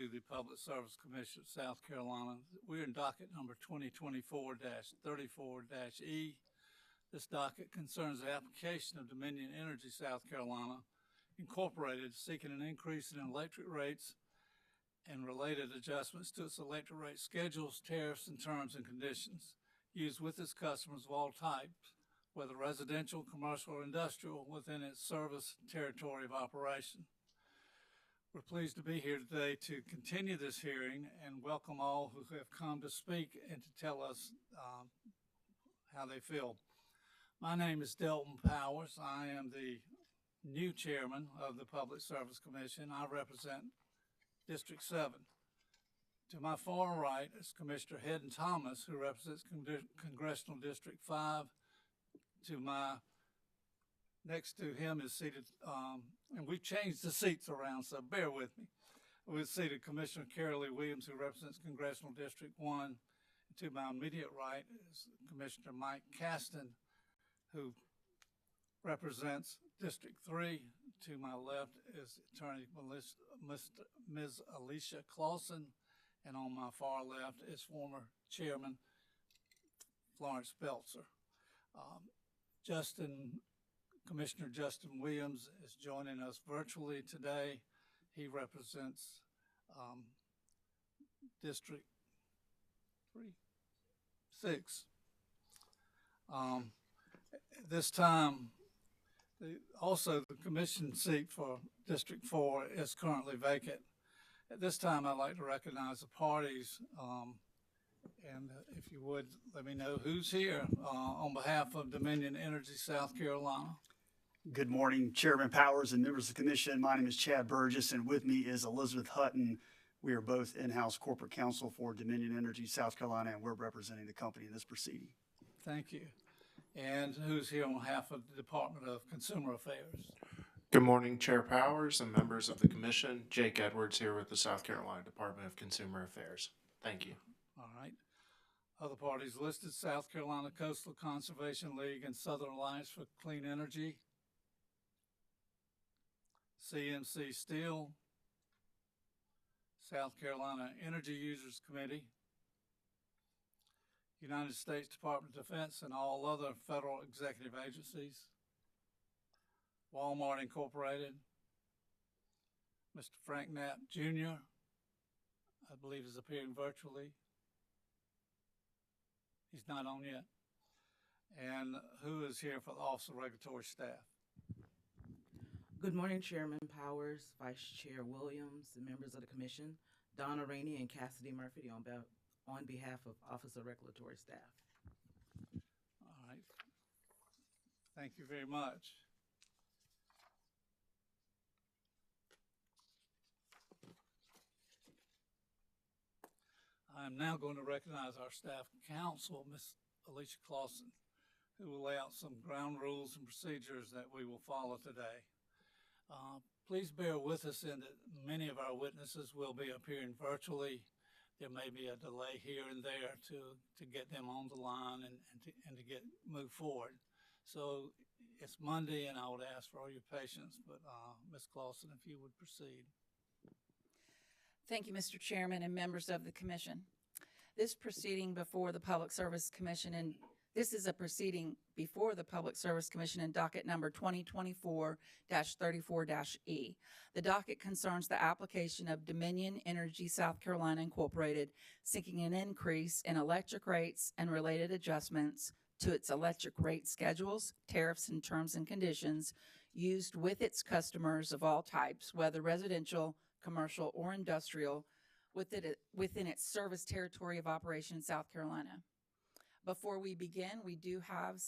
To the Public Service Commission of South Carolina. We're in docket number 2024-34-E. This docket concerns the application of Dominion Energy South Carolina Incorporated seeking an increase in electric rates and related adjustments to its electric rate schedules, tariffs, and terms and conditions used with its customers of all types, whether residential, commercial, or industrial, within its service territory of operation. We're pleased to be here today to continue this hearing and welcome all who have come to speak and to tell us how they feel. My name is Delton Powers. I am the new chairman of the Public Service Commission. I represent District 7. To my far right is Commissioner Hedden Thomas, who represents Congressional District 5. To my next to him is seated, and we've changed the seats around, so bear with me. We've seated Commissioner Carol Lee Williams, who represents Congressional District 1. And to my immediate right is Commissioner Mike Caston, who represents District 3. To my left is Attorney Ms. Alicia Clausen, and on my far left is former Chairman Florence Belzer. Commissioner Justin Williams is joining us virtually today. He represents District 6. This time, also the commission seat for District 4 is currently vacant. At this time, I'd like to recognize the parties, and if you would, let me know who's here on behalf of Dominion Energy South Carolina. Good morning, Chairman Powers and members of the commission. My name is Chad Burgess, and with me is Elizabeth Hutton. We are both in-house corporate counsel for Dominion Energy South Carolina, and we're representing the company in this proceeding. Thank you. And who's here on behalf of the Department of Consumer Affairs? Good morning, Chair Powers and members of the commission. Jake Edwards here with the South Carolina Department of Consumer Affairs. Thank you. All right. Other parties listed: South Carolina Coastal Conservation League and Southern Alliance for Clean Energy, CMC Steel, South Carolina Energy Users Committee, United States Department of Defense and all other federal executive agencies, Walmart Incorporated, Mr. Frank Knapp Jr., I believe is appearing virtually. He's not on yet. And who is here for the Office of Regulatory Staff? Good morning, Chairman Powers, Vice Chair Williams, and members of the commission. Donna Rainey and Cassidy Murphy on behalf of Office of Regulatory Staff. All right. Thank you very much. I am now going to recognize our staff counsel, Ms. Alicia Clausen, who will lay out some ground rules and procedures that we will follow today. Please bear with us in that many of our witnesses will be appearing virtually. There may be a delay here and there to get them on the line and to get move forward. So it's Monday, and I would ask for all your patience, but Ms. Clausen, if you would proceed. Thank you, Mr. Chairman and members of the commission. This proceeding before the Public Service Commission, and this is a proceeding before the Public Service Commission in docket number 2024-34-E. The docket concerns the application of Dominion Energy South Carolina Incorporated seeking an increase in electric rates and related adjustments to its electric rate schedules, tariffs, and terms and conditions used with its customers of all types, whether residential, commercial, or industrial, within its service territory of operation in South Carolina. Before we begin, we do have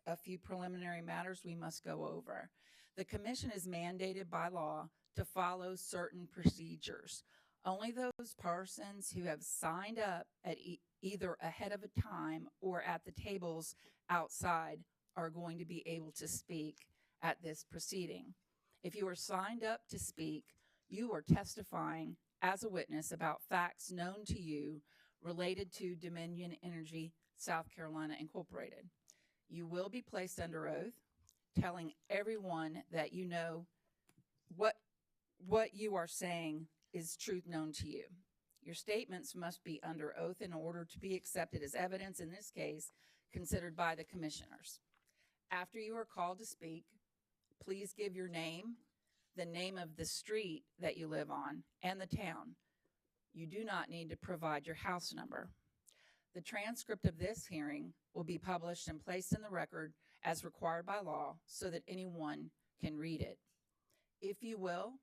a few preliminary matters we must go over. The commission is mandated by law to follow certain procedures. Only those persons who have signed up at either ahead of a time or at the tables outside are going to be able to speak at this proceeding. If you are signed up to speak, you are testifying as a witness about facts known to you related to Dominion Energy South Carolina Incorporated. You will be placed under oath, telling everyone that you know what you are saying is truth known to you. Your statements must be under oath in order to be accepted as evidence, in this case, considered by the commissioners. After you are called to speak, please give your name, the name of the street that you live on, and the town. You do not need to provide your house number. The transcript of this hearing will be published and placed in the record as required by law so that anyone can read it. If you will,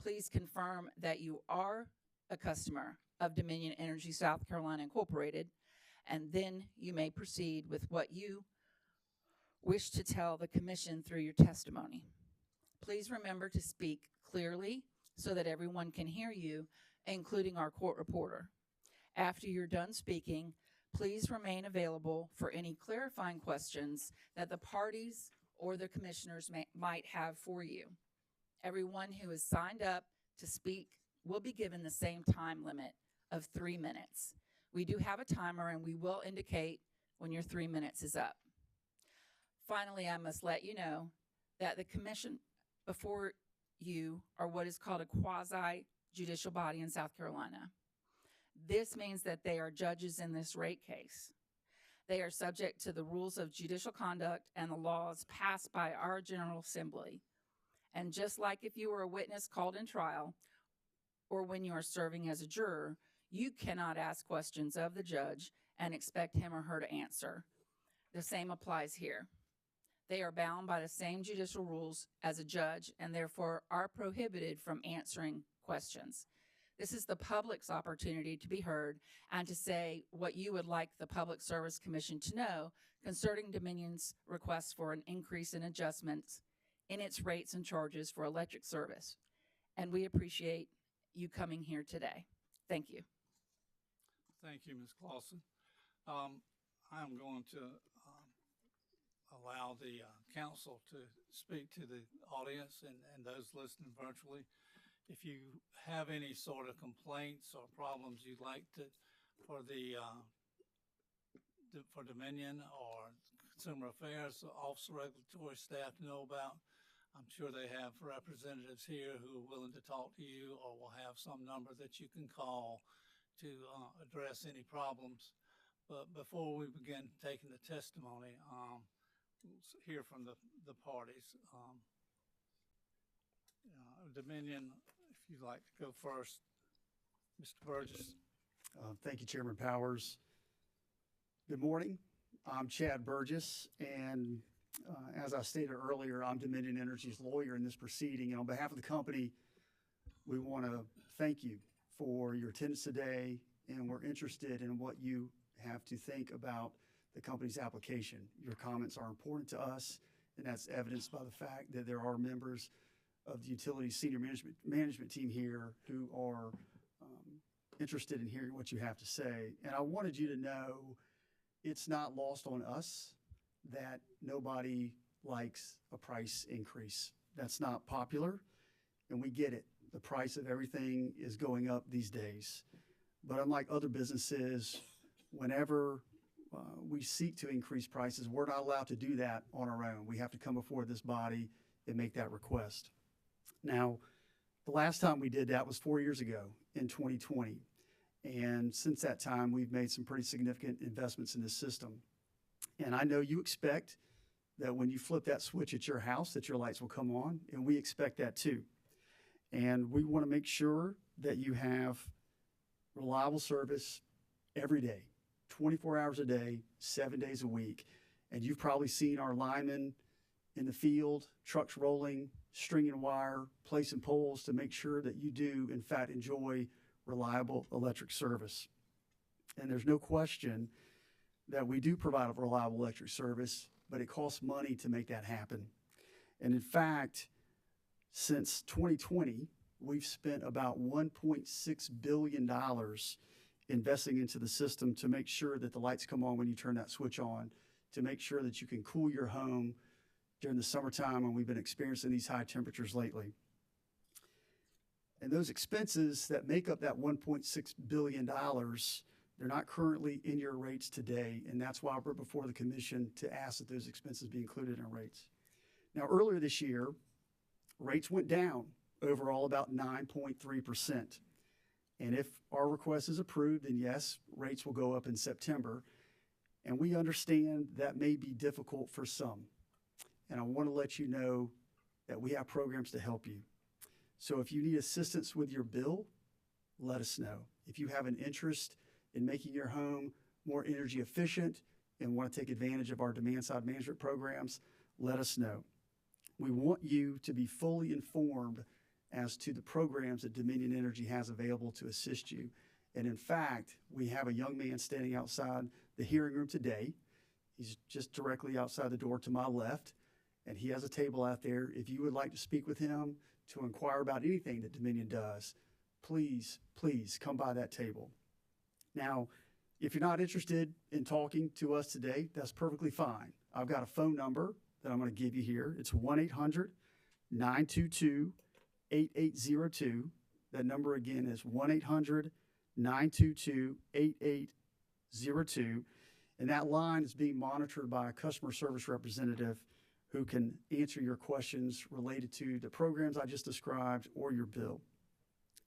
please confirm that you are a customer of Dominion Energy South Carolina Incorporated, and then you may proceed with what you wish to tell the commission through your testimony. Please remember to speak clearly so that everyone can hear you, including our court reporter. After you're done speaking, please remain available for any clarifying questions that the parties or the commissioners might have for you. Everyone who is signed up to speak will be given the same time limit of 3 minutes. We do have a timer, and we will indicate when your 3 minutes is up. Finally, I must let you know that the commission before you are what is called a quasi-judicial body in South Carolina. This means that they are judges in this rate case. They are subject to the rules of judicial conduct and the laws passed by our General Assembly. And just like if you were a witness called in trial, or when you are serving as a juror, you cannot ask questions of the judge and expect him or her to answer. The same applies here. They are bound by the same judicial rules as a judge and therefore are prohibited from answering questions. This is the public's opportunity to be heard and to say what you would like the Public Service Commission to know concerning Dominion's request for an increase in adjustments in its rates and charges for electric service. And we appreciate you coming here today. Thank you. Thank you, Ms. Clausen. I'm going to allow the council to speak to the audience and those listening virtually. If you have any sort of complaints or problems you'd like for Dominion or Consumer Affairs, Office of Regulatory staff to know about, I'm sure they have representatives here who are willing to talk to you, or will have some number that you can call to address any problems. But before we begin taking the testimony, we'll hear from the parties. Dominion, if you'd like to go first, Mr. Burgess. Thank you, Chairman Powers. Good morning. I'm Chad Burgess, and as I stated earlier, I'm Dominion Energy's lawyer in this proceeding. And on behalf of the company, we want to thank you for your attendance today, and we're interested in what you have to think about the company's application. Your comments are important to us, and that's evidenced by the fact that there are members of the utility senior management team here who are interested in hearing what you have to say. And I wanted you to know it's not lost on us that nobody likes a price increase. That's not popular, and we get it. The price of everything is going up these days. But unlike other businesses, whenever we seek to increase prices, we're not allowed to do that on our own. We have to come before this body and make that request. Now, the last time we did that was 4 years ago in 2020. And since that time, we've made some pretty significant investments in this system. And I know you expect that when you flip that switch at your house, that your lights will come on, and we expect that too. And we want to make sure that you have reliable service every day, 24 hours a day, 7 days a week. And you've probably seen our linemen in the field, trucks rolling, stringing wire, placing poles to make sure that you do, in fact, enjoy reliable electric service. And there's no question that we do provide a reliable electric service, but it costs money to make that happen. And in fact, since 2020, we've spent about $1.6 billion investing into the system to make sure that the lights come on when you turn that switch on, to make sure that you can cool your home during the summertime when we've been experiencing these high temperatures lately. And those expenses that make up that $1.6 billion, they're not currently in your rates today, and that's why we're before the commission to ask that those expenses be included in our rates. Now, earlier this year, rates went down overall about 9.3%. And if our request is approved, then yes, rates will go up in September. And we understand that may be difficult for some. And I want to let you know that we have programs to help you. So if you need assistance with your bill, let us know. If you have an interest in making your home more energy efficient and want to take advantage of our demand side management programs, let us know. We want you to be fully informed as to the programs that Dominion Energy has available to assist you. And in fact, we have a young man standing outside the hearing room today. He's just directly outside the door to my left, and he has a table out there. If you would like to speak with him to inquire about anything that Dominion does, please come by that table. Now, if you're not interested in talking to us today, that's perfectly fine. I've got a phone number that I'm going to give you here. It's 1-800-922-8802. That number again is 1-800-922-8802. And that line is being monitored by a customer service representative who can answer your questions related to the programs I just described or your bill.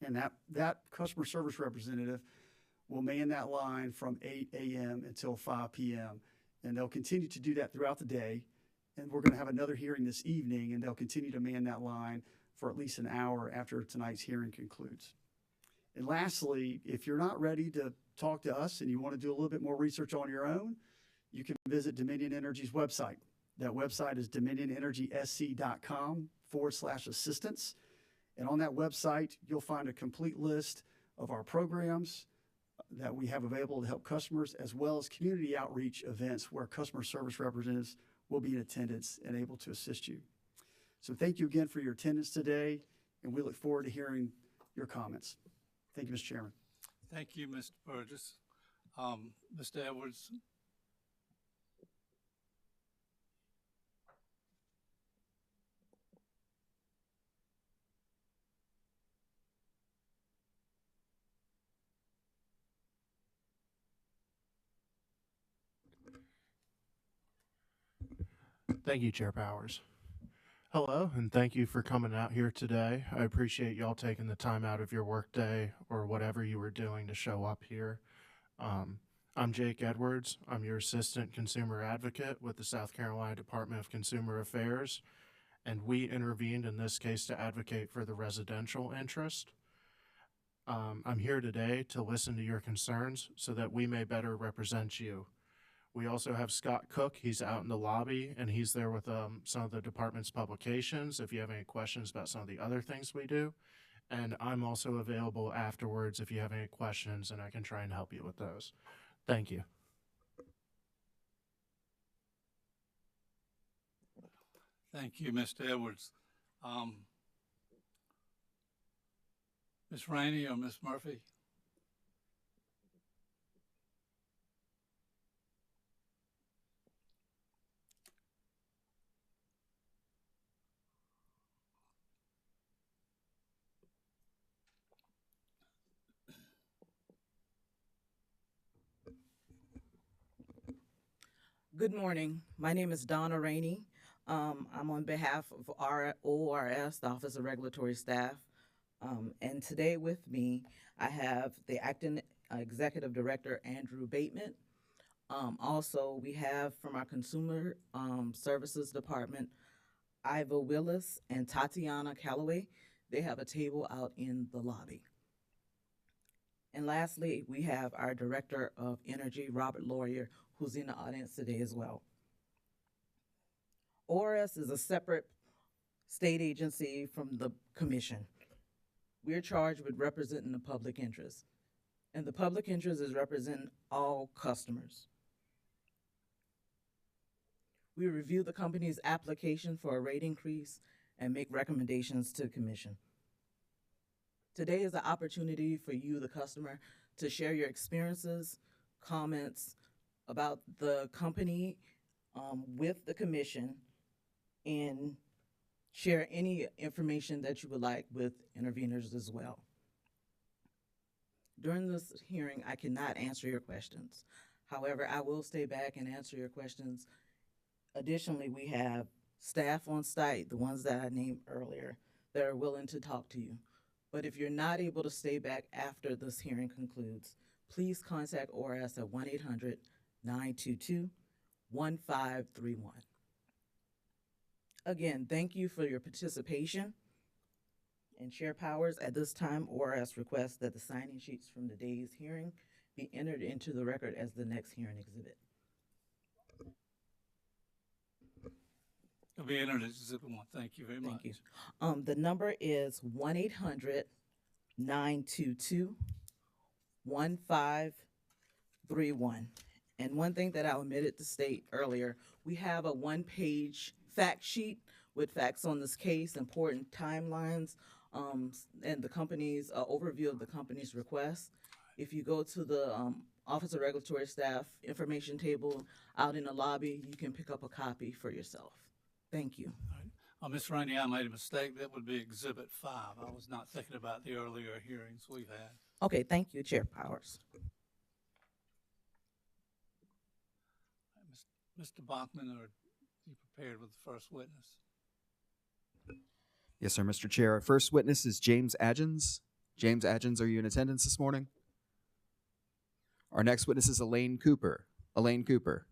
And that customer service representative will man that line from 8 a.m. until 5 p.m. And they'll continue to do that throughout the day. And we're going to have another hearing this evening, and they'll continue to man that line for at least an hour after tonight's hearing concludes. And lastly, if you're not ready to talk to us and you want to do a little bit more research on your own, you can visit Dominion Energy's website. That website is dominionenergysc.com/assistance. And on that website, you'll find a complete list of our programs that we have available to help customers, as well as community outreach events where customer service representatives will be in attendance and able to assist you. So thank you again for your attendance today, and we look forward to hearing your comments. Thank you, Mr. Chairman. Thank you, Mr. Burgess. Mr. Edwards. Thank you, Chair Powers. Hello, and thank you for coming out here today. I appreciate y'all taking the time out of your workday or whatever you were doing to show up here. I'm Jake Edwards. I'm your Assistant Consumer Advocate with the South Carolina Department of Consumer Affairs, and we intervened in this case to advocate for the residential interest. I'm here today to listen to your concerns so that we may better represent you. We also have Scott Cook. He's out in the lobby, and he's there with some of the department's publications if you have any questions about some of the other things we do. And I'm also available afterwards if you have any questions, and I can try and help you with those. Thank you. Thank you, Mr. Edwards. Ms. Rainey or Ms. Murphy? Good morning. My name is Donna Rainey. I'm on behalf of our ORS, the Office of Regulatory Staff. And today with me, I have the Acting Executive Director, Andrew Bateman. Also, we have from our Consumer Services Department, Iva Willis and Tatiana Calloway. They have a table out in the lobby. And lastly, we have our Director of Energy, Robert Laurier, who's in the audience today as well. ORS is a separate state agency from the Commission. We're charged with representing the public interest. And the public interest is representing all customers. We review the company's application for a rate increase and make recommendations to the Commission. Today is an opportunity for you, the customer, to share your experiences, comments about the company with the Commission, and share any information that you would like with interveners as well. During this hearing, I cannot answer your questions. However, I will stay back and answer your questions. Additionally, we have staff on site, the ones that I named earlier, that are willing to talk to you. But if you're not able to stay back after this hearing concludes, please contact ORS at 1-800-922-1531. Again, thank you for your participation. And Chair Powers, at this time, ORS requests that the sign-in sheets from the day's hearing be entered into the record as the next hearing exhibit. It'll be entered as Exhibit 1. Thank you very much. Thank you. The number is 1-800-922-1531. And one thing that I omitted to state earlier, we have a one-page fact sheet with facts on this case, important timelines, and the company's overview of the company's request. If you go to the Office of Regulatory Staff information table out in the lobby, you can pick up a copy for yourself. Thank you. Ms. Rainey, I made a mistake. That would be Exhibit 5. I was not thinking about the earlier hearings we've had. Okay, thank you, Chair Powers. Mr. Bachman, are you prepared with the first witness? Yes, sir, Mr. Chair. Our first witness is James Adjins. James Adjins, are you in attendance this morning? Our next witness is Elaine Cooper. Elaine Cooper,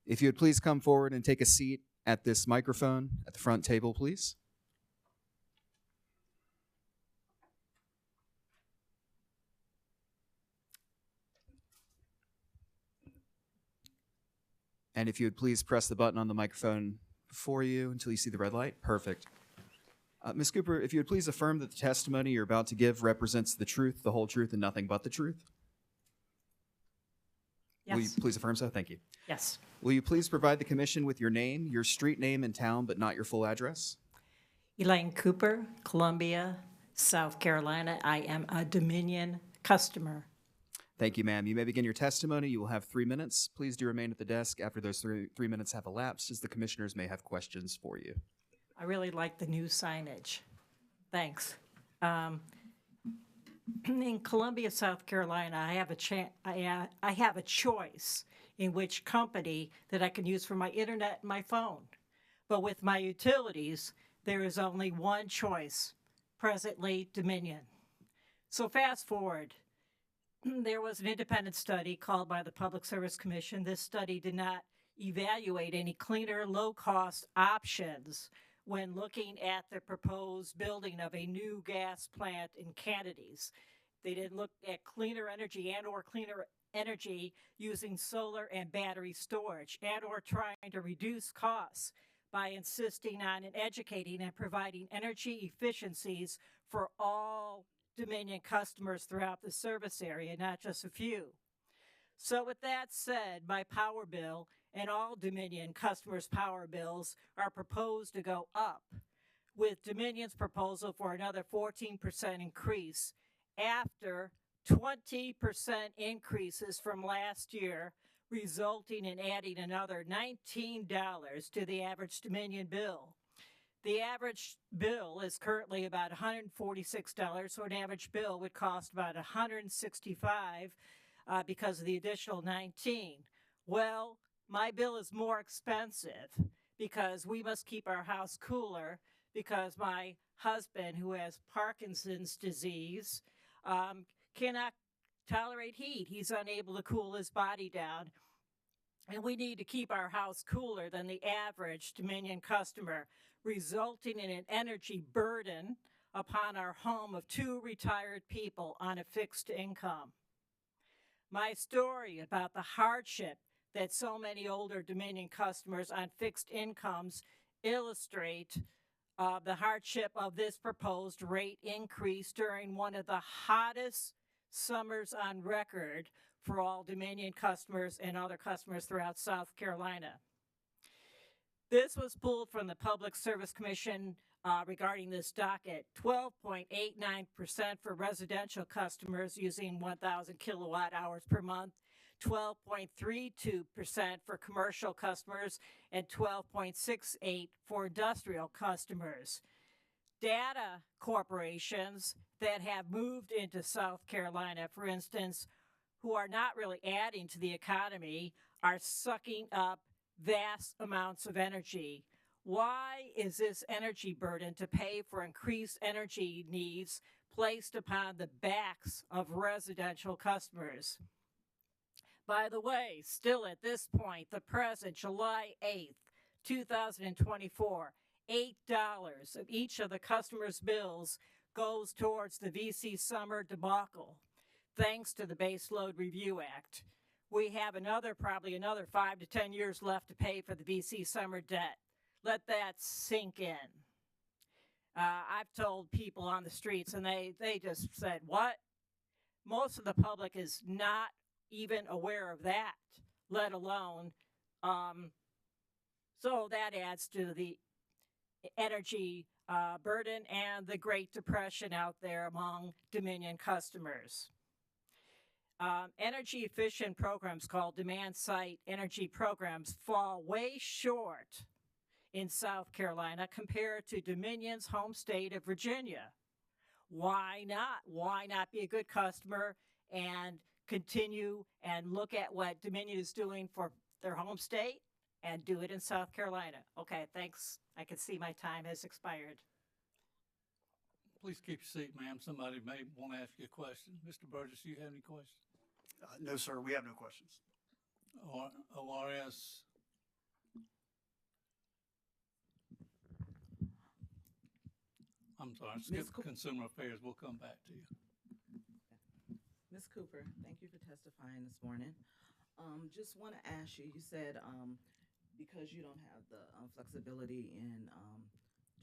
if you would please come forward and take a seat at this microphone at the front table, please. And if you would please press the button on the microphone before you until you see the red light. Perfect. Ms. Cooper, if you would please affirm that the testimony you're about to give represents the truth, the whole truth, and nothing but the truth. Yes. Will you please affirm so? Thank you. Yes. Will you please provide the commission with your name, your street name and town, but not your full address? Elaine Cooper, Columbia, South Carolina. I am a Dominion customer. Thank you, ma'am. You may begin your testimony. You will have 3 minutes. Please do remain at the desk after those three minutes have elapsed, as the commissioners may have questions for you. I really like the new signage. Thanks. In Columbia, South Carolina, I have a choice in which company that I can use for my internet and my phone. But with my utilities, there is only one choice, presently Dominion. So fast forward, there was an independent study called by the Public Service Commission. This study did not evaluate any cleaner, low-cost options when looking at the proposed building of a new gas plant in Kennedys. They didn't look at cleaner energy and/or cleaner energy using solar and battery storage and/or trying to reduce costs by insisting on and educating and providing energy efficiencies for all Dominion customers throughout the service area, not just a few. So with that said, my power bill and all Dominion customers' power bills are proposed to go up, with Dominion's proposal for another 14% increase after 20% increases from last year, resulting in adding another $19 to the average Dominion bill. The average bill is currently about $146, so an average bill would cost about $165 because of the additional 19. Well, my bill is more expensive because we must keep our house cooler because my husband, who has Parkinson's disease, cannot tolerate heat. He's unable to cool his body down. And we need to keep our house cooler than the average Dominion customer, resulting in an energy burden upon our home of 2 retired people on a fixed income. My story about the hardship that so many older Dominion customers on fixed incomes illustrate the hardship of this proposed rate increase during one of the hottest summers on record for all Dominion customers and other customers throughout South Carolina. This was pulled from the Public Service Commission regarding this docket. 12.89% for residential customers using 1,000 kilowatt hours per month, 12.32% for commercial customers, and 12.68% for industrial customers. Data corporations that have moved into South Carolina, for instance, who are not really adding to the economy, are sucking up vast amounts of energy. Why is this energy burden to pay for increased energy needs placed upon the backs of residential customers. By the way, still at this point, the present July 8th, 2024, $8 of each of the customers' bills goes towards the VC summer debacle, thanks to the Baseload Review Act. We have probably another 5 to 10 years left to pay for the VC summer debt. Let that sink in. I've told people on the streets, and they just said, what? Most of the public is not even aware of that, let alone, so that adds to the energy burden and the Great Depression out there among Dominion customers. Energy efficient programs called demand side energy programs fall way short in South Carolina compared to Dominion's home state of Virginia. Why not? Why not be a good customer and continue and look at what Dominion is doing for their home state and do it in South Carolina? Okay, thanks. I can see my time has expired. Please keep your seat, ma'am. Somebody may want to ask you a question. Mr. Burgess, do you have any questions? No, sir, we have no questions. ORS. I'm sorry, skip Consumer Affairs. We'll come back to you. Ms. Cooper, thank you for testifying this morning. Just want to ask you, you said because you don't have the flexibility in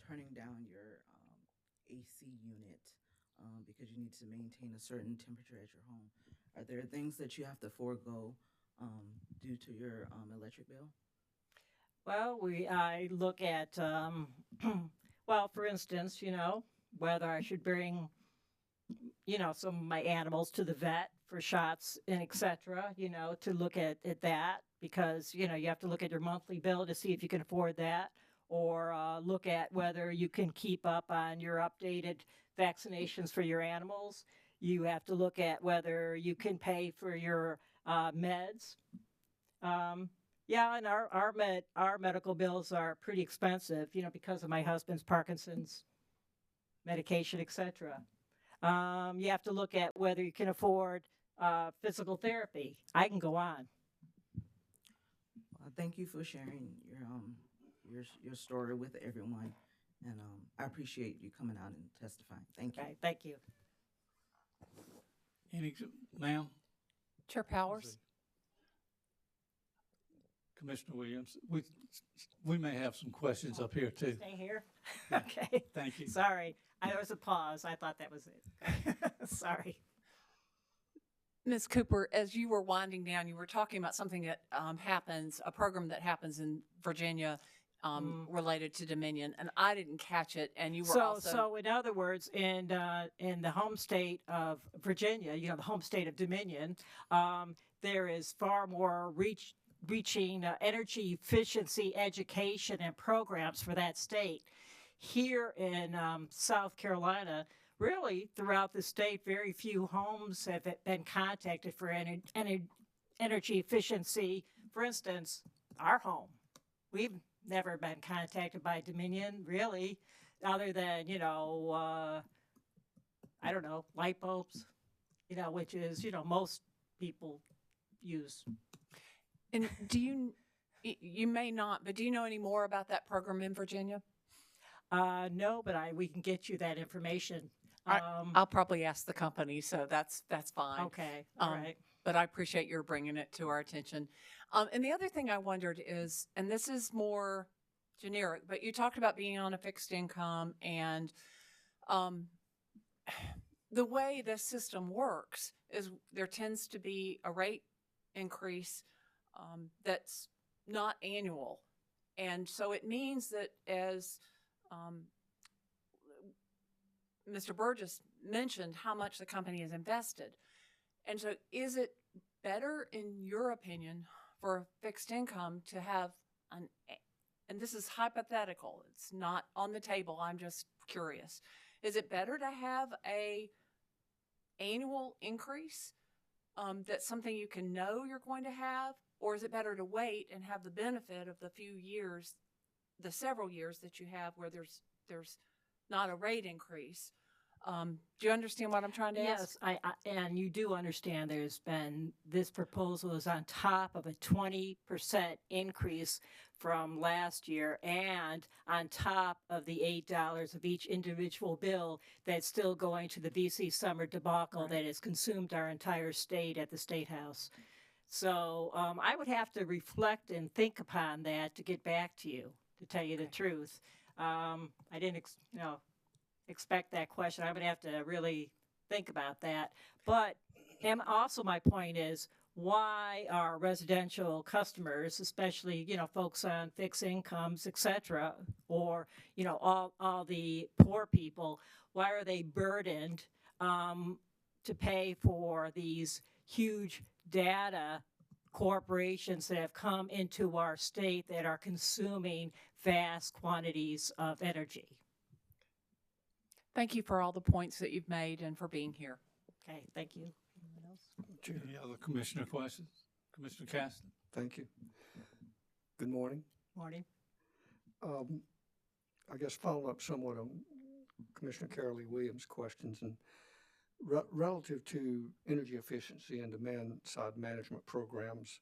turning down your AC unit because you need to maintain a certain temperature at your home, are there things that you have to forego due to your electric bill? Well, I look at, well, for instance, whether I should bring, some of my animals to the vet for shots and et cetera, to look at that because, you have to look at your monthly bill to see if you can afford that, or look at whether you can keep up on your updated vaccinations for your animals. You have to look at whether you can pay for your meds. Yeah, and our medical bills are pretty expensive, because of my husband's Parkinson's medication, et cetera. You have to look at whether you can afford physical therapy. I can go on. Well, thank you for sharing your story with everyone, and I appreciate you coming out and testifying. Thank you. Okay, thank you. Ma'am? Chair Powers? Commissioner Williams, we may have some questions up here too. Stay here? Yeah. Okay. Thank you. Sorry. There was a pause. I thought that was it. Sorry. Ms. Cooper, as you were winding down, you were talking about something that happens, a program that happens in Virginia related to Dominion, and I didn't catch it. And you were So in other words, in the home state of Virginia, the home state of Dominion, there is far more reaching energy efficiency education and programs for that state. Here in South Carolina, really throughout the state, very few homes have been contacted for energy efficiency. For instance, our home, we've never been contacted by Dominion, really, other than, I don't know, light bulbs, which is, most people use. And you may not, but do you know any more about that program in Virginia? No, but we can get you that information. I'll probably ask the company, so that's fine. Okay, all right. But I appreciate your bringing it to our attention. And the other thing I wondered is, and this is more generic, but you talked about being on a fixed income, and the way the system works is there tends to be a rate increase that's not annual. And so it means that, as Mr. Burgess mentioned, how much the company has invested. And so is it better, in your opinion, for a fixed income to have and this is hypothetical, it's not on the table, I'm just curious, is it better to have a annual increase that's something you can know you're going to have, or is it better to wait and have the benefit of the few years, the several years that you have where there's not a rate increase? Do you understand what I'm trying to ask? Yes, and you do understand this proposal is on top of a 20% increase from last year and on top of the $8 of each individual bill that's still going to the VC summer debacle that has consumed our entire state at the State House. So I would have to reflect and think upon that to get back to you, to tell you the truth. I didn't, expect that question. I would have to really think about that. But and also my point is, why are residential customers, especially folks on fixed incomes, etc., or all the poor people, why are they burdened to pay for these huge data corporations that have come into our state that are consuming vast quantities of energy? Thank you for all the points that you've made and for being here. Okay, thank you. Anyone else? Any other commissioner questions? Commissioner Caston? Thank you. Good morning. Morning. I guess following up somewhat on Commissioner Carol Lee Williams' questions and relative to energy efficiency and demand side management programs,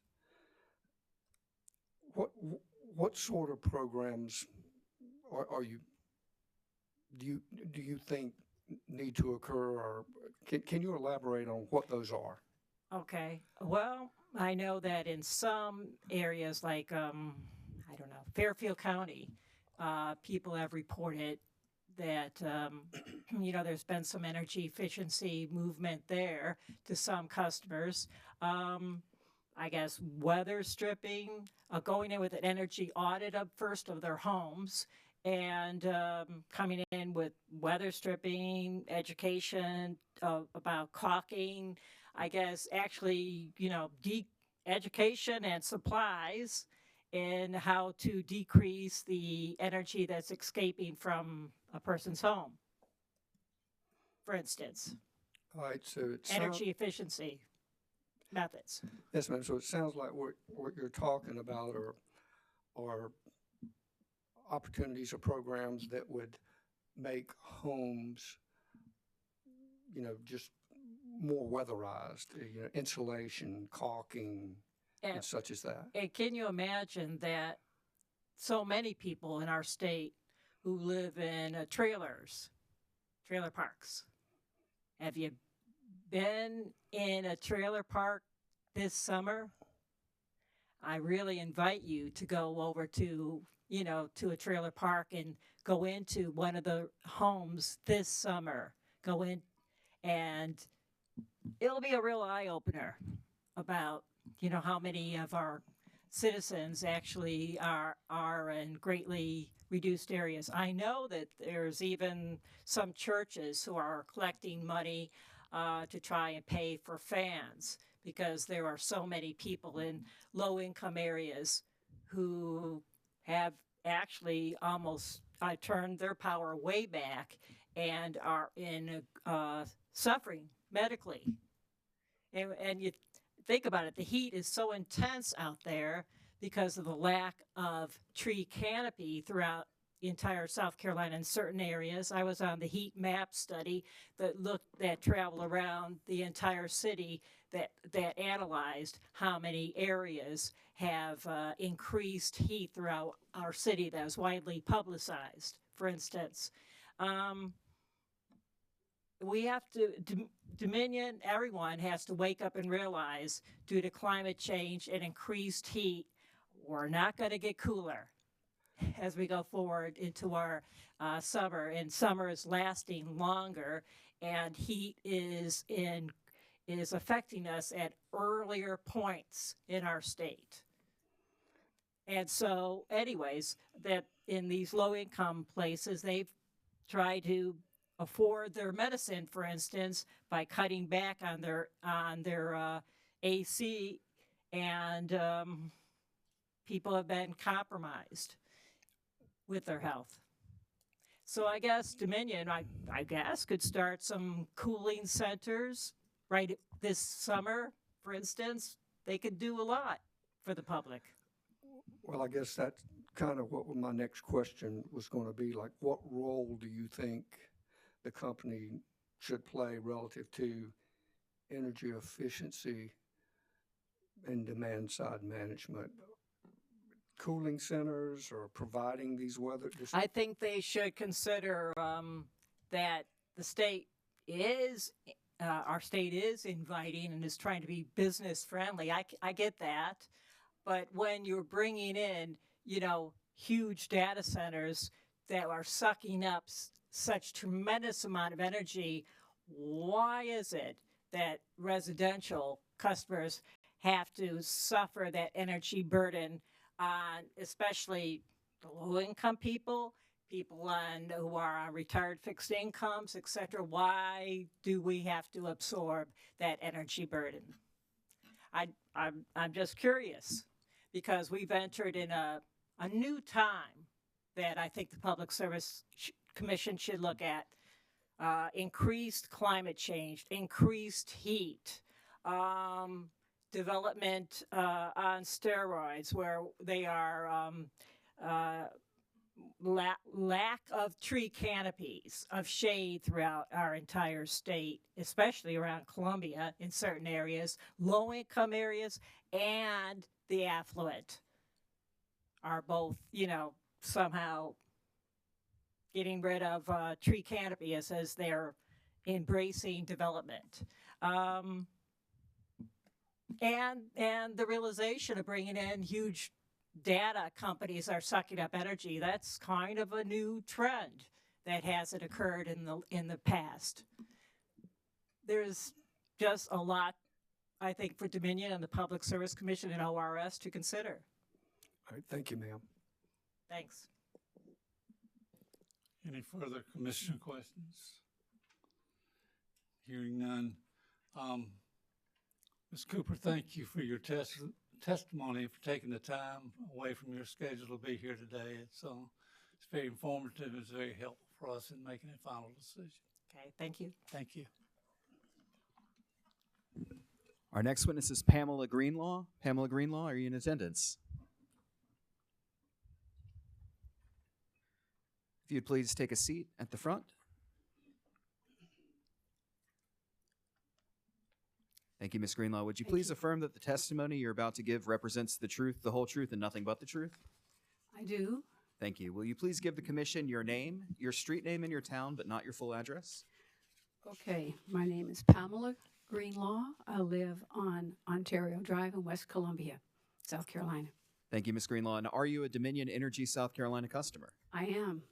what sort of programs are you do you think need to occur, or can you elaborate on what those are? Okay. Well, I know that in some areas like, Fairfield County, people have reported that, there's been some energy efficiency movement there to some customers. I guess weather stripping, going in with an energy audit up first of their homes and coming in with weather stripping, education about caulking, I guess actually, education and supplies in how to decrease the energy that's escaping from a person's home, for instance. All right, so it's Energy efficiency methods. yes, ma'am. So it sounds like what you're talking about are opportunities or programs that would make homes, just more weatherized, insulation, caulking, and such as that. And can you imagine that so many people in our state who live in trailer parks? Have you been in a trailer park this summer? I really invite you to go over to a trailer park and go into one of the homes this summer. Go in, and it'll be a real eye-opener about, how many of our citizens actually are in greatly reduced areas. I know that there's even some churches who are collecting money to try and pay for fans because there are so many people in low-income areas who have actually almost turned their power way back and are in suffering medically. And you think about it, the heat is so intense out there because of the lack of tree canopy throughout the entire South Carolina in certain areas. I was on the heat map study that traveled around the entire city that analyzed how many areas have increased heat throughout our city that was widely publicized. For instance, we have to, Dominion, everyone has to wake up and realize due to climate change and increased heat, we're not going to get cooler as we go forward into our summer, and summer is lasting longer, and heat is affecting us at earlier points in our state. And so, anyways, that in these low-income places, they've tried to afford their medicine, for instance, by cutting back on their AC, and people have been compromised with their health. So I guess Dominion, I guess, could start some cooling centers right this summer, for instance. They could do a lot for the public. Well, I guess that's kind of what my next question was going to be. Like, what role do you think the company should play relative to energy efficiency and demand side management? Cooling centers or providing these weather? I think they should consider that the state is, our state is inviting and is trying to be business friendly. I get that. But when you're bringing in, huge data centers that are sucking up such tremendous amount of energy, why is it that residential customers have to suffer that energy burden on especially the low-income people who are on retired fixed incomes, et cetera? Why do we have to absorb that energy burden? I'm just curious, because we've entered in a new time that I think the Public Service Commission should look at. Increased climate change, increased heat, development on steroids, where they are lack of tree canopies, of shade throughout our entire state, especially around Columbia in certain areas, low-income areas, and the affluent are both, somehow getting rid of tree canopy as they're embracing development. And the realization of bringing in huge data companies are sucking up energy. That's kind of a new trend that hasn't occurred in the past. There's just a lot, I think, for Dominion and the Public Service Commission and ORS to consider. All right, thank you, ma'am. Thanks. Any further commissioner questions? Hearing none. Ms. Cooper, thank you for your testimony, for taking the time away from your schedule to be here today. It's very informative. It's very helpful for us in making a final decision. Okay, thank you. Thank you. Our next witness is Pamela Greenlaw. Pamela Greenlaw, are you in attendance? If you'd please take a seat at the front. Thank you, Ms. Greenlaw. Would you please affirm that the testimony you're about to give represents the truth, the whole truth, and nothing but the truth? I do. Thank you. Will you please give the commission your name, your street name, and your town, but not your full address? Okay, my name is Pamela Greenlaw. I live on Ontario Drive in West Columbia, South Carolina. Thank you, Ms. Greenlaw. And are you a Dominion Energy South Carolina customer? I am.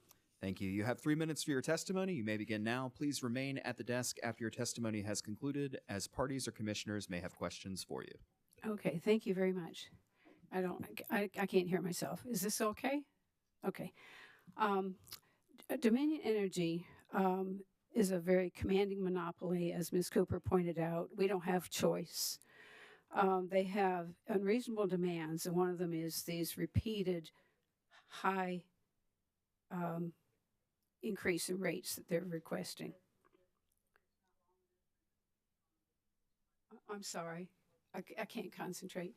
Thank you. You have 3 minutes for your testimony. You may begin now. Please remain at the desk after your testimony has concluded, as parties or commissioners may have questions for you. Okay, thank you very much. I can't hear myself. Is this okay? Okay. Dominion Energy is a very commanding monopoly, as Ms. Cooper pointed out. We don't have choice. They have unreasonable demands, and one of them is these repeated high increase in rates that they're requesting. I'm sorry, I can't concentrate.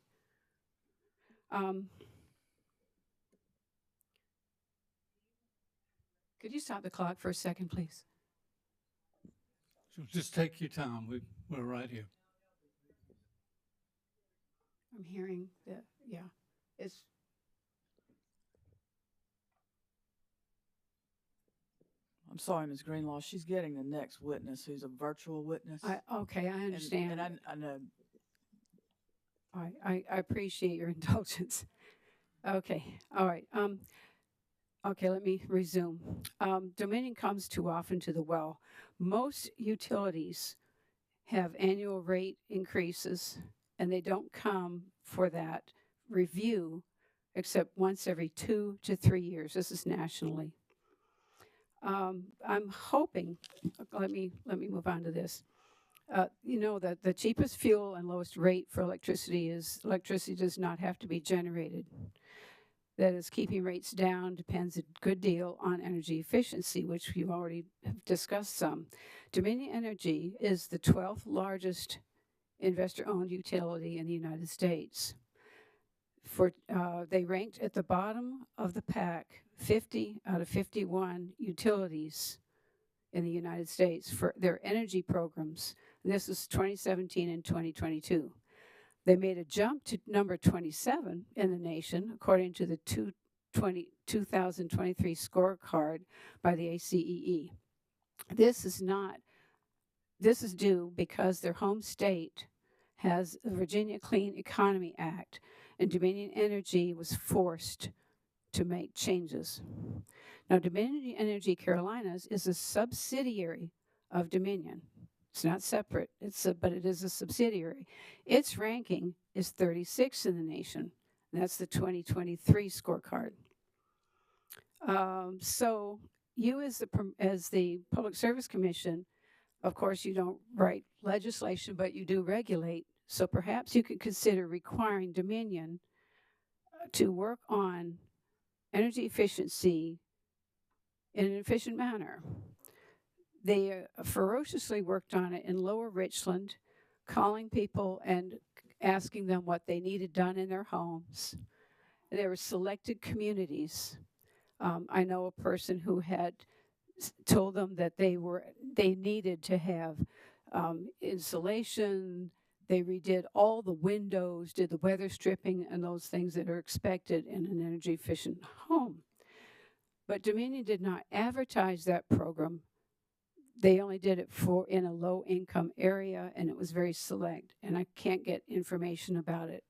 Could you stop the clock for a second, please? So just take your time. We're right here. I'm hearing that, yeah, it's. I'm sorry, Ms. Greenlaw. She's getting the next witness, who's a virtual witness. Okay, I understand. And I know. I appreciate your indulgence. Okay, all right. Okay, let me resume. Dominion comes too often to the well. Most utilities have annual rate increases, and they don't come for that review except once every 2 to 3 years. This is nationally. I'm hoping, let me move on to this. You know that the cheapest fuel and lowest rate for electricity does not have to be generated. That is, keeping rates down depends a good deal on energy efficiency, which we've already have discussed some. Dominion Energy is the 12th largest investor-owned utility in the United States. They ranked at the bottom of the pack, 50 out of 51 utilities in the United States for their energy programs. This is 2017 and 2022. They made a jump to number 27 in the nation, according to the 2023 scorecard by the ACEE. This is due because their home state has the Virginia Clean Economy Act, and Dominion Energy was forced to make changes. Now, Dominion Energy Carolinas is a subsidiary of Dominion. It's not separate, but it is a subsidiary. Its ranking is 36 in the nation. That's the 2023 scorecard. So you as the Public Service Commission, of course, you don't write legislation, but you do regulate. So perhaps you could consider requiring Dominion to work on energy efficiency in an efficient manner. They ferociously worked on it in Lower Richland, calling people and asking them what they needed done in their homes. There were selected communities. I know a person who had told them that they needed to have insulation. They redid all the windows, did the weather stripping, and those things that are expected in an energy efficient home. But Dominion did not advertise that program. They only did it in a low income area, and it was very select. And I can't get information about it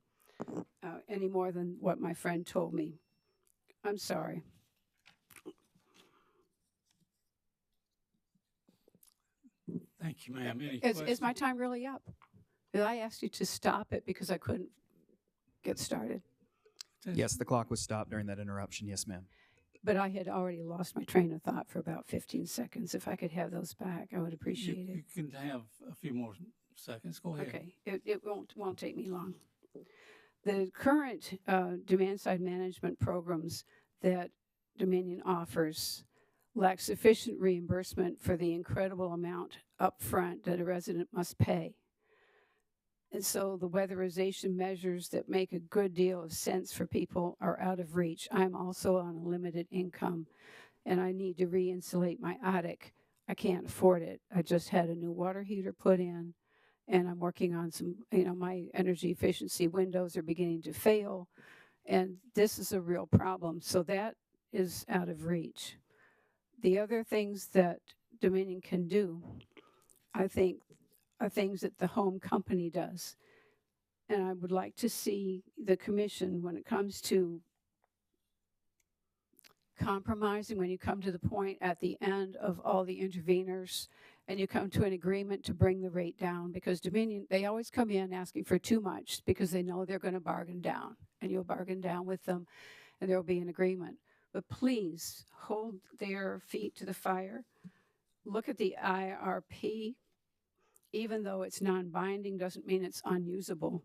any more than what my friend told me. I'm sorry. Thank you, ma'am. Any Is questions? my time really up? Did I ask you to stop it because I couldn't get started? Yes, the clock was stopped during that interruption. Yes, ma'am. But I had already lost my train of thought for about 15 seconds. If I could have those back, I would appreciate it. You can have a few more seconds. Go ahead. Okay, it won't take me long. The current demand-side management programs that Dominion offers lack sufficient reimbursement for the incredible amount upfront that a resident must pay. And so the weatherization measures that make a good deal of sense for people are out of reach. I'm also on a limited income, and I need to re-insulate my attic. I can't afford it. I just had a new water heater put in, and I'm working on some, my energy efficiency windows are beginning to fail, and this is a real problem. So that is out of reach. The other things that Dominion can do, I think, are things that the home company does. And I would like to see the commission, when it comes to compromising, when you come to the point at the end of all the interveners and you come to an agreement to bring the rate down, because Dominion, they always come in asking for too much because they know they're going to bargain down, and you'll bargain down with them and there will be an agreement. But please hold their feet to the fire. Look at the IRP. Even though it's non-binding, doesn't mean it's unusable.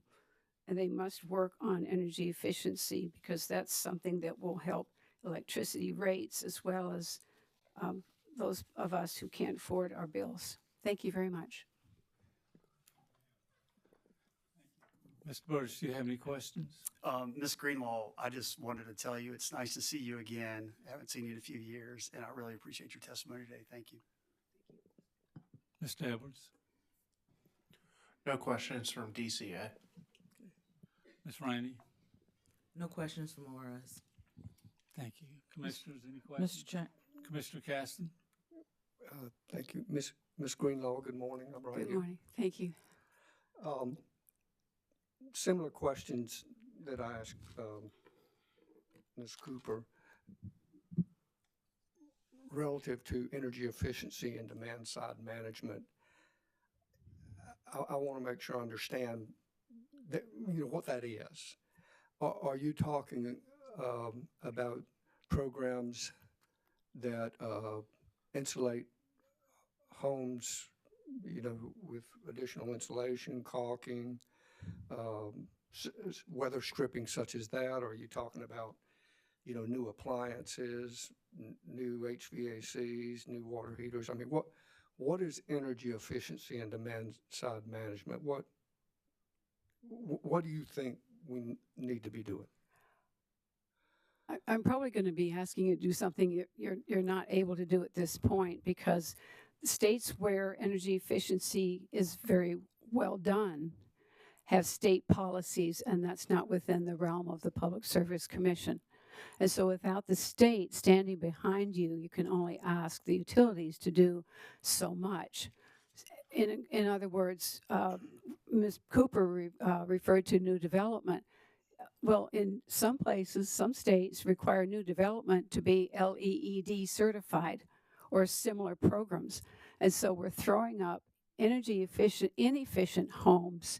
And they must work on energy efficiency, because that's something that will help electricity rates as well as those of us who can't afford our bills. Thank you very much. Mr. Burgess, do you have any questions? Ms. Greenlaw, I just wanted to tell you it's nice to see you again. I haven't seen you in a few years, and I really appreciate your testimony today. Thank you. Mr. Edwards? No questions from DCA. Ms. Rainey? No questions from ORS. Thank you. Commissioners, any questions? Mr. Chair. Commissioner Caston? Thank you. Miss Greenlaw, good morning. I'm right Good here. morning. Thank you. Similar questions that I asked Ms. Cooper relative to energy efficiency and demand side management. I want to make sure I understand that, what that is. Are you talking about programs that insulate homes, with additional insulation, caulking, weather stripping such as that? Or are you talking about, new appliances, new HVACs, new water heaters? I mean, what is energy efficiency and demand side management? What do you think we need to be doing? I'm probably going to be asking you to do something you're not able to do at this point, because states where energy efficiency is very well done have state policies, and that's not within the realm of the Public Service Commission. And so without the state standing behind you, you can only ask the utilities to do so much. In other words, Ms. Cooper referred to new development. Well, in some places, some states require new development to be LEED certified or similar programs. And so we're throwing up inefficient homes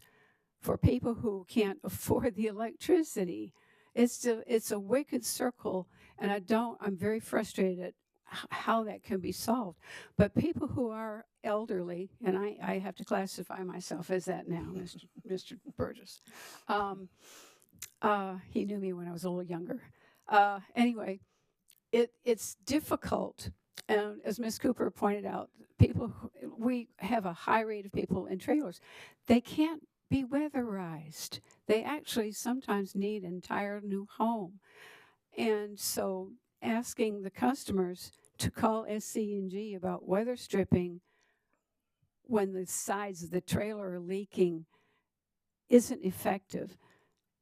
for people who can't afford the electricity. It's a wicked circle, and I'm very frustrated at how that can be solved. But people who are elderly, and I have to classify myself as that now, Mr. Burgess. He knew me when I was a little younger. Anyway, it's difficult. And as Ms. Cooper pointed out, we have a high rate of people in trailers. They can't be weatherized. They actually sometimes need an entire new home. And so asking the customers to call SC&G about weather stripping when the sides of the trailer are leaking isn't effective.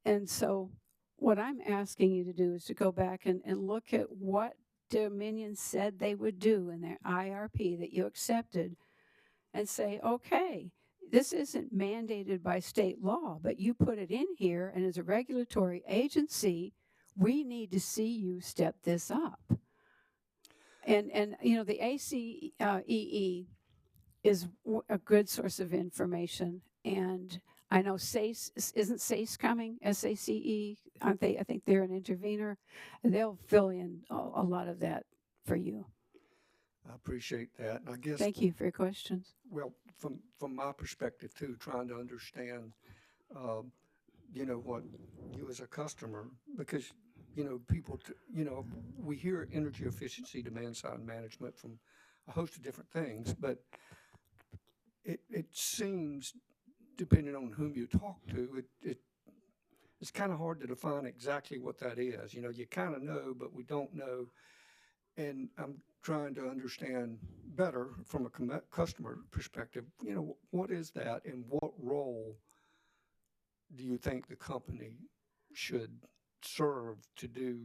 And so what I'm asking you to do is to go back and look at what Dominion said they would do in their IRP that you accepted and say, okay, this isn't mandated by state law, but you put it in here, and as a regulatory agency, we need to see you step this up. And you know, the ACEE is a good source of information, and I know SACE, isn't SACE coming? SACE, aren't they? I think they're an intervener. They'll fill in a lot of that for you. I appreciate that. And I guess, Thank you for your questions. well, from my perspective too, trying to understand, you know, what you as a customer, because, you know, we hear energy efficiency, demand side management from a host of different things, but it seems, depending on whom you talk to, it's kind of hard to define exactly what that is. You know, you kind of know, but we don't know. And I'm trying to understand better from a customer perspective, you know, what is that and what role do you think the company should serve to do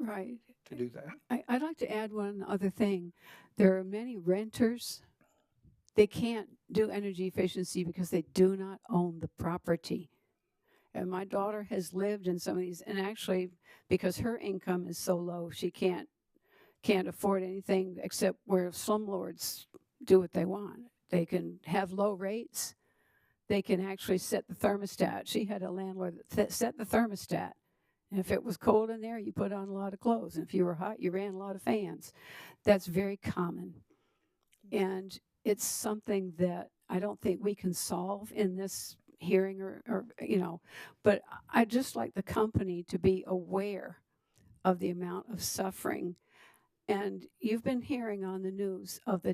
Right. to do that? I'd like to add one other thing. There are many renters. They can't do energy efficiency because they do not own the property. And my daughter has lived in some of these, and actually, because her income is so low, she can't afford anything except where slumlords do what they want. They can have low rates. They can actually set the thermostat. She had a landlord that set the thermostat. And if it was cold in there, you put on a lot of clothes. And if you were hot, you ran a lot of fans. That's very common. And it's something that I don't think we can solve in this hearing or you know, but I'd just like the company to be aware of the amount of suffering. And you've been hearing on the news of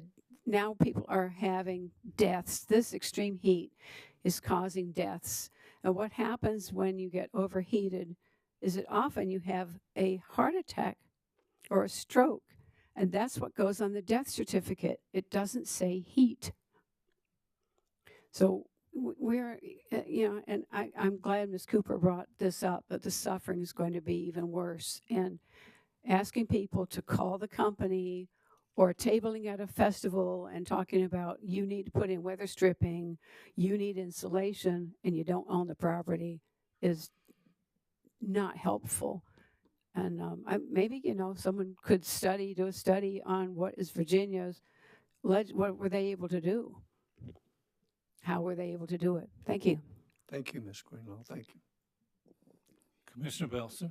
now people are having deaths. This extreme heat is causing deaths. And what happens when you get overheated is that often you have a heart attack or a stroke. And that's what goes on the death certificate. It doesn't say heat. So we're, you know, and I'm glad Ms. Cooper brought this up, that the suffering is going to be even worse. And asking people to call the company or tabling at a festival and talking about you need to put in weather stripping, you need insulation, and you don't own the property is not helpful. And maybe, you know, someone could do a study on what is Virginia's, what were they able to do? How were they able to do it? Thank you. Thank you, Ms. Greenlaw. Thank you. Commissioner Belser.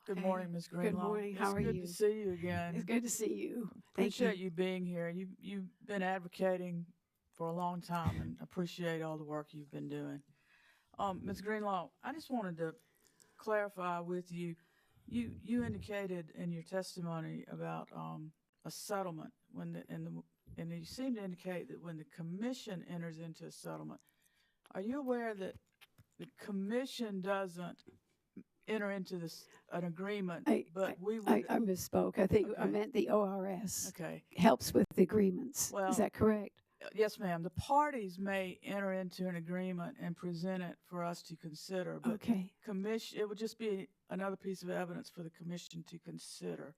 Good morning, Ms. Greenlaw. Good morning. How are you? It's good to see you again. It's good to see you. Thank Appreciate you being here. You've been advocating for a long time, and appreciate all the work you've been doing. Ms. Greenlaw, I just wanted to clarify with you. You indicated in your testimony about a settlement and you seem to indicate that when the commission enters into a settlement, are you aware that the commission doesn't enter into an agreement, I misspoke. I think I Okay. meant the ORS Okay. helps with the agreements. Well, Is that correct? Yes, ma'am. The parties may enter into an agreement and present it for us to consider, but Okay. it would just be another piece of evidence for the commission to consider.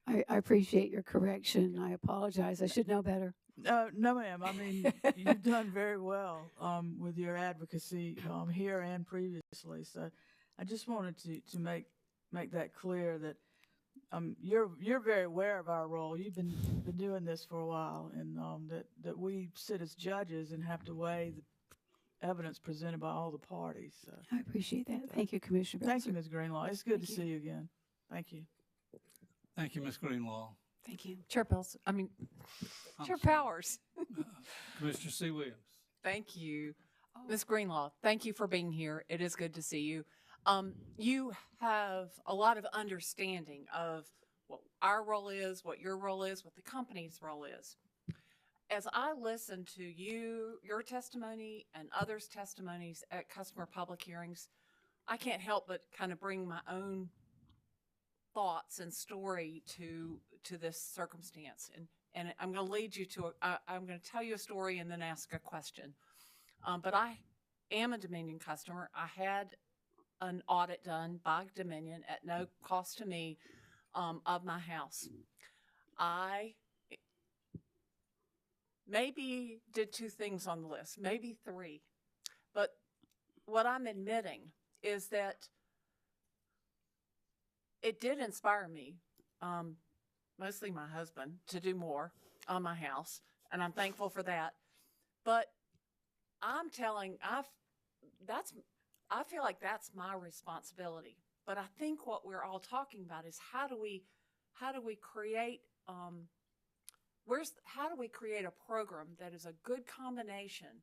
I appreciate your correction. I apologize. I should know better. No, ma'am. I mean, you've done very well with your advocacy here and previously. So, I just wanted to make that clear that you're very aware of our role. You've been doing this for a while, and that we sit as judges and have to weigh the evidence presented by all the parties. So, I appreciate that. Thank you, Commissioner thank you, Belzer. Ms. Greenlaw. It's good Thank to you. see you again. Thank you. Thank you, Ms. Greenlaw. Thank you. Chair Chair I'm sorry. Powers. Commissioner C. Williams. Thank you. Ms. Greenlaw, thank you for being here. It is good to see you. You have a lot of understanding of what our role is, what your role is, what the company's role is. As I listen to your testimony and others' testimonies at customer public hearings, I can't help but kind of bring my own thoughts and story to this circumstance. And I'm going to lead you to, I'm going to tell you a story and then ask a question. But I am a Dominion customer. I had an audit done by Dominion at no cost to me of my house. I maybe did 2 things on the list, maybe 3. But what I'm admitting is that it did inspire me, mostly my husband, to do more on my house, and I'm thankful for that. But I feel like that's my responsibility. But I think what we're all talking about is how do we create how do we create a program that is a good combination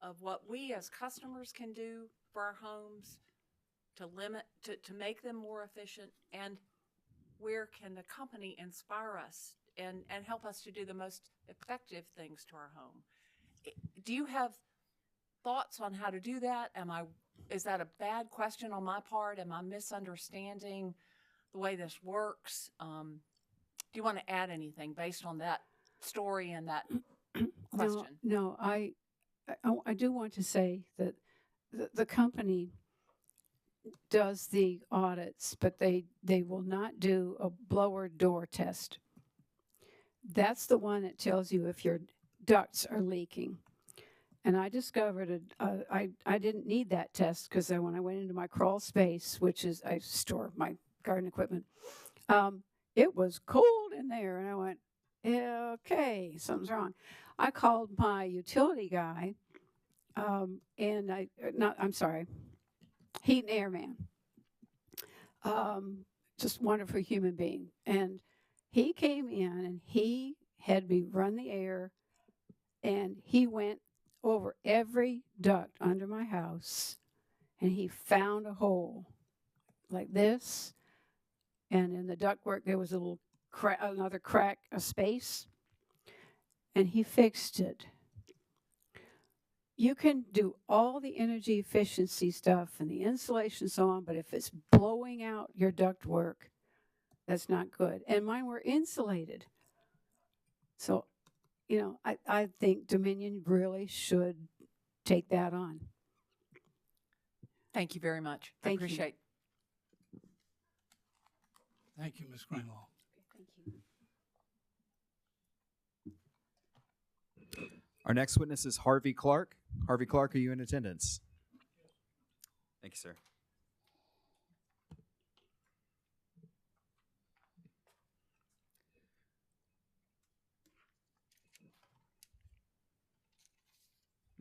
of what we as customers can do for our homes to make them more efficient, and where can the company inspire us and help us to do the most effective things to our home? Do you have thoughts on how to do that? Is that a bad question on my part? Am I misunderstanding the way this works? Do you want to add anything based on that story and that question? No, I do want to say that the company does the audits, but they will not do a blower door test. That's the one that tells you if your ducts are leaking. And I discovered I didn't need that test because when I went into my crawl space, which is I store my garden equipment, it was cold in there, and I went, okay, something's wrong. I called my utility guy, heat and air man. Just wonderful human being. And he came in and he had me run the air, and he went over every duct under my house, and he found a hole like this. And in the ductwork, there was another crack, a space, and he fixed it. You can do all the energy efficiency stuff and the insulation and so on, but if it's blowing out your ductwork, that's not good. And mine were insulated. So, I think Dominion really should take that on. Thank you very much. Thank I appreciate. Thank you, Ms. Greenlaw. Thank you. Our next witness is Harvey Clark. Harvey Clark, are you in attendance? Thank you, sir.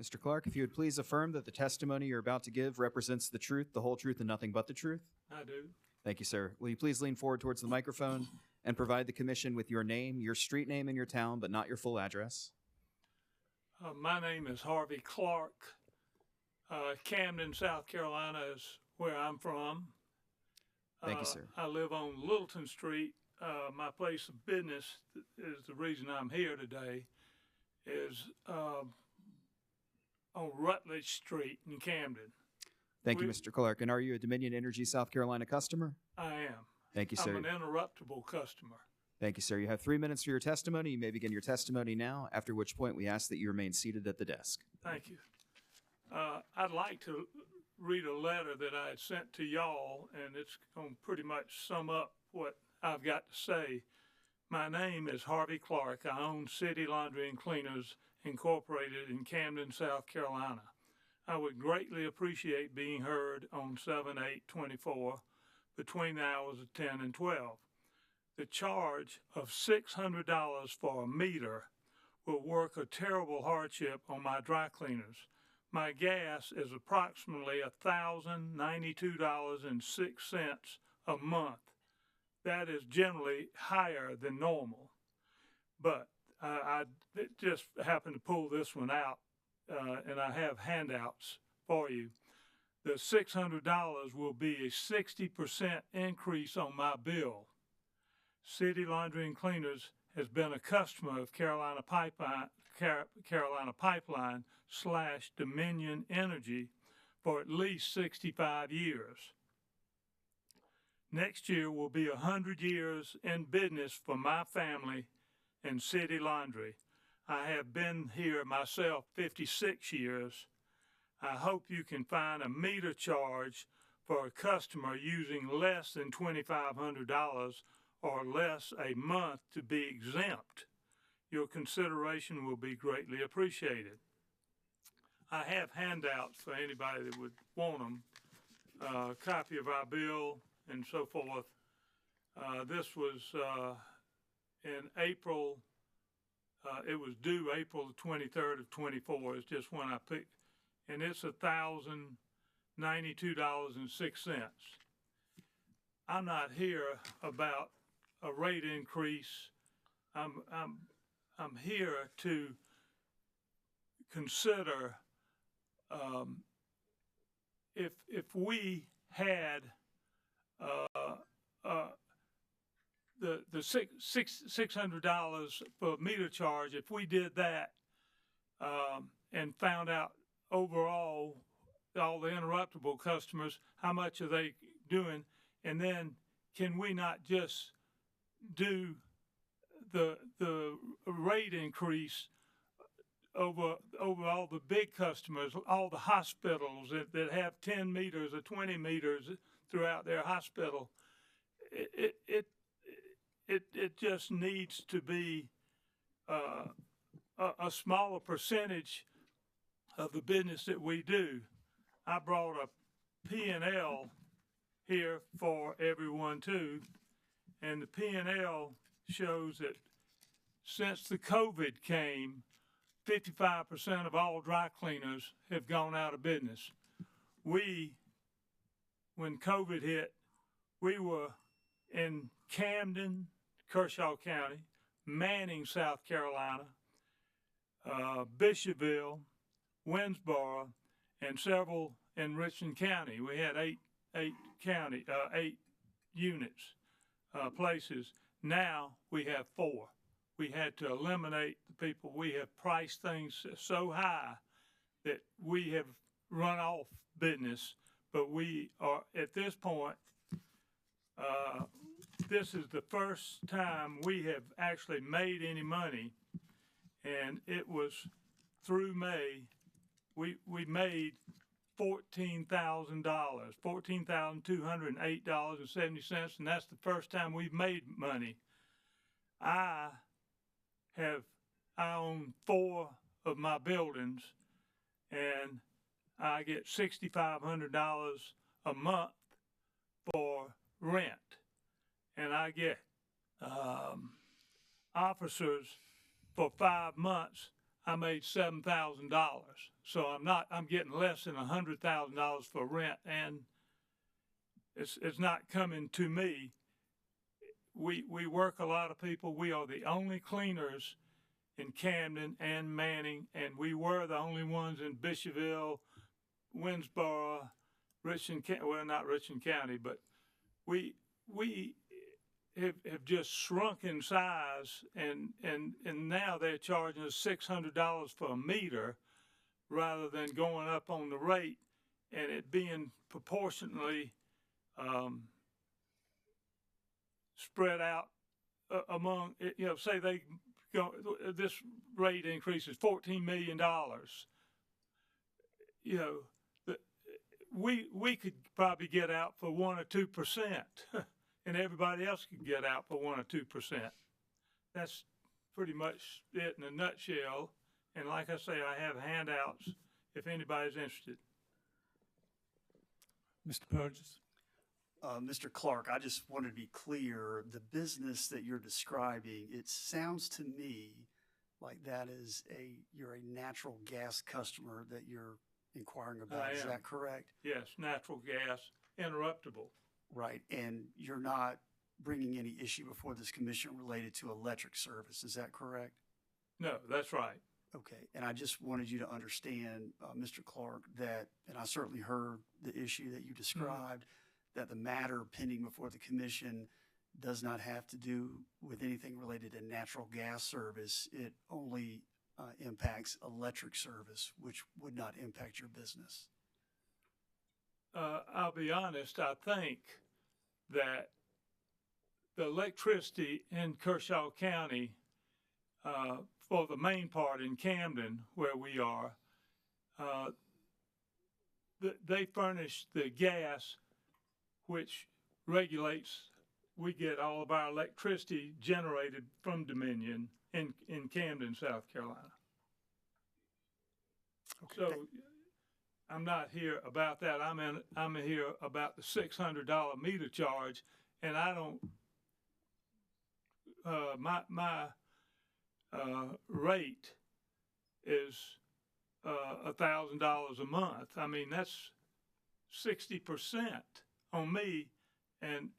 Mr. Clark, if you would please affirm that the testimony you're about to give represents the truth, the whole truth, and nothing but the truth. I do. Thank you, sir. Will you please lean forward towards the microphone and provide the commission with your name, your street name, and your town, but not your full address? My name is Harvey Clark. Camden, South Carolina is where I'm from. Thank you, sir. I live on Littleton Street. My place of business is the reason I'm here today is on Rutledge Street in Camden. Thank you, We- Mr. Clark. And are you a Dominion Energy South Carolina customer? I am. Thank you, I'm sir. an interruptible customer. Thank you, sir. You have 3 minutes for your testimony. You may begin your testimony now, after which point we ask that you remain seated at the desk. Thank you. I'd like to read a letter that I had sent to y'all, and it's going to pretty much sum up what I've got to say. My name is Harvey Clark. I own City Laundry and Cleaners Incorporated in Camden, South Carolina. I would greatly appreciate being heard on 7/8/24 between the hours of 10 and 12. The charge of $600 for a meter will work a terrible hardship on my dry cleaners. My gas is approximately $1,092.06 a month. That is generally higher than normal. But I just happened to pull this one out, and I have handouts for you. The $600 will be a 60% increase on my bill. City Laundry and Cleaners has been a customer of Carolina Pipeline / Dominion Energy for at least 65 years. Next year will be 100 years in business for my family and City Laundry. I have been here myself 56 years. I hope you can find a meter charge for a customer using less than $2,500 or less a month to be exempt. Your consideration will be greatly appreciated. I have handouts for anybody that would want them, a copy of our bill and so forth. This was in April. It was due April the 23rd of 24. It's just when I picked, and it's $1,092.06. I'm not here about a rate increase. I'm here to consider if we had the $600 for meter charge, if we did that and found out overall all the interruptible customers, how much are they doing, and then can we not just do the rate increase over all the big customers, all the hospitals that have 10 meters or 20 meters throughout their hospital? It just needs to be a smaller percentage of the business that we do. I brought a P&L here for everyone too, and the P&L shows that since the COVID came, 55% of all dry cleaners have gone out of business. When COVID hit, we were in Camden, Kershaw County, Manning, South Carolina, Bishopville, Winsboro, and several in Richland County. We had eight units, places. Now we have 4. We had to eliminate the people. We have priced things so high that we have run off business, but we are at this point, this is the first time we have actually made any money, and it was through May, we made $14,000, $14,208.70, and that's the first time we've made money. I own 4 of my buildings, and I get $6,500 a month for rent, and I get officers for 5 months. I made $7,000, so I'm getting less than $100,000 for rent, and it's not coming to me. We work a lot of people. We are the only cleaners in Camden and Manning, and we were the only ones in Bishopville, Winsboro, Richland, well, not Richland County, but we have just shrunk in size, and now they're charging us $600 for a meter rather than going up on the rate. and it being proportionately spread out among, say they go, this rate increase is $14 million. We could probably get out for 1 or 2%, and everybody else could get out for 1 or 2%. That's pretty much it in a nutshell. And like I say, I have handouts if anybody's interested. Mr. Burgess? Mr. Clark, I just wanted to be clear. The business that you're describing, it sounds to me like you're a natural gas customer that you're inquiring about. Is that correct? Yes, natural gas, interruptible. Right. And you're not bringing any issue before this commission related to electric service. Is that correct? No, that's right. Okay. And I just wanted you to understand, Mr. Clark, that, and I certainly heard the issue that you described, that the matter pending before the commission does not have to do with anything related to natural gas service. It only impacts electric service, which would not impact your business. I'll be honest, I think that the electricity in Kershaw County, for the main part in Camden, where we are, they furnish the gas, which regulates, we get all of our electricity generated from Dominion in Camden, South Carolina. Okay. So I'm not here about that. I'm here about the $600 meter charge, and I don't. My rate is $1,000 a month. I mean, that's 60% on me, and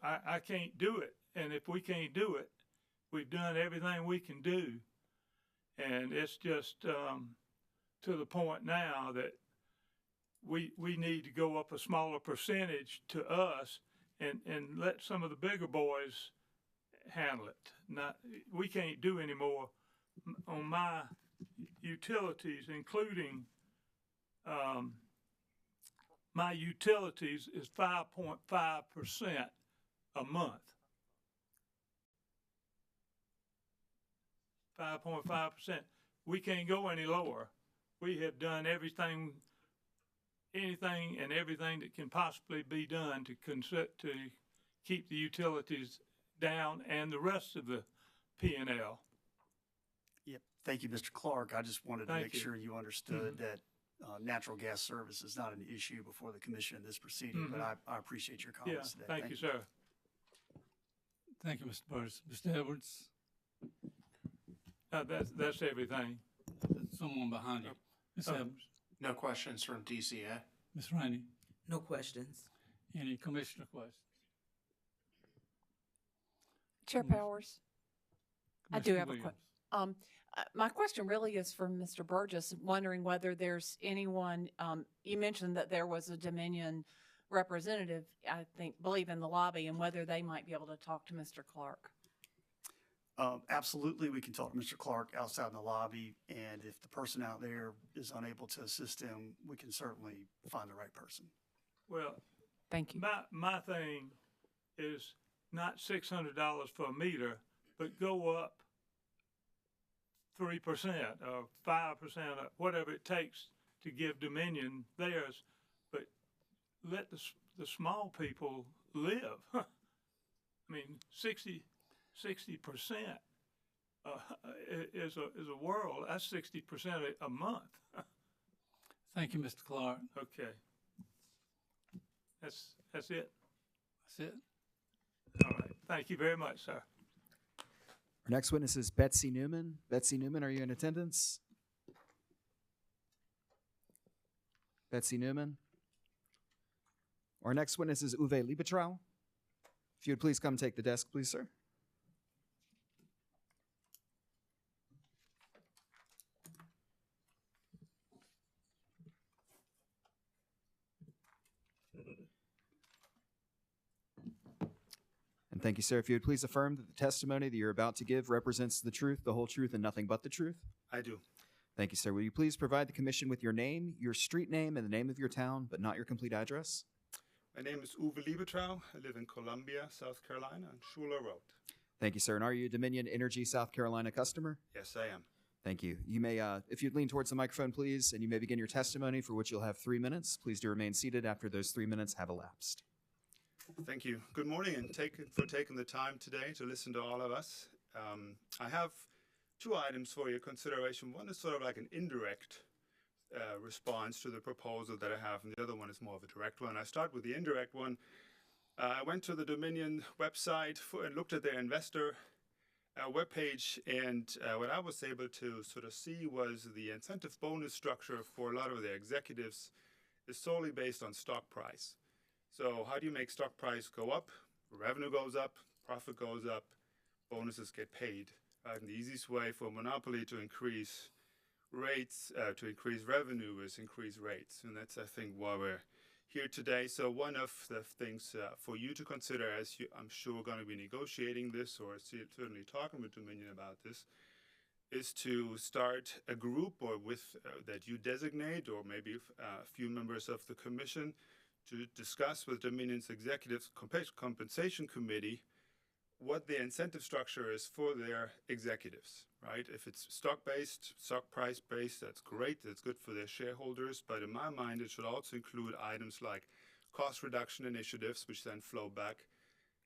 I can't do it. And if we can't do it, we've done everything we can do, and it's just to the point now that we need to go up a smaller percentage to us and let some of the bigger boys handle it. We can't do any more on my utilities, including my utilities is 5.5% a month. 5.5%. We can't go any lower. We have done anything and everything that can possibly be done to keep the utilities down and the rest of the P&L. Yep. Thank you, Mr. Clark. I just wanted to make sure you understood that natural gas service is not an issue before the commission in this proceeding, but I appreciate your comments today. Thank you, sir. Thank you, Mr. Burgess. Mr. Edwards? That's everything. Someone behind you. Ms. Edwards? No questions from DCA. Ms. Rainey? No questions. Any commissioner questions? Chair Powers, I do Commissioner have a Williams. question. My question really is for Mr. Burgess, wondering whether there's anyone, you mentioned that there was a Dominion representative, believe in the lobby, and whether they might be able to talk to Mr. Clark. Absolutely, we can talk to Mr. Clark outside in the lobby, and if the person out there is unable to assist him, we can certainly find the right person. Well, thank you. My thing is not $600 for a meter, but go up 3% or 5% or whatever it takes to give Dominion theirs, but let the small people live. I mean, 60% is a world. That's 60% a month. Thank you, Mr. Clark. Okay. That's it. That's it. All right. Thank you very much, sir. Our next witness is Betsy Newman. Betsy Newman, are you in attendance? Betsy Newman. Our next witness is Uwe Liebetrau. If you would please come take the desk, please, sir. And thank you, sir. If you would please affirm that the testimony that you're about to give represents the truth, the whole truth, and nothing but the truth. I do. Thank you, sir. Will you please provide the commission with your name, your street name, and the name of your town, but not your complete address? My name is Uwe Liebetrau. I live in Columbia, South Carolina, on Schuler Road. Thank you, sir. And are you a Dominion Energy South Carolina customer? Yes, I am. Thank you. You may, if you'd lean towards the microphone, please, and you may begin your testimony, for which you'll have 3 minutes. Please do remain seated after those 3 minutes have elapsed. Thank you. Good morning, and for taking the time today to listen to all of us. I have 2 items for your consideration. One is sort of like an indirect response to the proposal that I have, and the other one is more of a direct one. I start with the indirect one. I went to the Dominion website and looked at their investor webpage, and what I was able to sort of see was the incentive bonus structure for a lot of their executives is solely based on stock price. So how do you make stock price go up? Revenue goes up, profit goes up, bonuses get paid. Right? And the easiest way for a monopoly to increase rates, to increase revenue, is increase rates. And that's, I think, why we're here today. So one of the things for you to consider, as I'm sure going to be negotiating this, or certainly talking with Dominion about this, is to start a group or with that you designate, or maybe a few members of the commission, to discuss with Dominion's executive compensation committee what the incentive structure is for their executives, right? If it's stock-based, stock price-based, that's great. That's good for their shareholders. But in my mind, it should also include items like cost reduction initiatives, which then flow back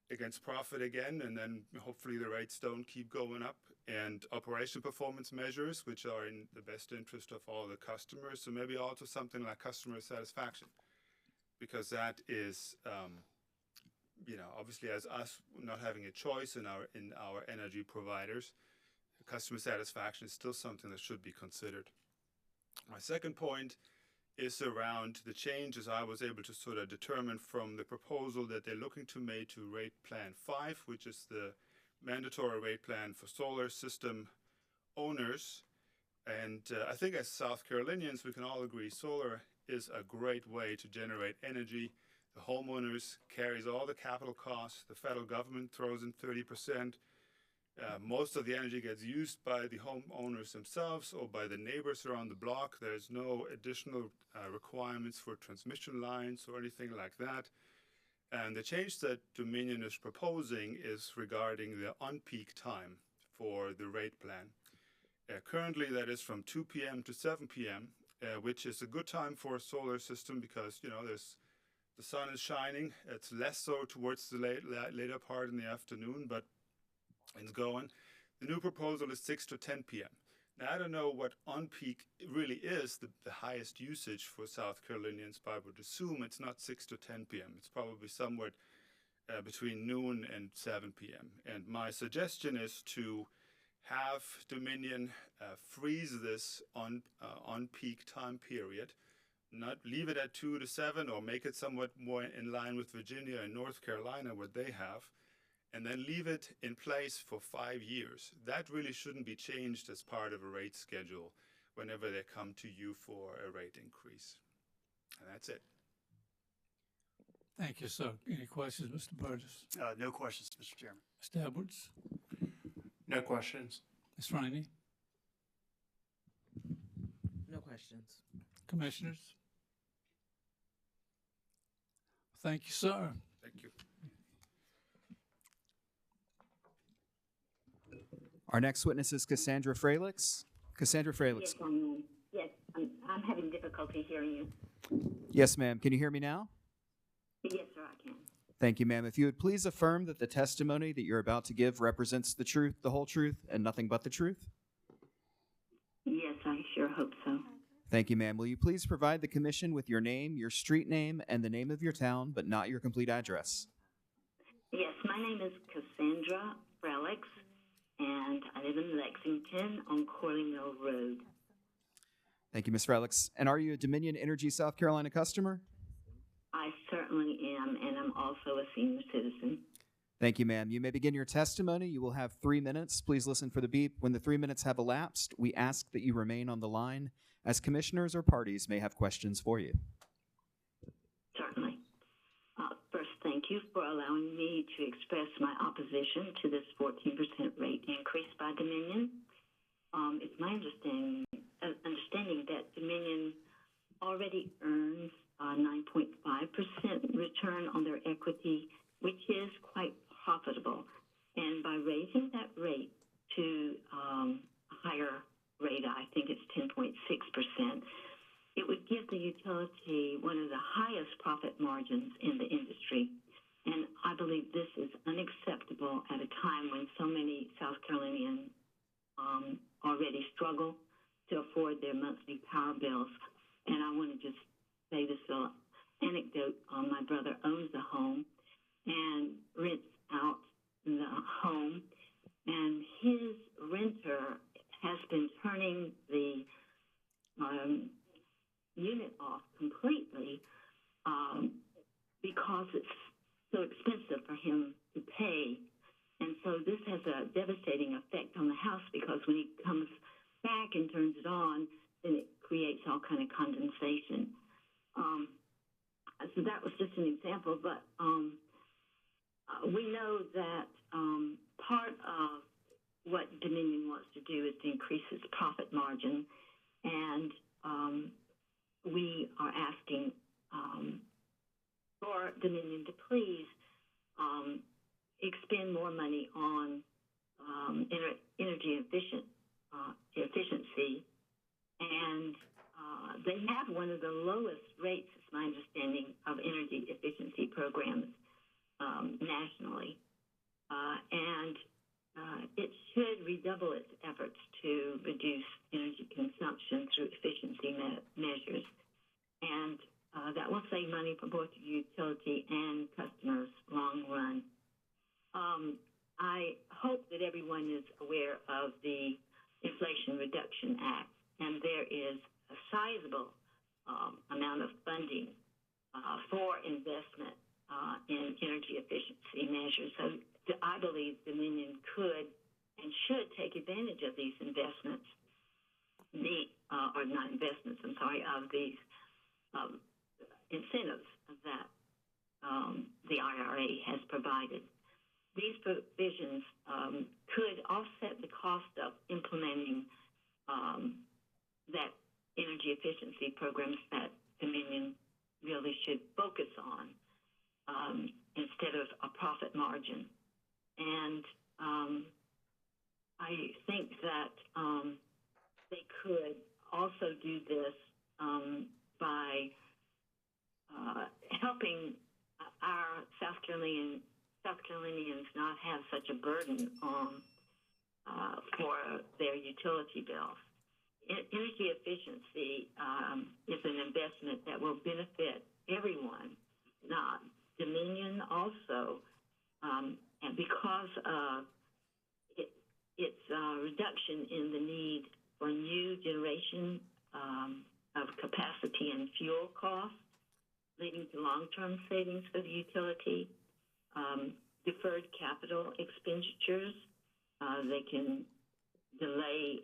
against profit again, and then hopefully the rates don't keep going up, and operation performance measures, which are in the best interest of all the customers. So maybe also something like customer satisfaction, because that is, obviously, as us not having a choice in our energy providers, customer satisfaction is still something that should be considered. My second point is around the changes I was able to sort of determine from the proposal that they're looking to make to Rate Plan 5, which is the mandatory rate plan for solar system owners. And I think as South Carolinians, we can all agree solar is a great way to generate energy. The homeowners carries all the capital costs. The federal government throws in 30%. Most of the energy gets used by the homeowners themselves or by the neighbors around the block. There's no additional requirements for transmission lines or anything like that. And the change that Dominion is proposing is regarding the on-peak time for the rate plan. Currently, that is from 2 p.m. to 7 p.m., which is a good time for a solar system because, the sun is shining. It's less so towards the later part in the afternoon, but it's going. The new proposal is 6 to 10 p.m. Now, I don't know what on-peak really is, the highest usage for South Carolinians, but I would assume it's not 6 to 10 p.m. It's probably somewhere between noon and 7 p.m. And my suggestion is to have Dominion freeze this on-peak time period, not leave it at 2 to 7 or make it somewhat more in line with Virginia and North Carolina, what they have, and then leave it in place for 5 years. That really shouldn't be changed as part of a rate schedule whenever they come to you for a rate increase. And that's it. Thank you, sir. Any questions, Mr. Burgess? No questions, Mr. Chairman. Mr. Edwards? No questions. Ms. Rainey? No questions. Commissioners? Thank you, sir. Thank you. Our next witness is Cassandra Fralix. Cassandra Fralix. Yes, I'm having difficulty hearing you. Yes, ma'am. Can you hear me now? Yes, sir, I can. Thank you, ma'am. If you would please affirm that the testimony that you're about to give represents the truth, the whole truth, and nothing but the truth. Yes, I sure hope so. Thank you, ma'am. Will you please provide the commission with your name, your street name, and the name of your town, but not your complete address? Yes, my name is Cassandra Frelix, and I live in Lexington on Corley Mill Road. Thank you, Ms. Frelix. And are you a Dominion Energy South Carolina customer? I certainly am, and I'm also a senior citizen. Thank you, ma'am. You may begin your testimony. You will have 3 minutes. Please listen for the beep. When the 3 minutes have elapsed, we ask that you remain on the line, as commissioners or parties may have questions for you. Certainly. First, thank you for allowing me to express my opposition to this 14% rate increase by Dominion. It's my understanding understanding that Dominion already earns 9.5% return on their equity, which is quite profitable. And by raising that rate to a higher rate, I think it's 10.6%, it would give the utility one of the highest profit margins in the industry. And I believe this is unacceptable at a time when so many South Carolinians already struggle to afford their monthly power bills. And I want to just say this little anecdote. My brother owns a home and rents out the home, and his renter has been turning the unit off completely because it's so expensive for him to pay. And so this has a devastating effect on the house, because when he comes back and turns it on, then it creates all kind of condensation. So that was just an example, but we know that part of what Dominion wants to do is to increase its profit margin, and we are asking for Dominion to please expend more money on energy efficiency, and they have one of the lowest rates, is my understanding, of energy efficiency programs nationally, and it should redouble its efforts to reduce energy consumption through efficiency measures, and that will save money for both the utility and customers long run. I hope that everyone is aware of the Inflation Reduction Act, and there is a sizable amount of funding for investment in energy efficiency measures. So I believe Dominion could and should take advantage of these investments, of these incentives that the IRA has provided. These provisions could offset the cost of implementing that energy efficiency programs that Dominion really should focus on instead of a profit margin. And I think that they could also do this by helping our South Carolinians not have such a burden for their utility bills. Energy efficiency is an investment that will benefit everyone, not Dominion also, and because of its reduction in the need for new generation of capacity and fuel costs, leading to long-term savings for the utility, deferred capital expenditures. They can delay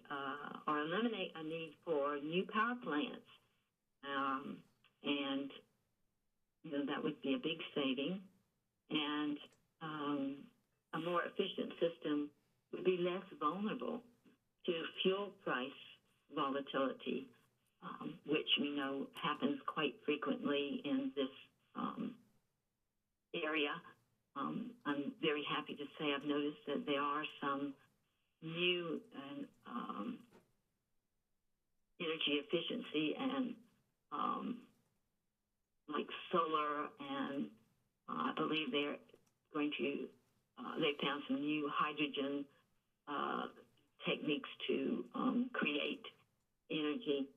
or eliminate a need for new power plants, and that would be a big saving. And a more efficient system would be less vulnerable to fuel price volatility, which we know happens quite frequently in this area. I'm very happy to say I've noticed that there are some new energy efficiency and like solar, and I believe they're going to they found some new hydrogen techniques to create energy,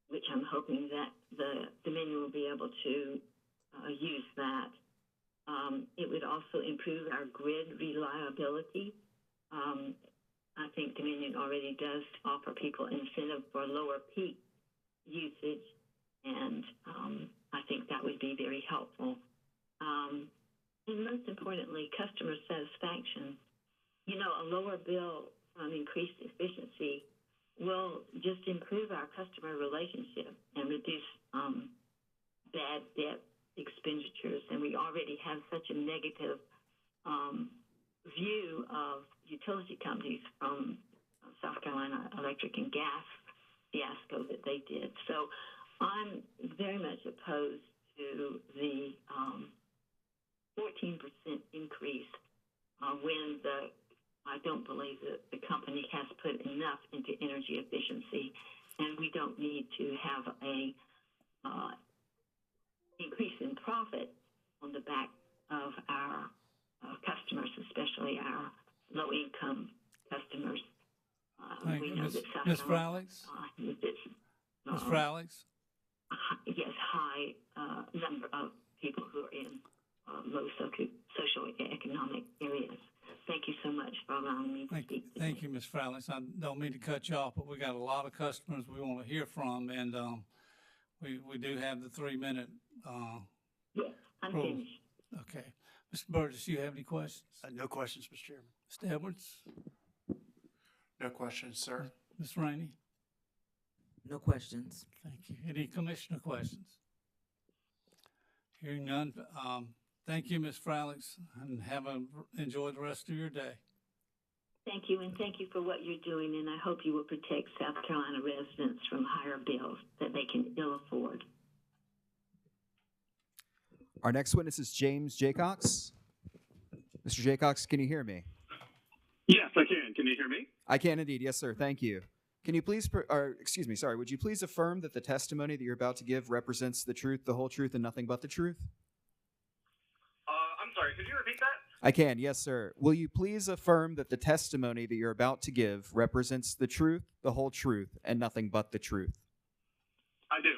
which I'm hoping that the Dominion will be able to use that. It would also improve our grid reliability. I think Dominion already does offer people incentive for lower peak usage, and I think that would be very helpful. And most importantly, customer satisfaction. A lower bill from increased efficiency will just improve our customer relationship and reduce bad debt expenditures. And we already have such a negative view of utility companies from South Carolina Electric and Gas fiasco that they did. So I'm very much opposed to the 14% increase when I don't believe that the company has put enough into energy efficiency, and we don't need to have a increase in profit on the back of our customers, especially our low-income customers. Thank We you. know Ms. that South Ms. Carolina, Fralix? this, Ms. Fralix? yes, high number of people who are in low socioeconomic areas. Thank you so much for allowing me to speak. Thank you, Ms. Fralix. I don't mean to cut you off, but we got a lot of customers we want to hear from, and we do have the 3-minute Yes, I'm rule. finished. Okay. Mr. Burgess, you have any questions? No questions, Mr. Chairman. Mr. Edwards? No questions, sir. Ms. Rainey? No questions. Thank you. Any commissioner questions? Hearing none, thank you, Ms. Fralix, and enjoy the rest of your day. Thank you, and thank you for what you're doing, and I hope you will protect South Carolina residents from higher bills that they can ill afford. Our next witness is James Jaycox. Mr. Jaycox, can you hear me? Yes, I can. Can you hear me? I can indeed. Yes, sir. Thank you. Can you please, would you please affirm that the testimony that you're about to give represents the truth, the whole truth, and nothing but the truth? I'm sorry, could you repeat that? I can, yes, sir. Will you please affirm that the testimony that you're about to give represents the truth, the whole truth, and nothing but the truth? I do.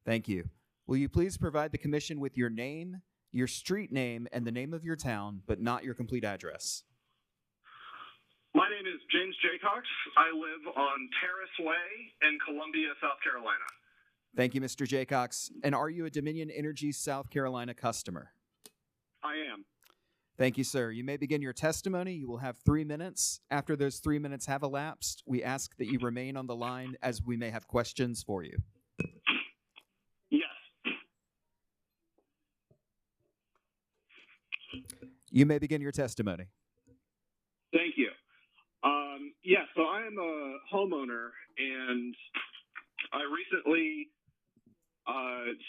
Thank you. Will you please provide the commission with your name, your street name, and the name of your town, but not your complete address? My name is James Jaycox. I live on Terrace Way in Columbia, South Carolina. Thank you, Mr. Jaycox. And are you a Dominion Energy South Carolina customer? I am. Thank you, sir. You may begin your testimony. You will have 3 minutes. After those 3 minutes have elapsed, we ask that you remain on the line as we may have questions for you. Yes. You may begin your testimony. Thank you. Yeah, so I am a homeowner, and I recently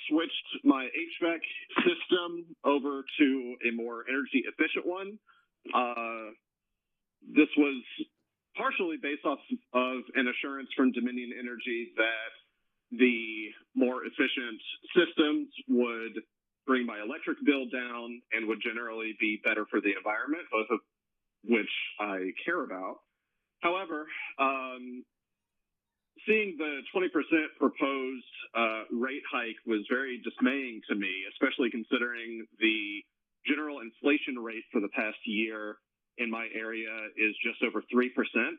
switched my HVAC system over to a more energy efficient one. This was partially based off of an assurance from Dominion Energy that the more efficient systems would bring my electric bill down and would generally be better for the environment, both of which I care about. However, seeing the 20% proposed rate hike was very dismaying to me, especially considering the general inflation rate for the past year in my area is just over 3%.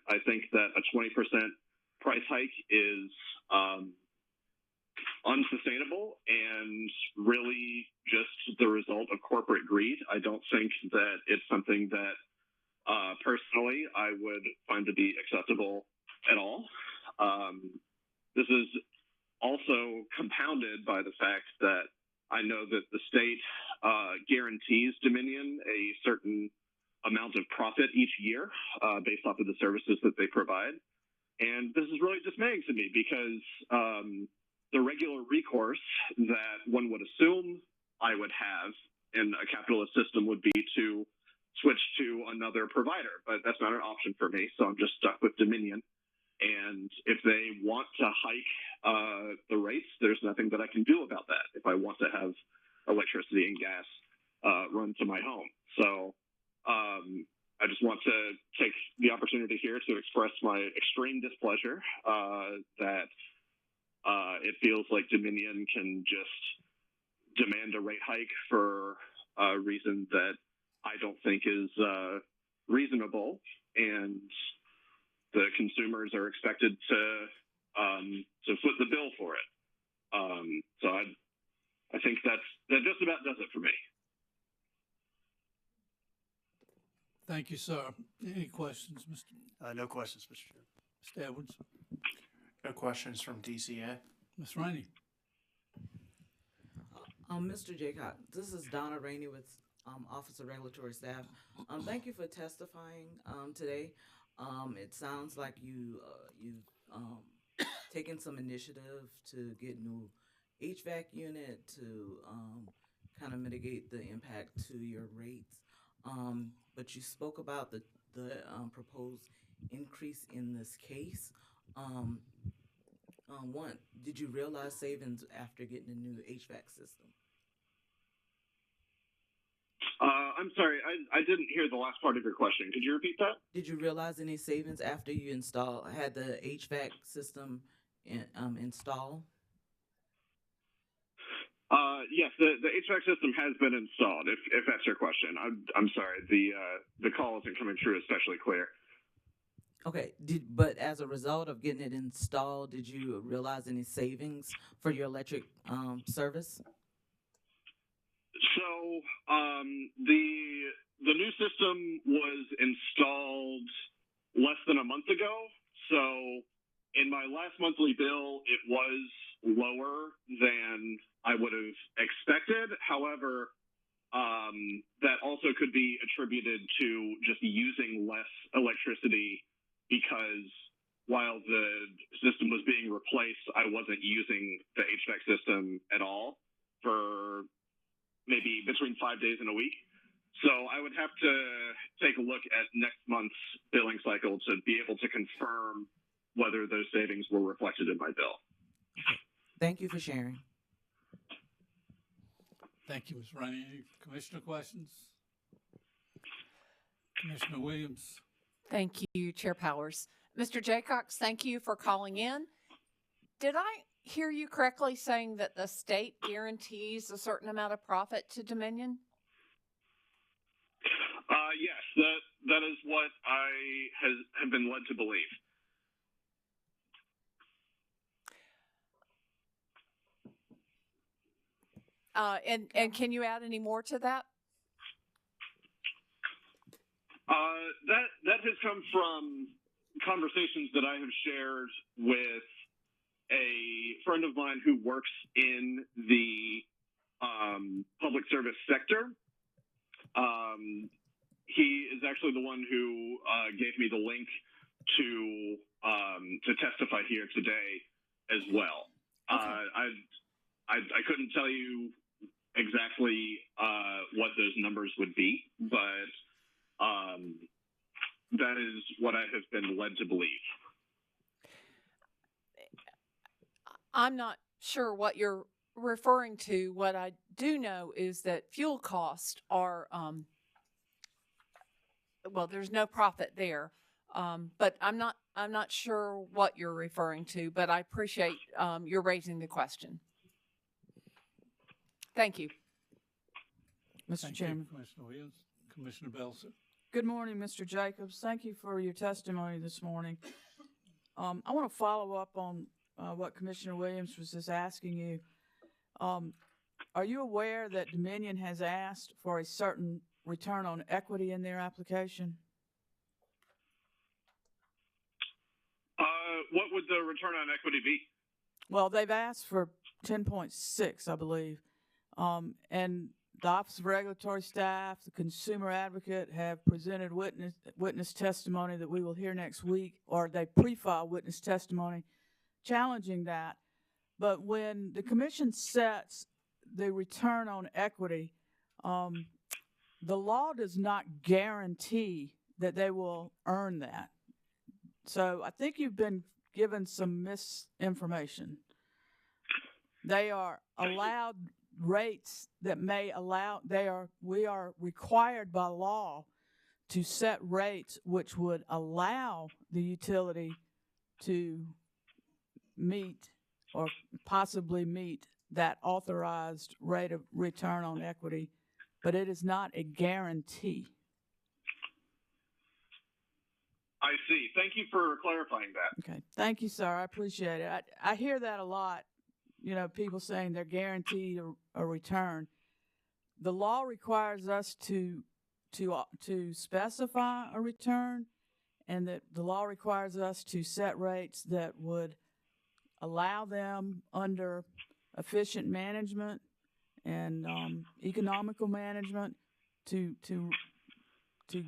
I think that a 20% price hike is unsustainable and really just the result of corporate greed. I don't think that it's something that personally I would find to be acceptable at all. This is also compounded by the fact that I know that the state guarantees Dominion a certain amount of profit each year based off of the services that they provide. And this is really dismaying to me because the regular recourse that one would assume I would have in a capitalist system would be to switch to another provider, but that's not an option for me, so I'm just stuck with Dominion. And if they want to hike the rates, there's nothing that I can do about that if I want to have electricity and gas run to my home. So I just want to take the opportunity here to express my extreme displeasure that it feels like Dominion can just demand a rate hike for a reason that I don't think is reasonable, and the consumers are expected to foot the bill for it. So I think that just about does it for me. Thank you, sir. Any questions, Mr.? No questions, Mr. Chairman. Mr. Edwards? No questions from DCA. Ms. Rainey? Mr. Jaycox, this is Donna Rainey with Office of Regulatory Staff. Thank you for testifying today. It sounds like you taken some initiative to get new HVAC unit to kind of mitigate the impact to your rates. But you spoke about the proposed increase in this case. One, did you realize savings after getting a new HVAC system? I'm sorry, I didn't hear the last part of your question. Could you repeat that? Did you realize any savings after you had the HVAC system installed? Yes, the HVAC system has been installed. If that's your question, I'm sorry, the call isn't coming through especially clear. Okay. But as a result of getting it installed, did you realize any savings for your electric service? So the new system was installed less than a month ago. So in my last monthly bill, it was lower than I would have expected. However, that also could be attributed to just using less electricity because while the system was being replaced, I wasn't using the HVAC system at all for maybe between 5 days and a week. So I would have to take a look at next month's billing cycle to be able to confirm whether those savings were reflected in my bill. Okay. Thank you for sharing. Thank you, Ms. Rainey. Any commissioner questions? Commissioner Williams. Thank you, Chair Powers. Mr. Jaycox, thank you for calling in. Did I hear you correctly saying that the state guarantees a certain amount of profit to Dominion? Yes, that is what I have been led to believe. And can you add any more to that? That has come from conversations that I have shared with a friend of mine who works in the public service sector. He is actually the one who gave me the link to testify here today as well. Okay. I couldn't tell you exactly what those numbers would be, but that is what I have been led to believe. I'm not sure what you're referring to. What I do know is that fuel costs are, well, there's no profit there. But I'm not sure what you're referring to, but I appreciate your raising the question. Thank you. Mr. Chairman. Commissioner Williams. Commissioner Belser. Good morning, Mr. Jacobs. Thank you for your testimony this morning. I want to follow up on what Commissioner Williams was just asking you. Are you aware that Dominion has asked for a certain return on equity in their application? What would the return on equity be? Well, they've asked for 10.6, I believe. And the Office of Regulatory Staff, the Consumer Advocate have presented witness testimony that we will hear next week, or they pre-file witness testimony challenging that. But when the Commission sets the return on equity, the law does not guarantee that they will earn that. So I think you've been given some misinformation. They are allowed rates that may allow, we are required by law to set rates which would allow the utility to meet or possibly meet that authorized rate of return on equity, but it is not a guarantee. I see. Thank you for clarifying that. Okay. Thank you, sir. I appreciate it. I hear that a lot. You know, people saying they're guaranteed a return. The law requires us to specify a return, and that the law requires us to set rates that would allow them under efficient management and economical management to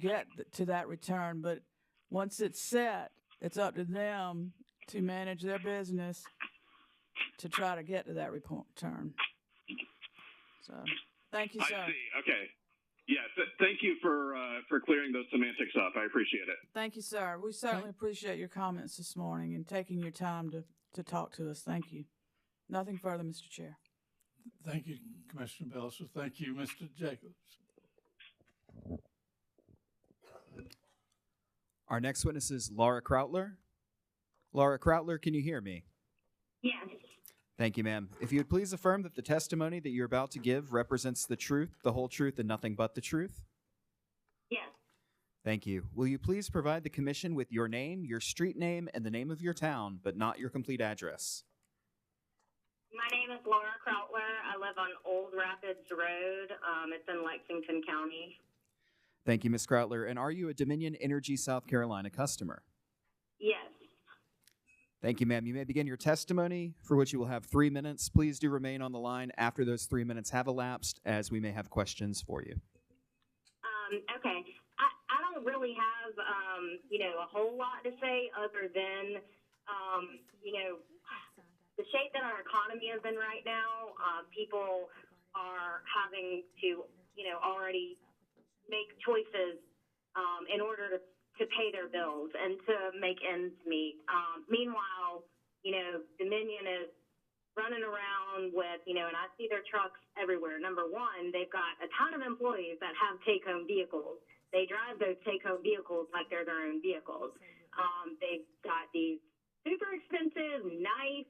get to that return. But once it's set, it's up to them to manage their business to try to get to that return. So, thank you, sir. I see. Okay. Yeah. Thank you for clearing those semantics up. I appreciate it. Thank you, sir. We certainly appreciate your comments this morning and taking your time to talk to us. Thank you. Nothing further, Mr. Chair. Thank you, Commissioner Belcher. Thank you, Mr. Jacobs. Our next witness is Laura Krautler. Laura Krautler, can you hear me? Yes. Thank you, ma'am. If you would please affirm that the testimony that you're about to give represents the truth, the whole truth, and nothing but the truth. Yes. Thank you. Will you please provide the commission with your name, your street name, and the name of your town, but not your complete address? My name is Laura Krautler. I live on Old Rapids Road. It's in Lexington County. Thank you, Ms. Krautler. And are you a Dominion Energy South Carolina customer? Yes. Thank you, ma'am. You may begin your testimony, for which you will have 3 minutes. Please do remain on the line after those 3 minutes have elapsed, as we may have questions for you. Okay. I don't really have, a whole lot to say other than, the shape that our economy is in right now. People are having to, already make choices in order to pay their bills and to make ends meet. Meanwhile, Dominion is running around with, and I see their trucks everywhere. Number one, they've got a ton of employees that have take-home vehicles. They drive those take-home vehicles like they're their own vehicles. They've got these super expensive, nice,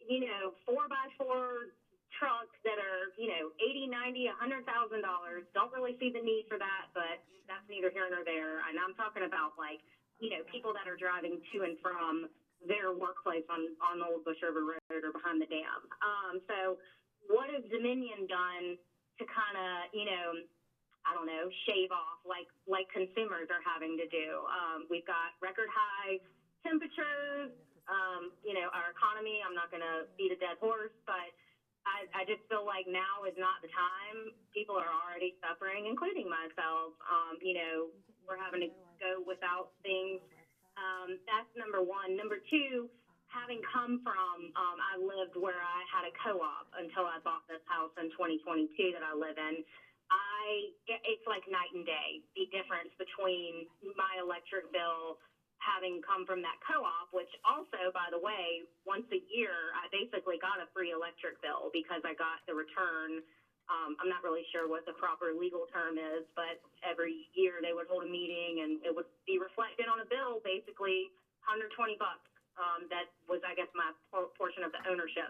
4x4 trucks that are, $80, $90, $100,000. Don't really see the need for that, but that's neither here nor there. And I'm talking about people that are driving to and from their workplace on Old Bush River Road or behind the dam. So what has Dominion done to kind of, shave off like consumers are having to do? We've got record high temperatures. Our economy, I'm not going to beat a dead horse, but I just feel like now is not the time. People are already suffering, including myself. We're having to go without things. That's number one. Number two, having come from, I lived where I had a co-op until I bought this house in 2022 that I live in. It's like night and day, the difference between my electric bill having come from that co-op, which also, by the way, once a year, I basically got a free electric bill because I got the return. I'm not really sure what the proper legal term is, but every year they would hold a meeting and it would be reflected on a bill, basically $120. That was, I guess, my portion of the ownership.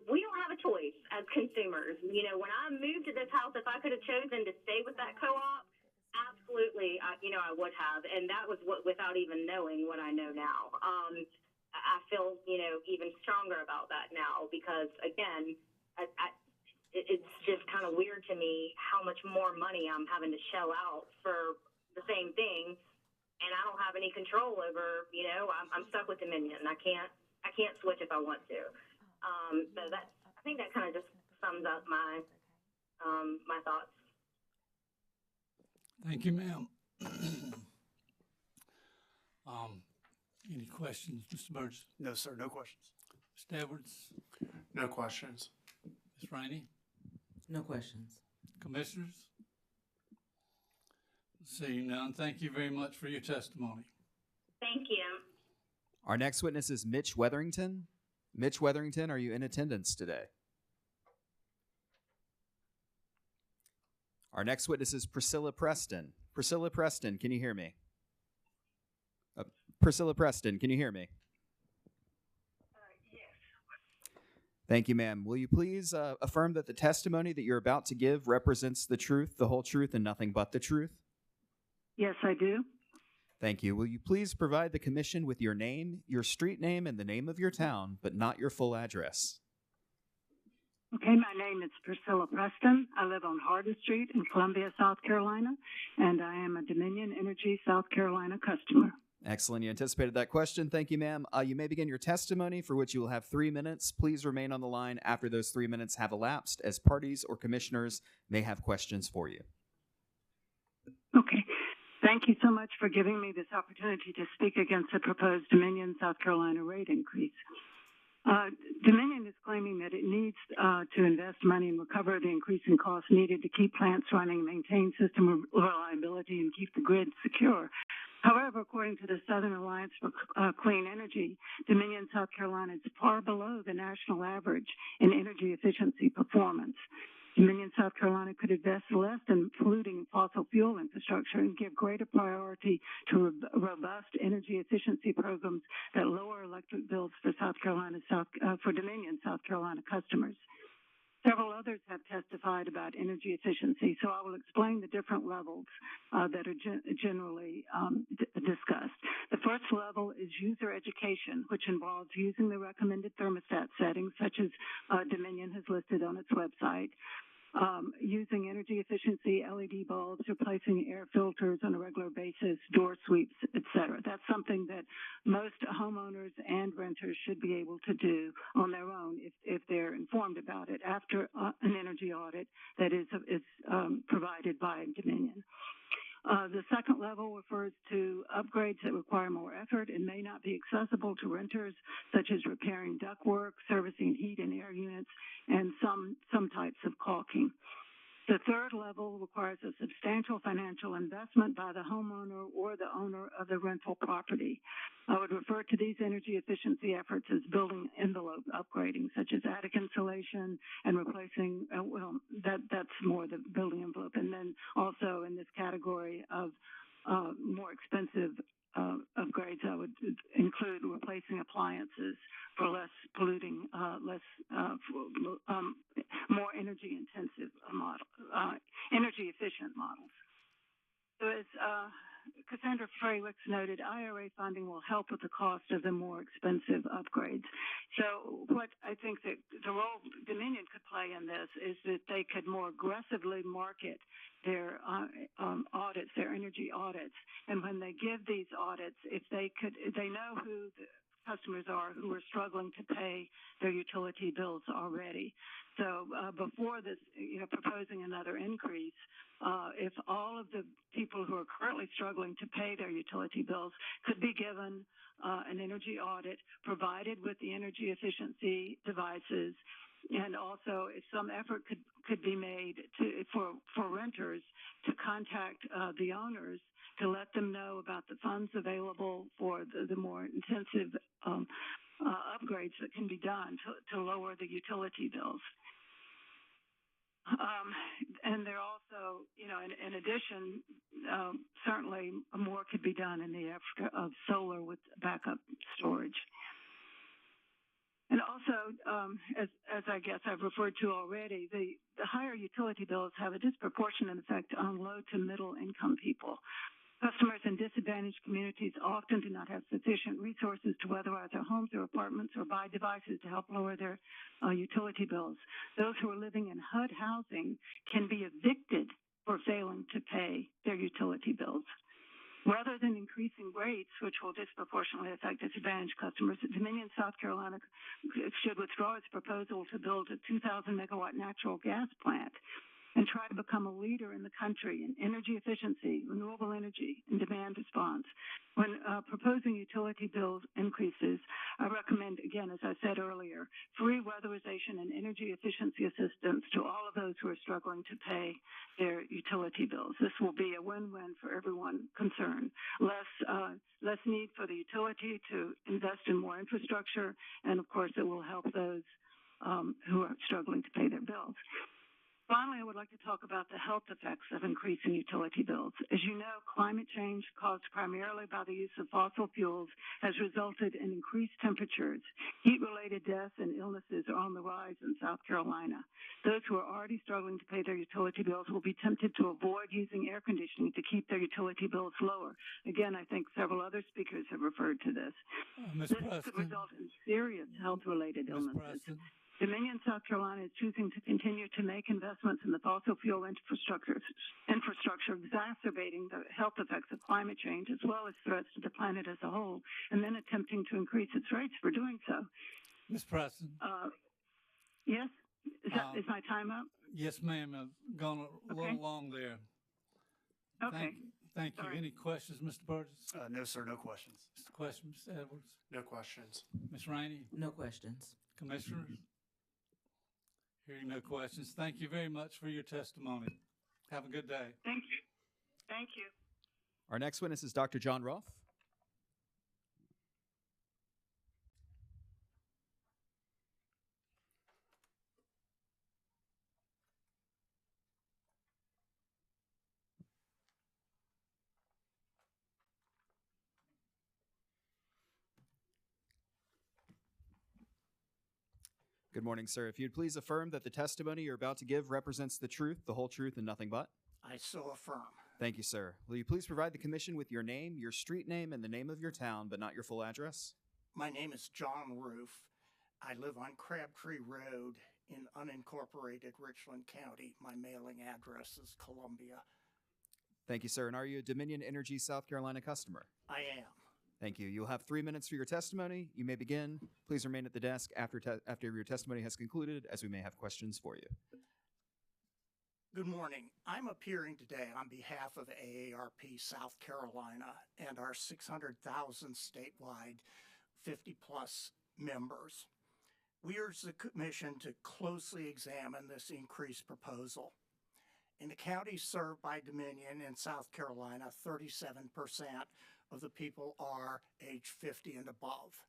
We don't have a choice as consumers. When I moved to this house, if I could have chosen to stay with that co-op, absolutely, I would have, and that was without even knowing what I know now. I feel, even stronger about that now because, again, it's just kind of weird to me how much more money I'm having to shell out for the same thing, and I don't have any control over. I'm stuck with Dominion. I can't switch if I want to. So I think that kind of just sums up my thoughts. Thank you, ma'am. Any questions, Mr. Burgess? No, sir, no questions. Mr. Edwards? No questions. Ms. Rainey? No questions. Commissioners? Seeing none, thank you very much for your testimony. Thank you. Our next witness is Mitch Wetherington. Mitch Wetherington, are you in attendance today? Our next witness is Priscilla Preston. Priscilla Preston, can you hear me? Priscilla Preston, can you hear me? Yes. Thank you, ma'am. Will you please affirm that the testimony that you're about to give represents the truth, the whole truth, and nothing but the truth? Yes, I do. Thank you. Will you please provide the commission with your name, your street name, and the name of your town, but not your full address? Okay, my name is Priscilla Preston. I live on Hardin Street in Columbia, South Carolina, and I am a Dominion Energy South Carolina customer. Excellent. You anticipated that question. Thank you, ma'am. You may begin your testimony, for which you will have 3 minutes. Please remain on the line after those 3 minutes have elapsed, as parties or commissioners may have questions for you. Okay. Thank you so much for giving me this opportunity to speak against the proposed Dominion, South Carolina rate increase. Dominion is claiming that it needs to invest money and recover the increasing costs needed to keep plants running, maintain system reliability, and keep the grid secure. However, according to the Southern Alliance for Clean Energy, Dominion, South Carolina is far below the national average in energy efficiency performance. Dominion, South Carolina could invest less in polluting fossil fuel infrastructure and give greater priority to robust energy efficiency programs that lower electric bills for for Dominion, South Carolina customers. Several others have testified about energy efficiency, so I will explain the different levels that are generally discussed. The first level is user education, which involves using the recommended thermostat settings, such as Dominion has listed on its website, using energy efficiency LED bulbs, replacing air filters on a regular basis, door sweeps, etc. That's something that most homeowners and renters should be able to do on their own if they're informed about it after an energy audit that is provided by Dominion. The second level refers to upgrades that require more effort and may not be accessible to renters, such as repairing ductwork, servicing heat and air units, and some types of caulking. The third level requires a substantial financial investment by the homeowner or the owner of the rental property. I would refer to these energy efficiency efforts as building envelope upgrading, such as attic insulation and replacing, that's more the building envelope. And then also in this category of more expensive upgrades, I would include replacing appliances for less polluting, more energy intensive energy efficient models. So as Cassandra Freywicks noted, IRA funding will help with the cost of the more expensive upgrades. So what I think that the role Dominion could play in this is that they could more aggressively market their audits, their energy audits. And when they give these audits, if they know who the customers are who are struggling to pay their utility bills already. So before this, proposing another increase, if all of the people who are currently struggling to pay their utility bills could be given an energy audit provided with the energy efficiency devices, and also if some effort could be made for renters to contact the owners to let them know about the funds available for the more intensive upgrades that can be done to lower the utility bills. And there also, in addition, certainly more could be done in the effort of solar with backup storage. And also, as I guess I've referred to already, the higher utility bills have a disproportionate effect on low to middle income people. Customers in disadvantaged communities often do not have sufficient resources to weatherize their homes or apartments or buy devices to help lower their utility bills. Those who are living in HUD housing can be evicted for failing to pay their utility bills. Rather than increasing rates, which will disproportionately affect disadvantaged customers, Dominion, South Carolina should withdraw its proposal to build a 2,000-megawatt natural gas plant and try to become a leader in the country in energy efficiency, renewable energy, and demand response. When proposing utility bill increases, I recommend, again, as I said earlier, free weatherization and energy efficiency assistance to all of those who are struggling to pay their utility bills. This will be a win-win for everyone concerned. Less need for the utility to invest in more infrastructure, and of course, it will help those who are struggling to pay their bills. Finally, I would like to talk about the health effects of increasing utility bills. As you know, climate change caused primarily by the use of fossil fuels has resulted in increased temperatures. Heat-related deaths and illnesses are on the rise in South Carolina. Those who are already struggling to pay their utility bills will be tempted to avoid using air conditioning to keep their utility bills lower. Again, I think several other speakers have referred to this. This could result in serious health-related illnesses. Dominion, South Carolina is choosing to continue to make investments in the fossil fuel infrastructure, exacerbating the health effects of climate change as well as threats to the planet as a whole, and then attempting to increase its rates for doing so. Ms. Preston. Yes? Is my time up? Yes, ma'am. I've gone a little long there. Okay. Thank you. Any questions, Mr. Burgess? No, sir, no questions. Question, Mr. Edwards? No questions. Ms. Rainey? No questions. Commissioners? Hearing no questions, thank you very much for your testimony. Have a good day. Thank you. Thank you. Our next witness is Dr. John Roth. Good morning, sir. If you'd please affirm that the testimony you're about to give represents the truth, the whole truth, and nothing but. I so affirm. Thank you, sir. Will you please provide the commission with your name, your street name, and the name of your town, but not your full address? My name is John Roof. I live on Crabtree Road in unincorporated Richland County. My mailing address is Columbia. Thank you, sir. And are you a Dominion Energy South Carolina customer? I am. Thank you. You'll have 3 minutes for your testimony. You may begin. Please remain at the desk after your testimony has concluded, as we may have questions for you. Good morning. I'm appearing today on behalf of AARP South Carolina and our 600,000 statewide 50-plus members. We urge the Commission to closely examine this increased proposal. In the counties served by Dominion in South Carolina, 37% of the people are age 50 and above.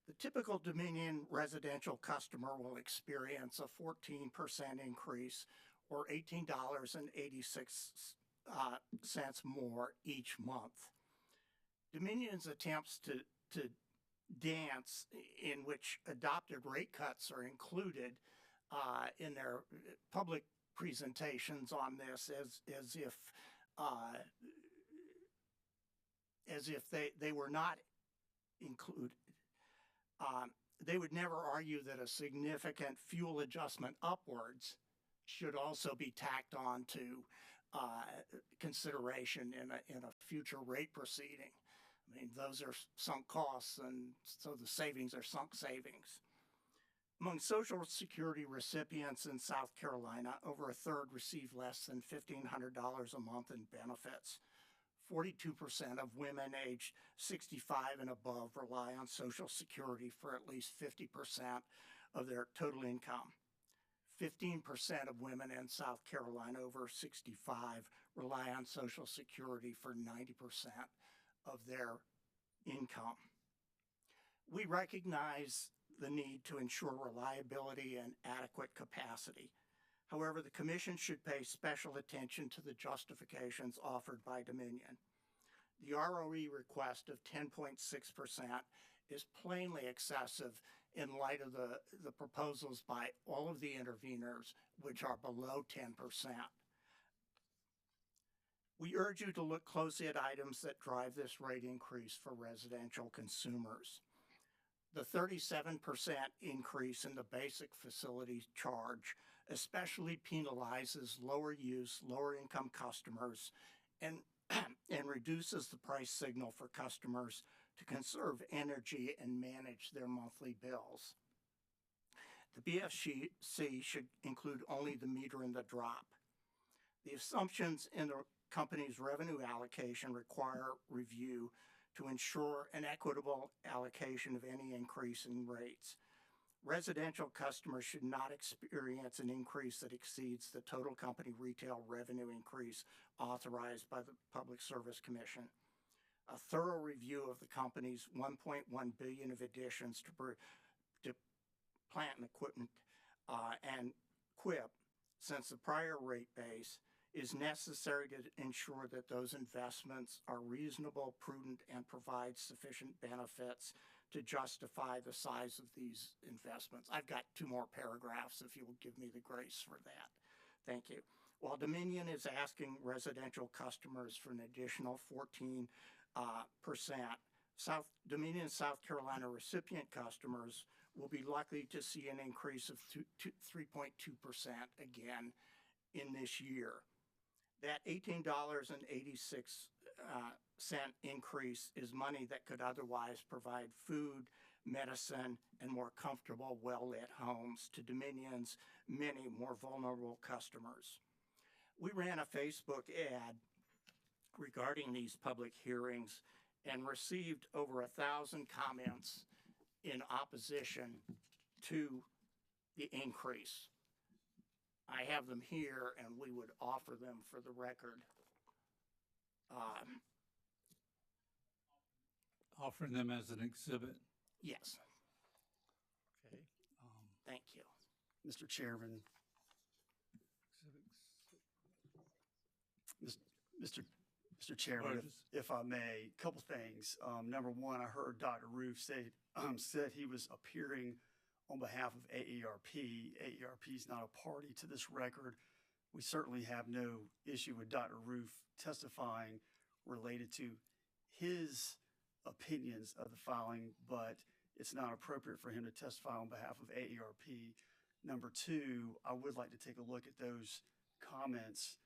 The typical Dominion residential customer will experience a 14% increase or $18.86 more each month. Dominion's attempts to dance, in which adopted rate cuts are included in their public presentations on this, as if they were not included. They would never argue that a significant fuel adjustment upwards should also be tacked on to consideration in a future rate proceeding. I mean, those are sunk costs, and so the savings are sunk savings. Among Social Security recipients in South Carolina, over a third receive less than $1,500 a month in benefits. 42% of women aged 65 and above rely on Social Security for at least 50% of their total income. 15% of women in South Carolina over 65 rely on Social Security for 90% of their income. We recognize the need to ensure reliability and adequate capacity. However, the Commission should pay special attention to the justifications offered by Dominion. The ROE request of 10.6% is plainly excessive in light of the proposals by all of the interveners, which are below 10%. We urge you to look closely at items that drive this rate increase for residential consumers. The 37% increase in the basic facility charge especially penalizes lower use, lower income customers and reduces the price signal for customers to conserve energy and manage their monthly bills. The PSC should include only the meter and the drop. The assumptions in the company's revenue allocation require review to ensure an equitable allocation of any increase in rates. Residential customers should not experience an increase that exceeds the total company retail revenue increase authorized by the Public Service Commission. A thorough review of the company's $1.1 billion of additions to plant and equipment and QIP since the prior rate base is necessary to ensure that those investments are reasonable, prudent, and provide sufficient benefits to justify the size of these investments. I've got 2 more paragraphs if you'll give me the grace for that. Thank you. While Dominion is asking residential customers for an additional 14%, Dominion South Carolina recipient customers will be likely to see an increase of 3.2% again in this year. That $18.86 increase is money that could otherwise provide food, medicine, and more comfortable, well-lit homes to Dominion's many more vulnerable customers. We ran a Facebook ad regarding these public hearings and received over 1,000 comments in opposition to the increase. I have them here and we would offer them for the record. Offering them as an exhibit. Yes. Okay. Thank you. Mr. Chairman, Mr. Chairman, if I may, a couple things. Number one, I heard Dr. Roof said he was appearing on behalf of AERP. AERP is not a party to this record. We certainly have no issue with Dr. Roof testifying related to his opinions of the filing, but it's not appropriate for him to testify on behalf of AERP. Number two, I would like to take a look at those comments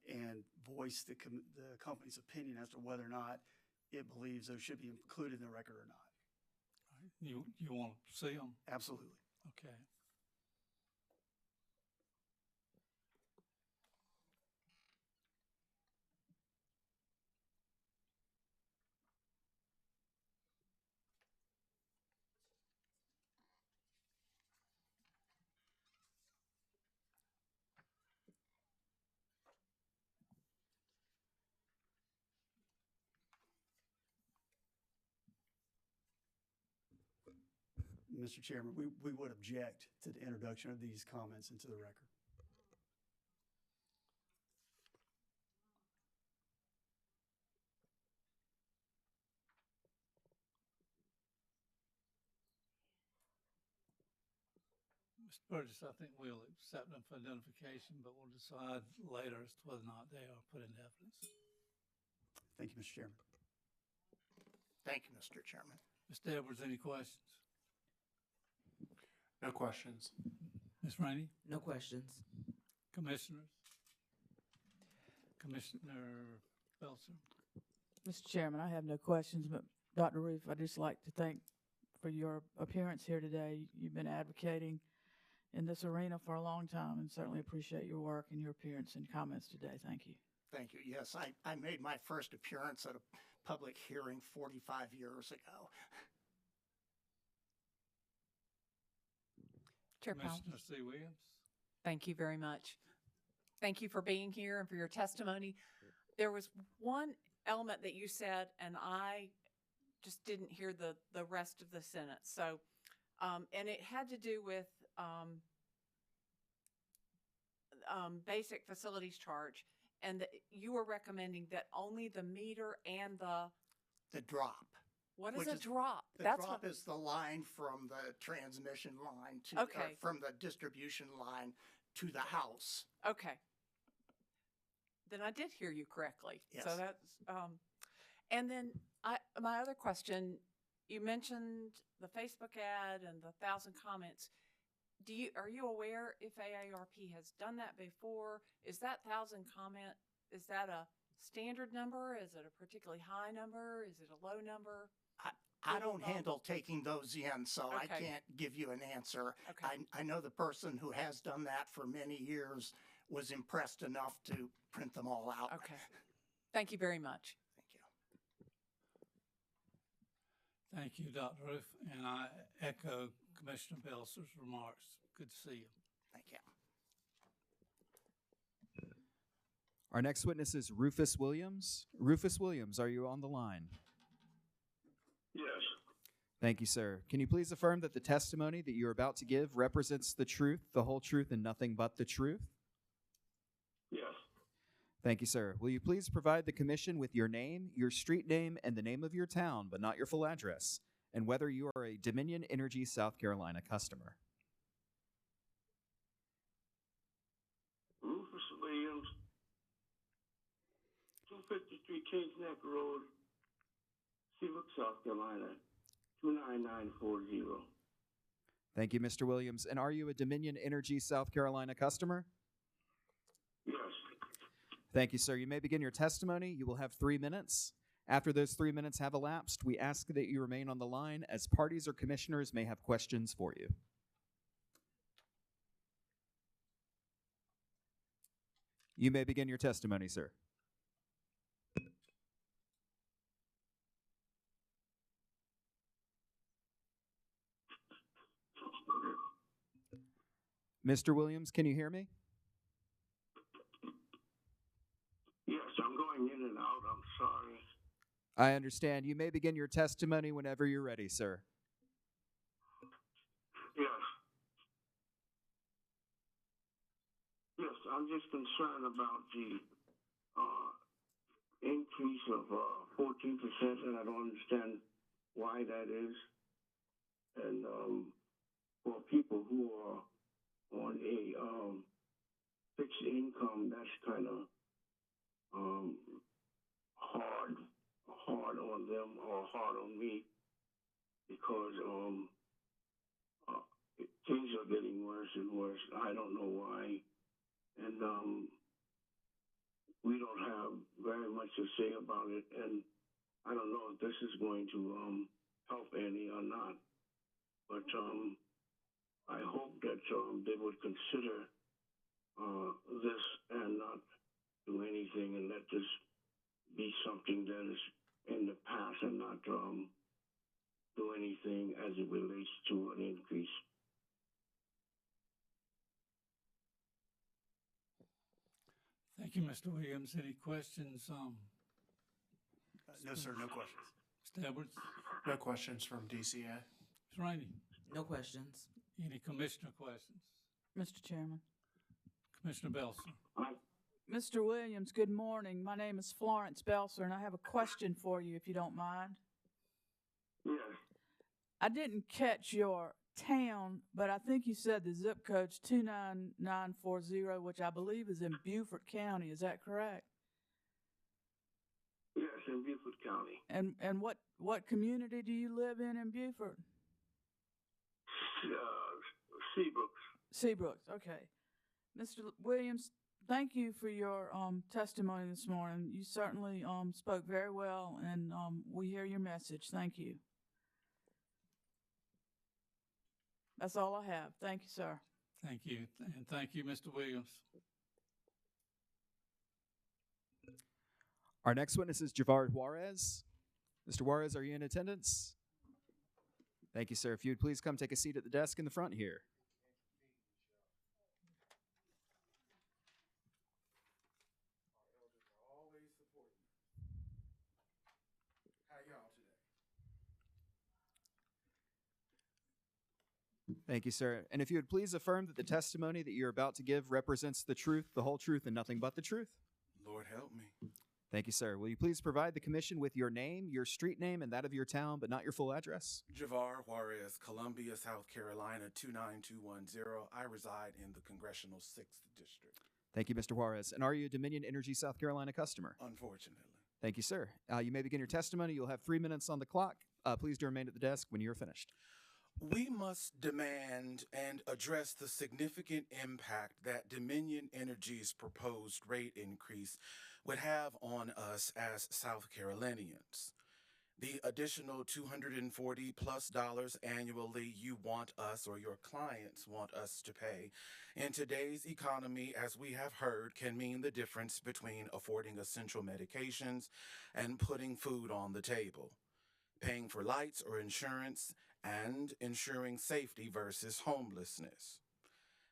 and voice the company's opinion as to whether or not it believes those should be included in the record or not. All right. You want to see them? Absolutely. Okay. Mr. Chairman, we would object to the introduction of these comments into the record. Mr. Burgess, I think we'll accept them for identification, but we'll decide later as to whether or not they are put into evidence. Thank you, Mr. Chairman. Thank you, Mr. Chairman. Mr. Edwards, any questions? No questions. Ms. Rainey? No questions. Commissioners? Commissioner Belcher? Mr. Chairman, I have no questions, but Dr. Roof, I'd just like to thank for your appearance here today. You've been advocating in this arena for a long time and certainly appreciate your work and your appearance and comments today. Thank you. Thank you. Yes, I made my first appearance at a public hearing 45 years ago. Chair Powell. Commissioner C. Williams? Thank you very much. Thank you for being here and for your testimony. There was one element that you said, and I just didn't hear the rest of the sentence. So, and it had to do with basic facilities charge, and that you were recommending that only the meter and the drop. What is a drop? The drop is the line from the transmission line to, from the distribution line to the house. Okay. Then I did hear you correctly. Yes. So that's, and then my other question, you mentioned the Facebook ad and the 1,000 comments. Are you aware if AARP has done that before? Is that 1,000 comment, is that a standard number? Is it a particularly high number? Is it a low number? I don't handle taking those in, so I Okay. can't give you an answer. Okay. I know the person who has done that for many years was impressed enough to print them all out. Okay. Thank you very much. Thank you, Dr. Roof, and I echo Commissioner Belcher's remarks. Good to see you. Thank you. Our next witness is Rufus Williams. Rufus Williams, are you on the line? Yes. Thank you, sir. Can you please affirm that the testimony that you're about to give represents the truth, the whole truth, and nothing but the truth? Yes. Thank you, sir. Will you please provide the commission with your name, your street name, and the name of your town, but not your full address, and whether you are a Dominion Energy South Carolina customer? Rufus Williams, 253 Kings Neck Road, Seabrook, South Carolina, 29940. Thank you, Mr. Williams. And are you a Dominion Energy South Carolina customer? Yes. Thank you, sir. You may begin your testimony. You will have 3 minutes. After those 3 minutes have elapsed, we ask that you remain on the line as parties or commissioners may have questions for you. You may begin your testimony, sir. Mr. Williams, can you hear me? Yes, I'm going in and out. I'm sorry. I understand. You may begin your testimony whenever you're ready, sir. Yes. Yes, I'm just concerned about the increase of 14%, and I don't understand why that is. And for people who are on a fixed income, that's kind of hard on them or hard on me because things are getting worse and worse. I don't know why, and we don't have very much to say about it. And I don't know if this is going to help any or not. But I hope that they would consider this and not do anything and let this be something that is in the past and not do anything as it relates to an increase. Thank you, Mr. Williams. Any questions? No, sir, no questions. Mr. Edwards? No questions from DCA. Ms. Rainey? No questions. Any commissioner questions? Mr. Chairman. Commissioner Belser? Mr. Williams, good morning. My name is Florence Belser, and I have a question for you, if you don't mind. Yes. I didn't catch your town, but I think you said the zip code's 29940, which I believe is in Beaufort County. Is that correct? Yes, in Beaufort County. And what community do you live in Beaufort? Seabrooks. Seabrooks, okay. Mr. Williams, thank you for your testimony this morning. You certainly spoke very well, and we hear your message. Thank you. That's all I have. Thank you, sir. Thank you. And thank you, Mr. Williams. Our next witness is Javar Juarez. Mr. Juarez, are you in attendance? Thank you, sir. If you would please come take a seat at the desk in the front here. Thank you, sir. And if you would please affirm that the testimony that you're about to give represents the truth, the whole truth, and nothing but the truth. Lord help me. Thank you, sir. Will you please provide the commission with your name, your street name, and that of your town, but not your full address? Javar Juarez, Columbia, South Carolina, 29210. I reside in the Congressional 6th District. Thank you, Mr. Juarez. And are you a Dominion Energy South Carolina customer? Unfortunately. Thank you, sir. You may begin your testimony. You'll have 3 minutes on the clock. Please do remain at the desk when you're finished. We must demand and address the significant impact that Dominion Energy's proposed rate increase would have on us as South Carolinians. The additional $240+ annually you want us or your clients want us to pay in today's economy, as we have heard, can mean the difference between affording essential medications and putting food on the table, paying for lights or insurance, and ensuring safety versus homelessness.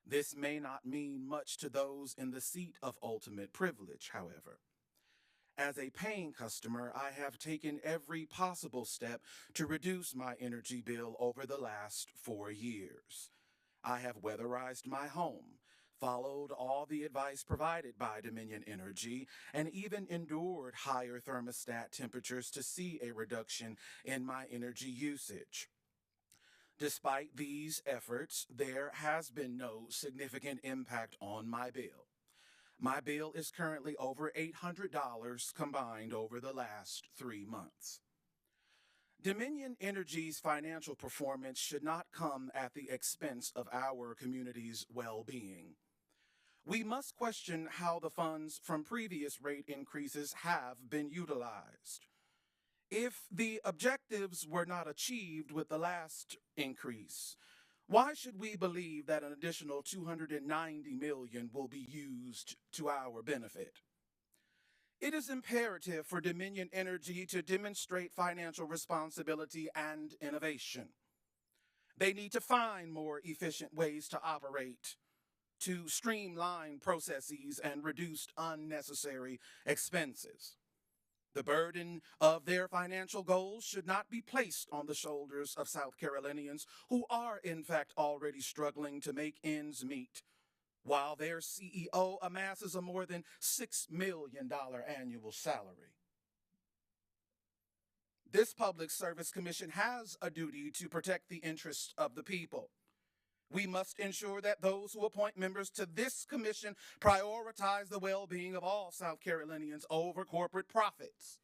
This may not mean much to those in the seat of ultimate privilege, however. As a paying customer, I have taken every possible step to reduce my energy bill over the last 4 years. I have weatherized my home, followed all the advice provided by Dominion Energy, and even endured higher thermostat temperatures to see a reduction in my energy usage. Despite these efforts, there has been no significant impact on my bill. My bill is currently over $800 combined over the last 3 months. Dominion Energy's financial performance should not come at the expense of our community's well-being. We must question how the funds from previous rate increases have been utilized. If the objectives were not achieved with the last increase, why should we believe that an additional $290 million will be used to our benefit? It is imperative for Dominion Energy to demonstrate financial responsibility and innovation. They need to find more efficient ways to operate, to streamline processes and reduce unnecessary expenses. The burden of their financial goals should not be placed on the shoulders of South Carolinians who are, in fact, already struggling to make ends meet, while their CEO amasses a more than $6 million annual salary. This Public Service Commission has a duty to protect the interests of the people. We must ensure that those who appoint members to this commission prioritize the well-being of all South Carolinians over corporate profits,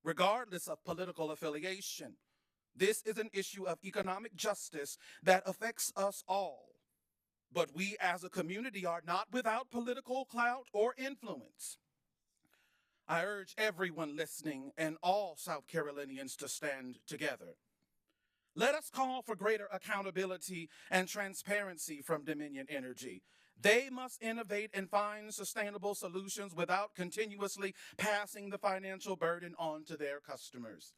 regardless of political affiliation. This is an issue of economic justice that affects us all. But we as a community are not without political clout or influence. I urge everyone listening and all South Carolinians to stand together. Let us call for greater accountability and transparency from Dominion Energy. They must innovate and find sustainable solutions without continuously passing the financial burden on to their customers.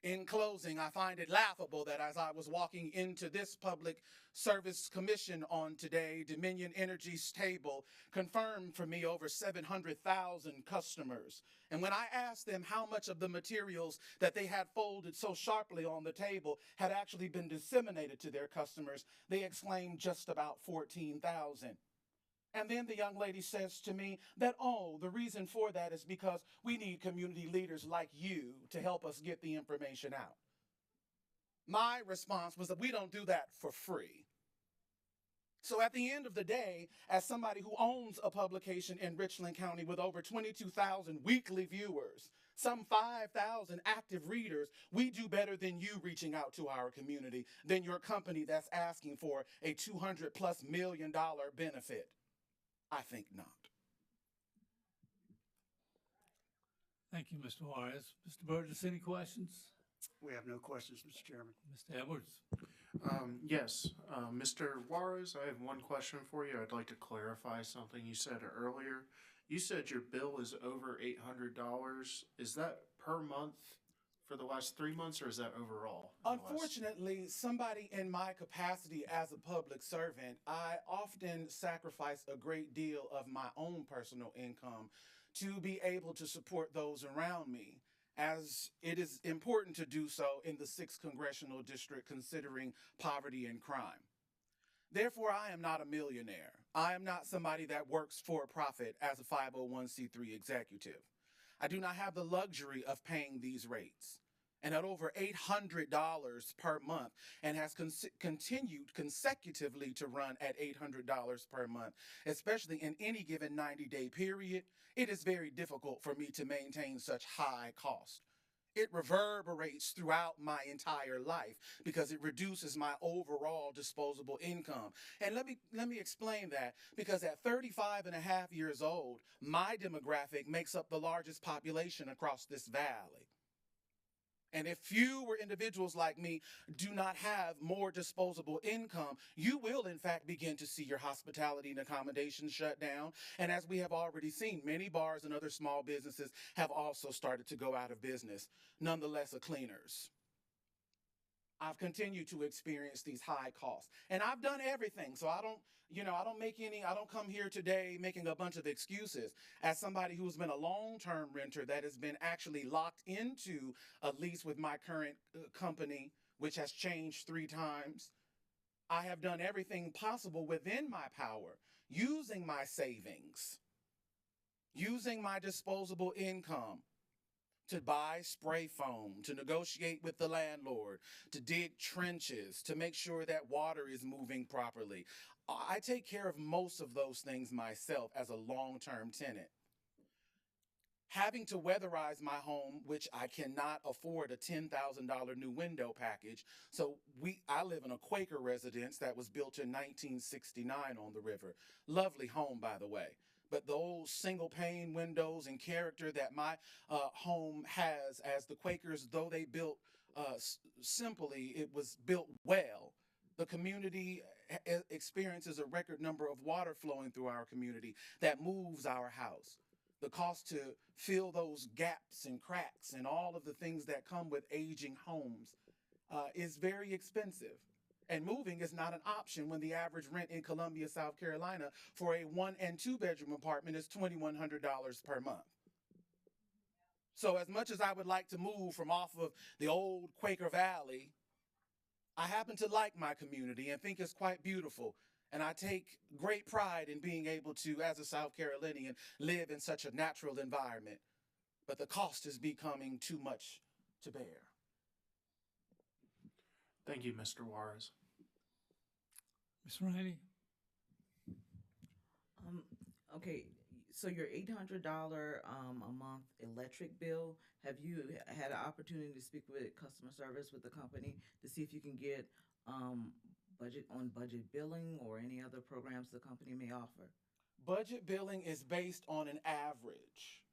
In closing, I find it laughable that as I was walking into this Public Service Commission on today, Dominion Energy's table confirmed for me over 700,000 customers. And when I asked them how much of the materials that they had folded so sharply on the table had actually been disseminated to their customers, they exclaimed just about 14,000. And then the young lady says to me that, oh, the reason for that is because we need community leaders like you to help us get the information out. My response was that we don't do that for free. So at the end of the day, as somebody who owns a publication in Richland County with over 22,000 weekly viewers, some 5,000 active readers, we do better than you reaching out to our community, than your company that's asking for a $200+ million benefit. I think not. Thank you, Mr. Juarez. Mr. Burgess, any questions? We have no questions, Mr. Chairman. Mr. Edwards? Yes, Mr. Juarez, I have one question for you. I'd like to clarify something you said earlier. You said your bill is over $800. Is that per month for the last 3 months, or is that overall? Unfortunately, somebody in my capacity as a public servant, I often sacrifice a great deal of my own personal income to be able to support those around me, as it is important to do so in the 6th Congressional District considering poverty and crime. Therefore, I am not a millionaire. I am not somebody that works for a profit as a 501c3 executive. I do not have the luxury of paying these rates. And at over $800 per month, and has continued consecutively to run at $800 per month, especially in any given 90-day period, it is very difficult for me to maintain such high cost. It reverberates throughout my entire life because it reduces my overall disposable income. And let me explain that, because at 35 and a half years old, my demographic makes up the largest population across this valley. And if fewer individuals like me do not have more disposable income, you will in fact begin to see your hospitality and accommodations shut down. And as we have already seen, many bars and other small businesses have also started to go out of business. Nonetheless, cleaners. I've continued to experience these high costs. And I've done everything. So I don't come here today making a bunch of excuses. As somebody who's been a long-term renter that has been actually locked into a lease with my current company, which has changed 3 times, I have done everything possible within my power, using my savings, using my disposable income, to buy spray foam, to negotiate with the landlord, to dig trenches, to make sure that water is moving properly. I take care of most of those things myself as a long-term tenant. Having to weatherize my home, which I cannot afford a $10,000 new window package, so I live in a Quaker residence that was built in 1969 on the river. Lovely home, by the way. But the old single pane windows and character that my home has, as the Quakers, though they built simply, it was built well. The community experiences a record number of water flowing through our community that moves our house. The cost to fill those gaps and cracks and all of the things that come with aging homes is very expensive. And moving is not an option when the average rent in Columbia, South Carolina for a 1 and 2 bedroom apartment is $2,100 per month. So as much as I would like to move from off of the old Quaker Valley, I happen to like my community and think it's quite beautiful. And I take great pride in being able to, as a South Carolinian, live in such a natural environment. But the cost is becoming too much to bear. Thank you, Mr. Juarez. Ms. Rainey? Okay, so your $800 a month electric bill, have you had an opportunity to speak with customer service with the company to see if you can get budget billing or any other programs the company may offer? Budget billing is based on an average.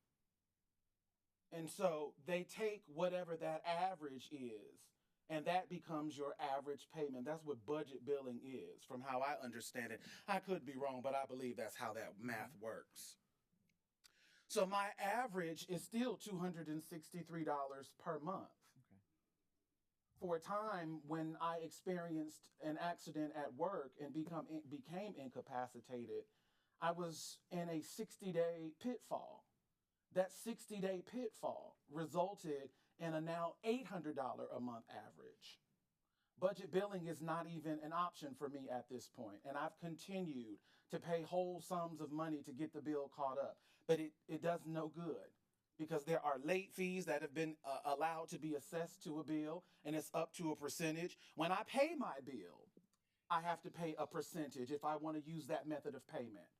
And so they take whatever that average is, and that becomes your average payment. That's what budget billing is, from how I understand it. I could be wrong, but I believe that's how that math works. So my average is still $263 per month. Okay. For a time when I experienced an accident at work and became incapacitated, I was in a 60-day pitfall. That 60-day pitfall resulted in a now $800 a month average. Budget billing is not even an option for me at this point, and I've continued to pay whole sums of money to get the bill caught up, but it does no good because there are late fees that have been allowed to be assessed to a bill, and it's up to a percentage. When I pay my bill, I have to pay a percentage if I want to use that method of payment.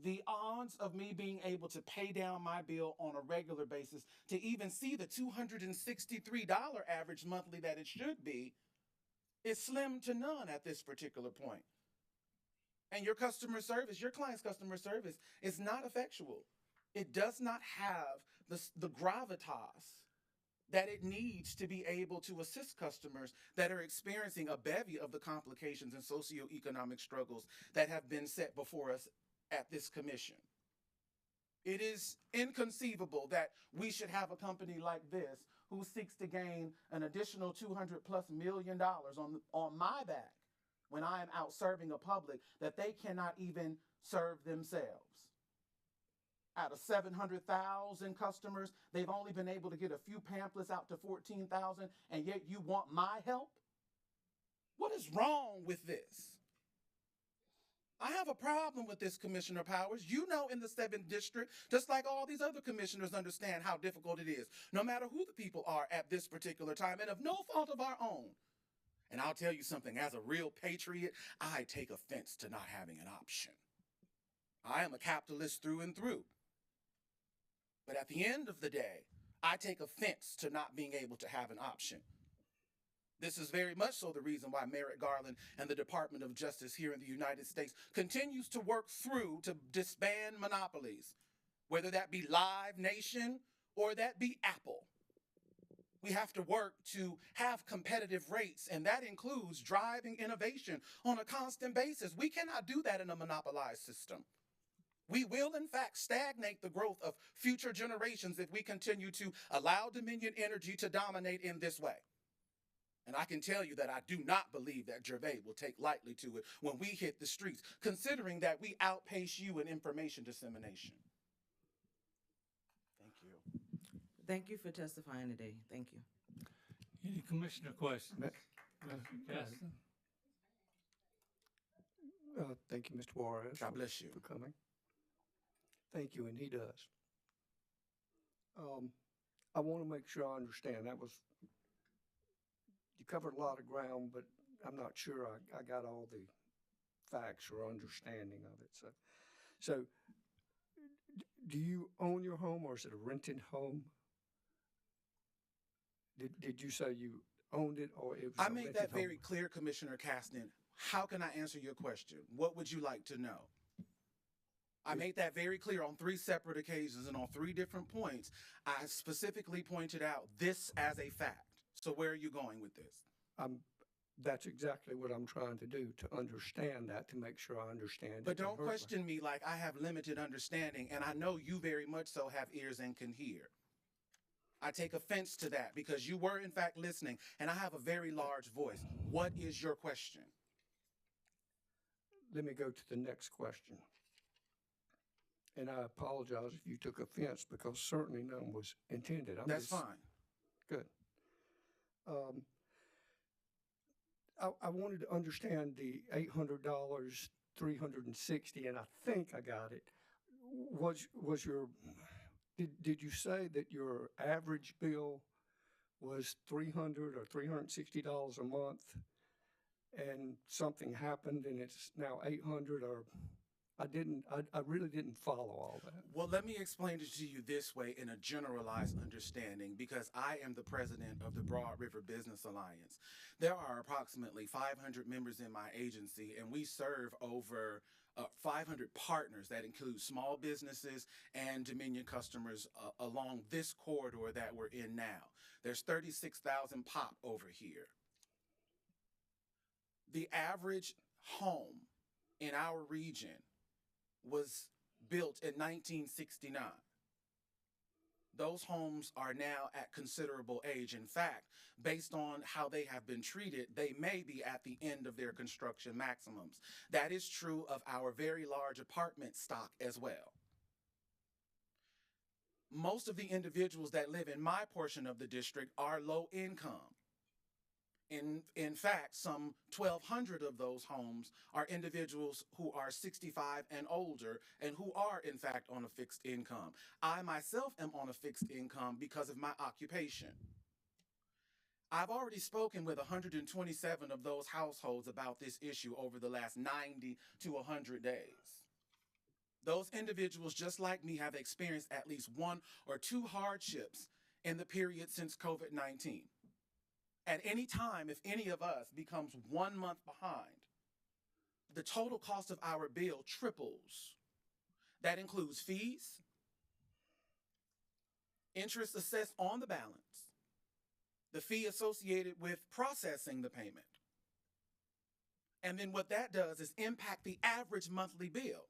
The odds of me being able to pay down my bill on a regular basis to even see the $263 average monthly that it should be is slim to none at this particular point. And your customer service, your client's customer service is not effectual. It does not have the gravitas that it needs to be able to assist customers that are experiencing a bevy of the complications and socioeconomic struggles that have been set before us at this commission. It is inconceivable that we should have a company like this who seeks to gain an additional $200+ million on my back when I am out serving a public that they cannot even serve themselves. Out of 700,000 customers, they've only been able to get a few pamphlets out to 14,000, and yet you want my help? What is wrong with this? I have a problem with this, Commissioner Powers. You know, in the 7th District, just like all these other commissioners understand how difficult it is, no matter who the people are at this particular time, and of no fault of our own. And I'll tell you something, as a real patriot, I take offense to not having an option. I am a capitalist through and through. But at the end of the day, I take offense to not being able to have an option. This is very much so the reason why Merrick Garland and the Department of Justice here in the United States continues to work through to disband monopolies, whether that be Live Nation or that be Apple. We have to work to have competitive rates, and that includes driving innovation on a constant basis. We cannot do that in a monopolized system. We will, in fact, stagnate the growth of future generations if we continue to allow Dominion Energy to dominate in this way. And I can tell you that I do not believe that Gervais will take lightly to it when we hit the streets, considering that we outpace you in information dissemination. Thank you. Thank you for testifying today. Thank you. Any commissioner questions? Gaston? Thank you, Mr. Juarez. God bless you for coming. Thank you, and he does. I want to make sure I understand. You covered a lot of ground, but I'm not sure I got all the facts or understanding of it. So do you own your home, or is it a rented home? Did you say you owned it, or it was I a made rented that home? very clear, Commissioner Caston. How can I answer your question? What would you like to know? I made that very clear on 3 separate occasions and on 3 different points. I specifically pointed out this as a fact. So where are you going with this? That's exactly what I'm trying to do, to understand that, to make sure I understand. But don't question me like I have limited understanding, and I know you very much so have ears and can hear. I take offense to that because you were in fact listening, and I have a very large voice. What is your question? Let me go to the next question. And I apologize if you took offense because certainly none was intended. That's fine. Good. I wanted to understand the $800, $360, and I think I got it. Did you say that your average bill was $300 or $360 a month, and something happened and it's now $800? Or I really didn't follow all that. Well, let me explain it to you this way in a generalized understanding, because I am the president of the Broad River Business Alliance. There are approximately 500 members in my agency, and we serve over 500 partners that include small businesses and Dominion customers along this corridor that we're in now. There's 36,000 pop over here. The average home in our region was built in 1969. Those homes are now at considerable age. In fact, based on how they have been treated, they may be at the end of their construction maximums. That is true of our very large apartment stock as well. Most of the individuals that live in my portion of the district are low income. In fact, some 1,200 of those homes are individuals who are 65 and older and who are, in fact, on a fixed income. I myself am on a fixed income because of my occupation. I've already spoken with 127 of those households about this issue over the last 90 to 100 days. Those individuals, just like me, have experienced at least one or two hardships in the period since COVID-19. At any time, if any of us becomes 1 month behind, the total cost of our bill triples. That includes fees, interest assessed on the balance, the fee associated with processing the payment. And then what that does is impact the average monthly bill.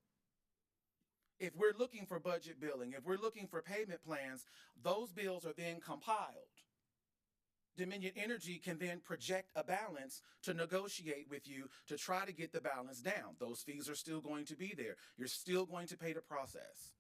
If we're looking for budget billing, if we're looking for payment plans, those bills are then compiled. Dominion Energy can then project a balance to negotiate with you to try to get the balance down. Those fees are still going to be there. You're still going to pay to process.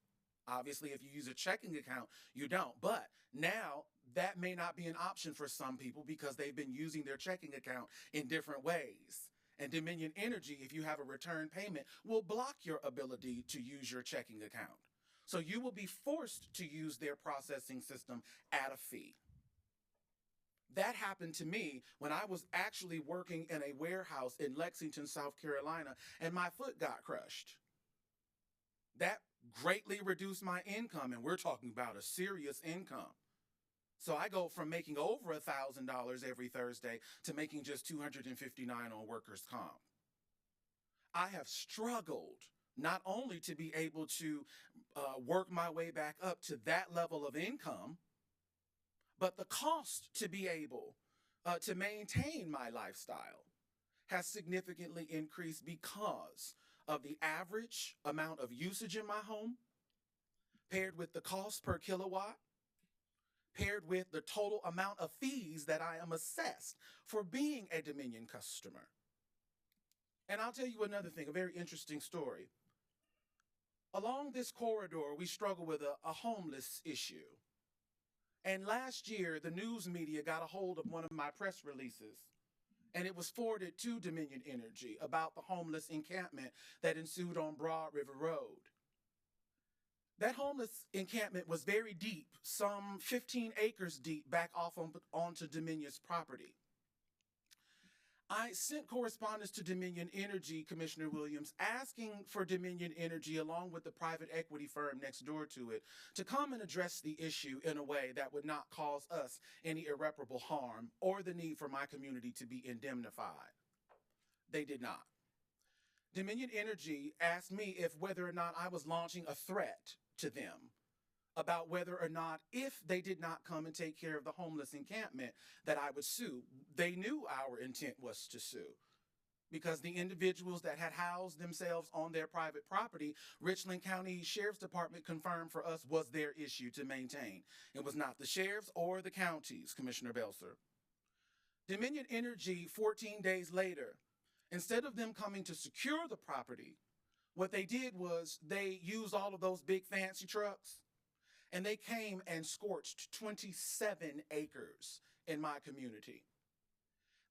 Obviously, if you use a checking account, you don't. But now that may not be an option for some people because they've been using their checking account in different ways. And Dominion Energy, if you have a return payment, will block your ability to use your checking account. So you will be forced to use their processing system at a fee. That happened to me when I was actually working in a warehouse in Lexington, South Carolina, and my foot got crushed. That greatly reduced my income, and we're talking about a serious income. So I go from making over $1,000 every Thursday to making just $259 on workers' comp. I have struggled not only to be able to work my way back up to that level of income, but the cost to be able to maintain my lifestyle has significantly increased because of the average amount of usage in my home, paired with the cost per kilowatt, paired with the total amount of fees that I am assessed for being a Dominion customer. And I'll tell you another thing, a very interesting story. Along this corridor, we struggle with a homeless issue. And last year, the news media got a hold of one of my press releases, and it was forwarded to Dominion Energy about the homeless encampment that ensued on Broad River Road. That homeless encampment was very deep, some 15 acres deep, back off onto Dominion's property. I sent correspondence to Dominion Energy, Commissioner Williams, asking for Dominion Energy, along with the private equity firm next door to it, to come and address the issue in a way that would not cause us any irreparable harm or the need for my community to be indemnified. They did not. Dominion Energy asked me if whether or not I was launching a threat to them about whether or not, if they did not come and take care of the homeless encampment, that I would sue. They knew our intent was to sue because the individuals that had housed themselves on their private property, Richland County Sheriff's Department confirmed for us was their issue to maintain. It was not the sheriff's or the county's, Commissioner Belser. Dominion Energy, 14 days later, instead of them coming to secure the property, what they did was they used all of those big fancy trucks and they came and scorched 27 acres in my community.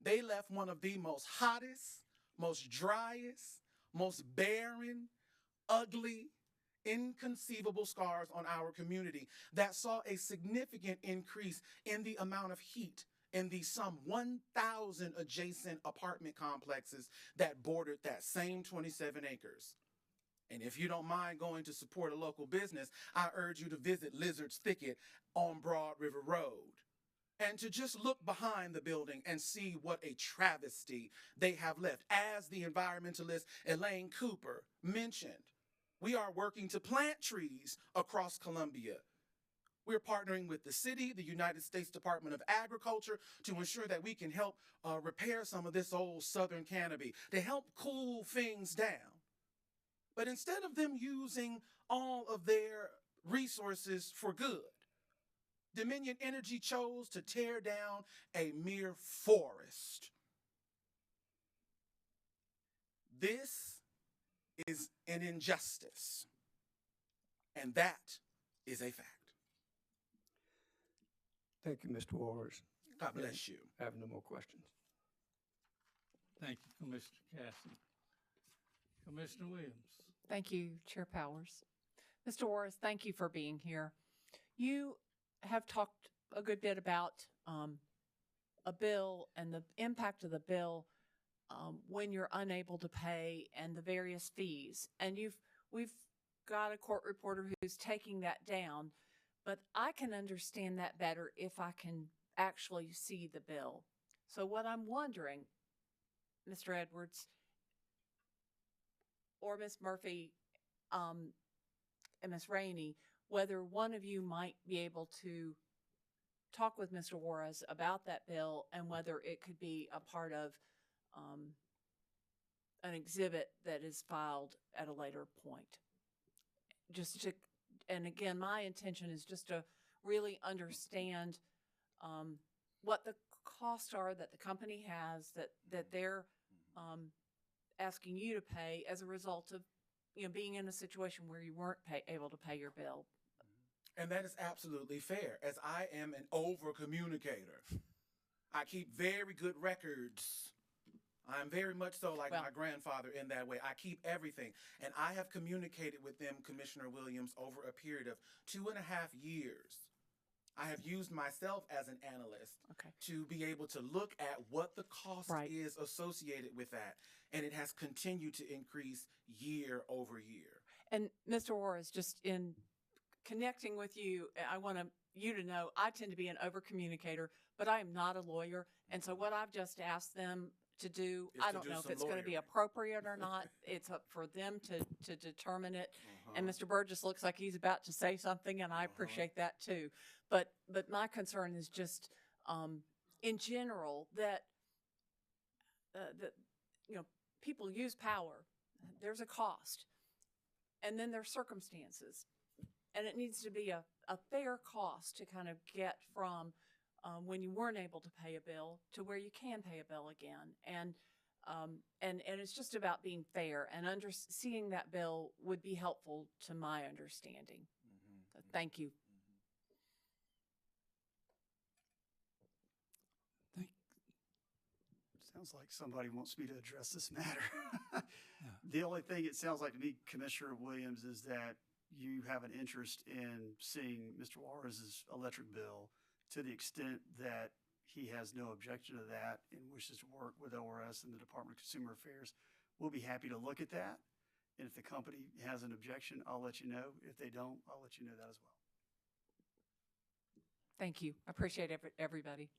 They left one of the most hottest, most driest, most barren, ugly, inconceivable scars on our community that saw a significant increase in the amount of heat in the some 1,000 adjacent apartment complexes that bordered that same 27 acres. And if you don't mind going to support a local business, I urge you to visit Lizard's Thicket on Broad River Road and to just look behind the building and see what a travesty they have left. As the environmentalist Elaine Cooper mentioned, we are working to plant trees across Columbia. We're partnering with the city, the United States Department of Agriculture, to ensure that we can help repair some of this old southern canopy, to help cool things down. But instead of them using all of their resources for good, Dominion Energy chose to tear down a mere forest. This is an injustice, and that is a fact. Thank you, Mr. Waters. God bless you. I have no more questions. Thank you, Commissioner Cassidy. Commissioner Williams. Thank you, Chair Powers. Mr. Warris, thank you for being here. You have talked a good bit about a bill and the impact of the bill when you're unable to pay and the various fees. And we've got a court reporter who's taking that down, but I can understand that better if I can actually see the bill. So what I'm wondering, Mr. Edwards, or Ms. Murphy and Ms. Rainey, whether one of you might be able to talk with Mr. Juarez about that bill and whether it could be a part of an exhibit that is filed at a later point. And again, my intention is just to really understand what the costs are that the company has that they're asking you to pay as a result of being in a situation where you weren't able to pay your bill. And that is absolutely fair, as I am an over-communicator. I keep very good records. I'm very much so like my grandfather in that way. I keep everything. And I have communicated with them, Commissioner Williams, over a period of 2.5 years. I have used myself as an analyst to be able to look at what the cost is associated with that. And it has continued to increase year over year. And Mr. Juarez, just in connecting with you, I want you to know I tend to be an over-communicator, but I am not a lawyer. And so what I've just asked them to do, I don't know if it's going to be appropriate or not. It's up for them to determine it. And Mr. Burgess looks like he's about to say something, and I appreciate that too. But my concern is just in general that people use power. There's a cost, and then there's circumstances, and it needs to be a fair cost to kind of get from when you weren't able to pay a bill to where you can pay a bill again. And it's just about being fair, and seeing that bill would be helpful to my understanding. So thank you. Sounds like somebody wants me to address this matter. The only thing it sounds like to me, Commissioner Williams, is that you have an interest in seeing Mr. Juarez's electric bill to the extent that he has no objection to that and wishes to work with ORS and the Department of Consumer Affairs. We'll be happy to look at that. And if the company has an objection, I'll let you know. If they don't, I'll let you know that as well. Thank you. I appreciate everybody.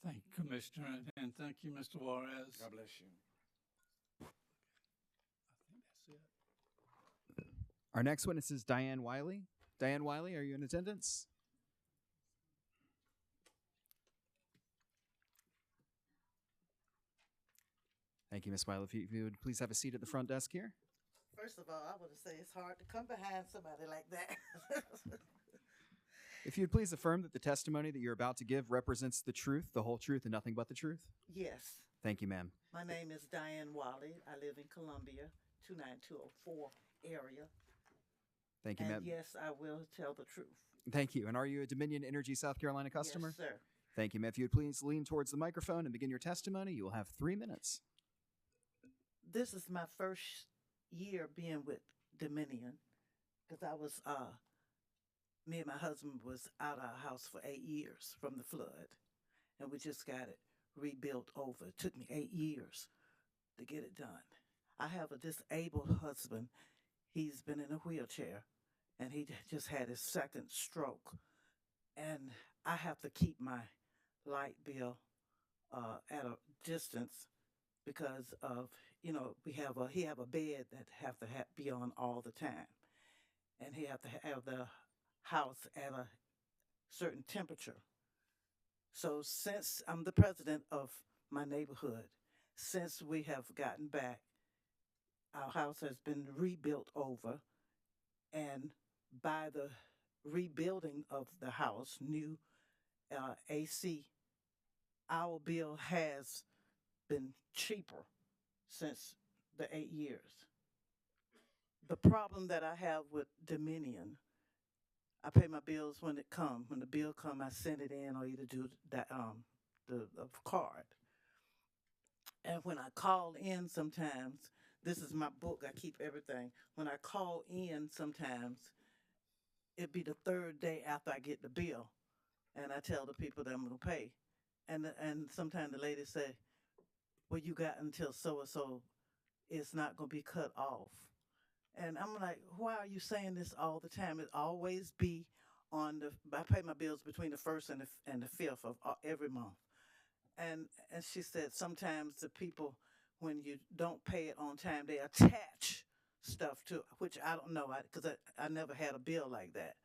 Thank you, Commissioner, and thank you, Mr. Juarez. God bless you. I think that's it. Our next witness is Diane Wiley. Diane Wiley, are you in attendance? Thank you, Ms. Weil. If you would please have a seat at the front desk here. First of all, I want to say it's hard to come behind somebody like that. If you'd please affirm that the testimony that you're about to give represents the truth, the whole truth, and nothing but the truth. Yes. Thank you, ma'am. My name is Diane Wally. I live in Columbia, 29204 area. Thank you, And ma'am. yes, I will tell the truth. Thank you. And are you a Dominion Energy South Carolina customer? Yes, sir. Thank you, ma'am. If you would please lean towards the microphone and begin your testimony, you will have 3 minutes. This is my first year being with Dominion because I was, me and my husband was out of our house for 8 years from the flood. And we just got it rebuilt over. It took me 8 years to get it done. I have a disabled husband. He's been in a wheelchair, and he just had his second stroke. And I have to keep my light bill at a distance because of, he have a bed that have to be on all the time. And he have to have the house at a certain temperature. So since I'm the president of my neighborhood, since we have gotten back, our house has been rebuilt over, and by the rebuilding of the house, new AC, our bill has been cheaper since the 8 years. The problem that I have with Dominion, I pay my bills when it comes. When the bill comes, I send it in or either do that the card. And when I call in sometimes, this is my book, I keep everything. When I call in sometimes, it'd be the third day after I get the bill, and I tell the people that I'm gonna pay. And sometimes the lady say, well, you got until so-and-so, it's not gonna be cut off. And I'm like, why are you saying this all the time? It always be I pay my bills between the 1st and the 5th of every month. And she said sometimes the people, when you don't pay it on time, they attach stuff to it, which I don't know, because I never had a bill like that.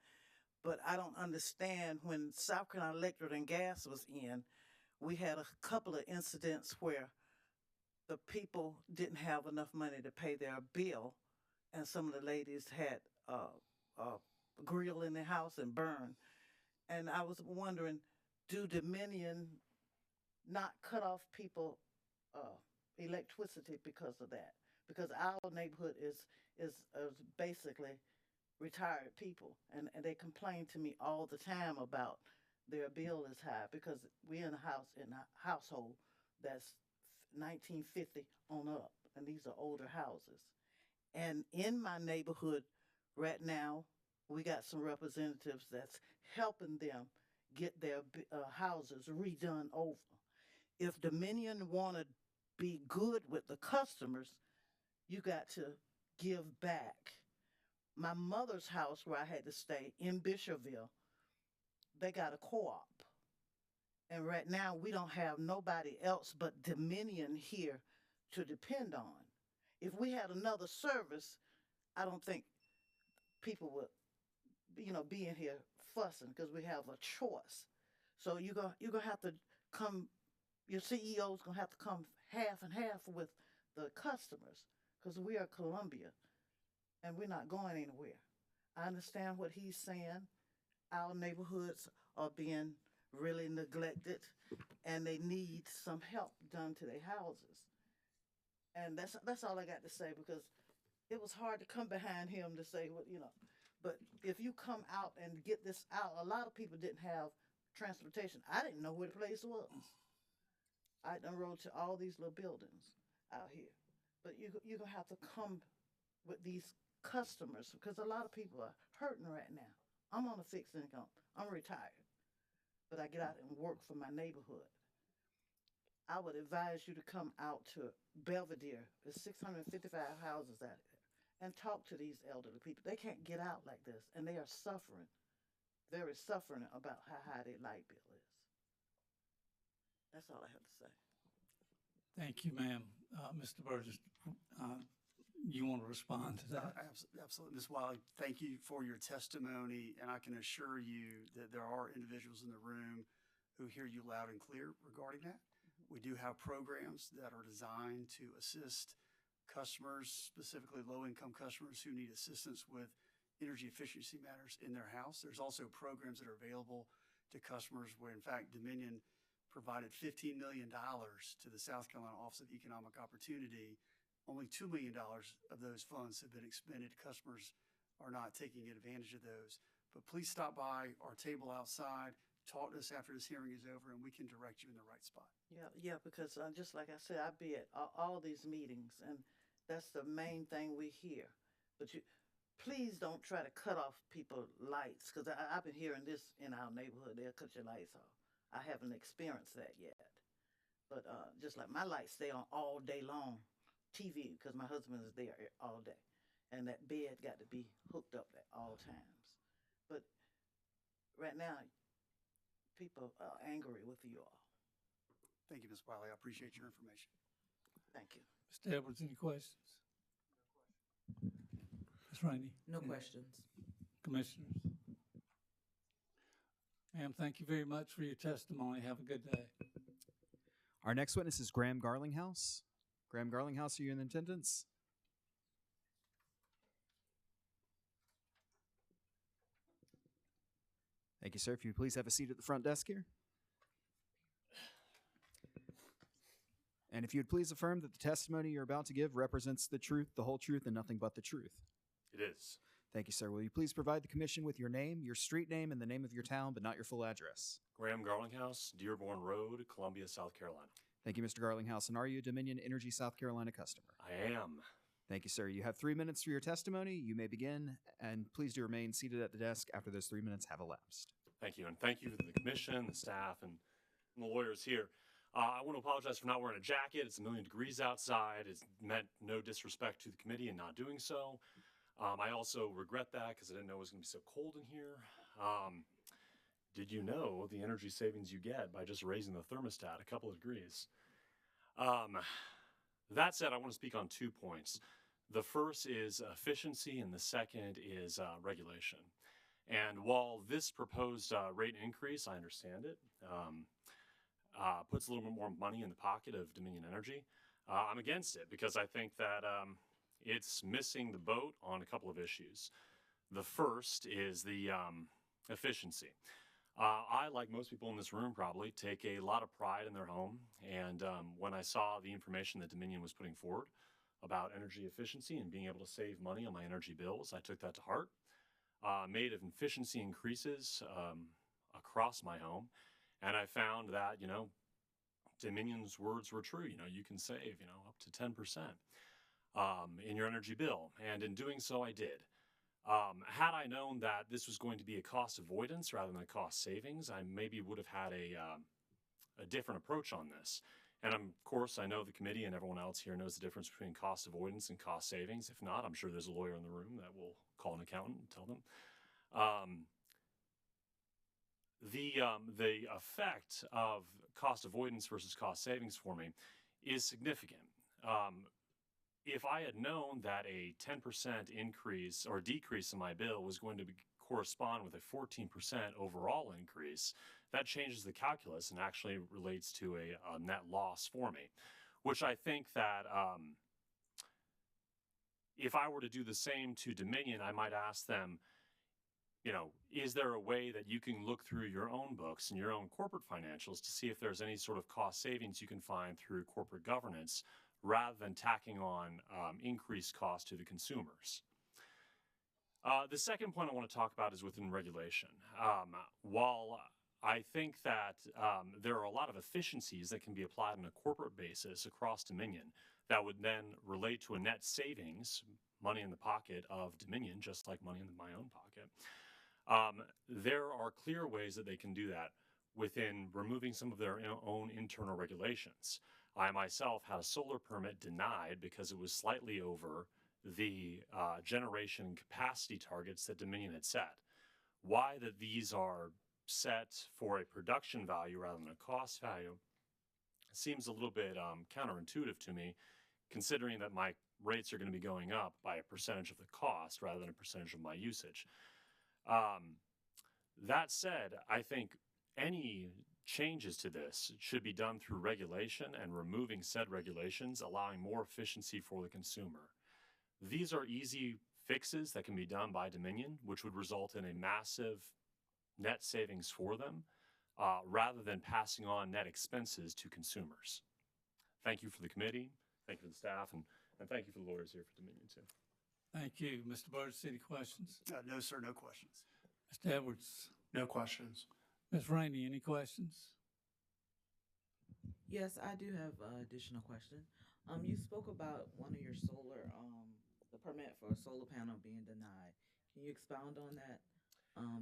But I don't understand, when South Carolina Electric and Gas was in, we had a couple of incidents where the people didn't have enough money to pay their bill, and some of the ladies had a grill in their house and burned. And I was wondering, do Dominion not cut off people electricity because of that? Because our neighborhood is basically retired people, and they complain to me all the time about their bill is high because we're in a household that's 1950 on up, and these are older houses. And in my neighborhood right now, we got some representatives that's helping them get their houses redone over. If Dominion want to be good with the customers, you got to give back. My mother's house, where I had to stay in Bishopville, they got a co-op. And right now, we don't have nobody else but Dominion here to depend on. If we had another service, I don't think people would, be in here fussing because we have a choice. So you're gonna have to come. Your CEO's gonna have to come half and half with the customers because we are Columbia, and we're not going anywhere. I understand what he's saying. Our neighborhoods are being really neglected, and they need some help done to their houses. And that's all I got to say, because it was hard to come behind him to say what. But if you come out and get this out, a lot of people didn't have transportation. I didn't know where the place was. I done rode to all these little buildings out here. But you're going to have to come with these customers, because a lot of people are hurting right now. I'm on a fixed income. I'm retired. But I get out and work for my neighborhood. I would advise you to come out to Belvedere. There's 655 houses out there. And talk to these elderly people. They can't get out like this, and they are suffering, very suffering about how high their light bill is. That's all I have to say. Thank you, ma'am. Mr. Burgess, you want to respond to that? Absolutely. Ms. Wiley, thank you for your testimony, and I can assure you that there are individuals in the room who hear you loud and clear regarding that. We do have programs that are designed to assist customers, specifically low-income customers who need assistance with energy efficiency matters in their house. There's also programs that are available to customers where, in fact, Dominion provided $15 million to the South Carolina Office of Economic Opportunity. Only $2 million of those funds have been expended. Customers are not taking advantage of those. But please stop by our table outside, talk to us after this hearing is over, and we can direct you in the right spot. Yeah, because just like I said, I be at all these meetings, and that's the main thing we hear. But please don't try to cut off people's lights, because I've been hearing this in our neighborhood. They'll cut your lights off. I haven't experienced that yet. But just like my lights stay on all day long, TV, because my husband is there all day. And that bed got to be hooked up at all times. But right now, people are angry with you all. Thank you, Ms. Wiley. I appreciate your information. Thank you. Mr. Edwards, any questions? Ms. Rainey? No questions. Commissioners? Ma'am, thank you very much for your testimony. Have a good day. Our next witness is Graham Garlinghouse. Graham Garlinghouse, are you in attendance? Thank you, sir. If you would please have a seat at the front desk here. And if you would please affirm that the testimony you're about to give represents the truth, the whole truth, and nothing but the truth. It is. Thank you, sir. Will you please provide the commission with your name, your street name, and the name of your town, but not your full address? Graham Garlinghouse, Dearborn Road, Columbia, South Carolina. Thank you, Mr. Garlinghouse. And are you a Dominion Energy South Carolina customer? I am. Thank you, sir. You have 3 minutes for your testimony. You may begin, and please do remain seated at the desk after those 3 minutes have elapsed. Thank you. And thank you to the commission, the staff, and the lawyers here. I want to apologize for not wearing a jacket. It's 1,000,000 degrees outside. It's meant no disrespect to the committee in not doing so. I also regret that because I didn't know it was going to be so cold in here. Did you know the energy savings you get by just raising the thermostat a couple of degrees? That said, I want to speak on 2 points. The first is efficiency, and the second is regulation. And while this proposed rate increase, I understand it, puts a little bit more money in the pocket of Dominion Energy, I'm against it because I think that it's missing the boat on a couple of issues. The first is the efficiency. I, like most people in this room probably, take a lot of pride in their home. And when I saw the information that Dominion was putting forward about energy efficiency and being able to save money on my energy bills, I took that to heart. Made efficiency increases across my home. And I found that, Dominion's words were true. You can save, up to 10% in your energy bill. And in doing so, I did. Had I known that this was going to be a cost avoidance rather than a cost savings, I maybe would have had a different approach on this. And of course, I know the committee and everyone else here knows the difference between cost avoidance and cost savings. If not, I'm sure there's a lawyer in the room that will call an accountant and tell them. The effect of cost avoidance versus cost savings for me is significant. If I had known that a 10% increase or decrease in my bill was going to correspond with a 14% overall increase, that changes the calculus and actually relates to a net loss for me, which I think that if I were to do the same to Dominion, I might ask them, is there a way that you can look through your own books and your own corporate financials to see if there's any sort of cost savings you can find through corporate governance rather than tacking on increased cost to the consumers? The second point I want to talk about is within regulation. While I think that there are a lot of efficiencies that can be applied on a corporate basis across Dominion that would then relate to a net savings, money in the pocket of Dominion, just like money in my own pocket, there are clear ways that they can do that within removing some of their own internal regulations. I myself had a solar permit denied because it was slightly over the generation capacity targets that Dominion had set. Why that these are set for a production value rather than a cost value seems a little bit counterintuitive to me, considering that my rates are going to be going up by a percentage of the cost rather than a percentage of my usage. That said, I think any changes to this should be done through regulation and removing said regulations, allowing more efficiency for the consumer. These are easy fixes that can be done by Dominion, which would result in a massive net savings for them, rather than passing on net expenses to consumers. Thank you for the committee, thank you for the staff, and thank you for the lawyers here for Dominion too. Thank you. Mr. Burgess, any questions? No, sir, no questions. Mr. Edwards? No questions. Ms. Rainey, any questions? Yes, I do have additional question. You spoke about one of your solar, the permit for a solar panel being denied. Can you expound on that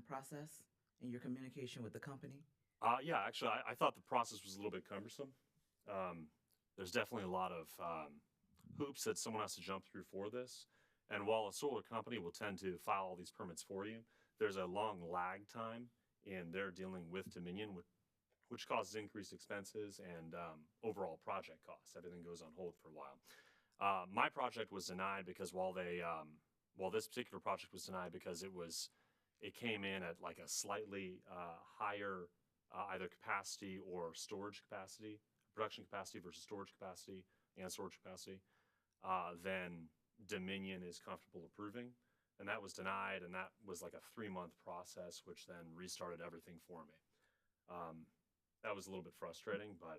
process and your communication with the company? Yeah, actually, I thought the process was a little bit cumbersome. There's definitely a lot of hoops that someone has to jump through for this. And while a solar company will tend to file all these permits for you, there's a long lag time in their dealing with Dominion, which causes increased expenses and overall project costs. Everything goes on hold for a while. My project was denied because while this particular project was denied because it came in at like a slightly higher either capacity or storage capacity, production capacity versus storage capacity and storage capacity, then Dominion is comfortable approving. And that was denied, and that was like a 3-month process, which then restarted everything for me. That was a little bit frustrating, but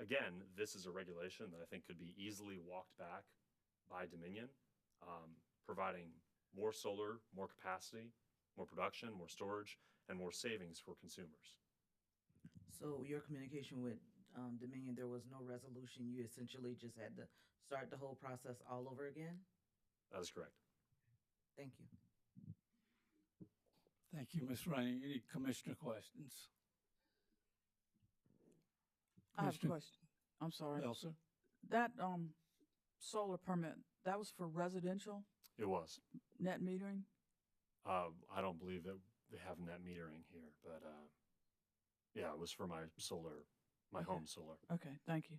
again, this is a regulation that I think could be easily walked back by Dominion, providing more solar, more capacity, more production, more storage, and more savings for consumers. So your communication with Dominion, there was no resolution. You essentially just had to start the whole process all over again? That is correct. Thank you. Thank you, Ms. Rainey. Any commissioner questions? I have a question. I'm sorry. Elsa? That solar permit, that was for residential It was. net metering? I don't believe that they have net metering here, but yeah, it was for my solar, my home solar. Okay, thank you.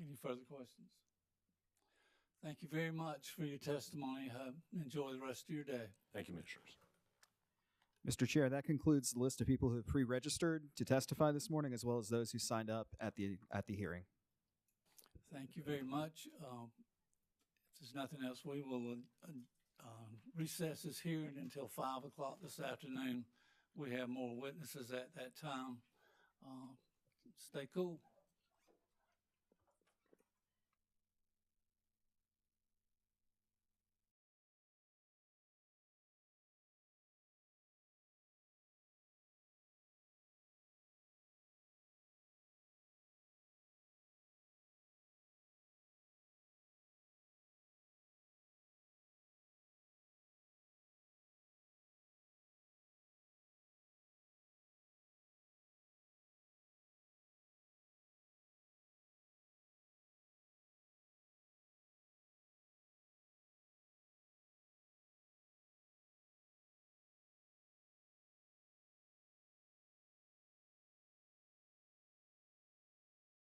Any further questions? Thank you very much for your testimony. Enjoy the rest of your day. Thank you, Commissioners. Mr. Chair, that concludes the list of people who have pre-registered to testify this morning, as well as those who signed up at the hearing. Thank you very much. If there's nothing else, we will recess this hearing until 5 o'clock this afternoon. We have more witnesses at that time. Stay cool.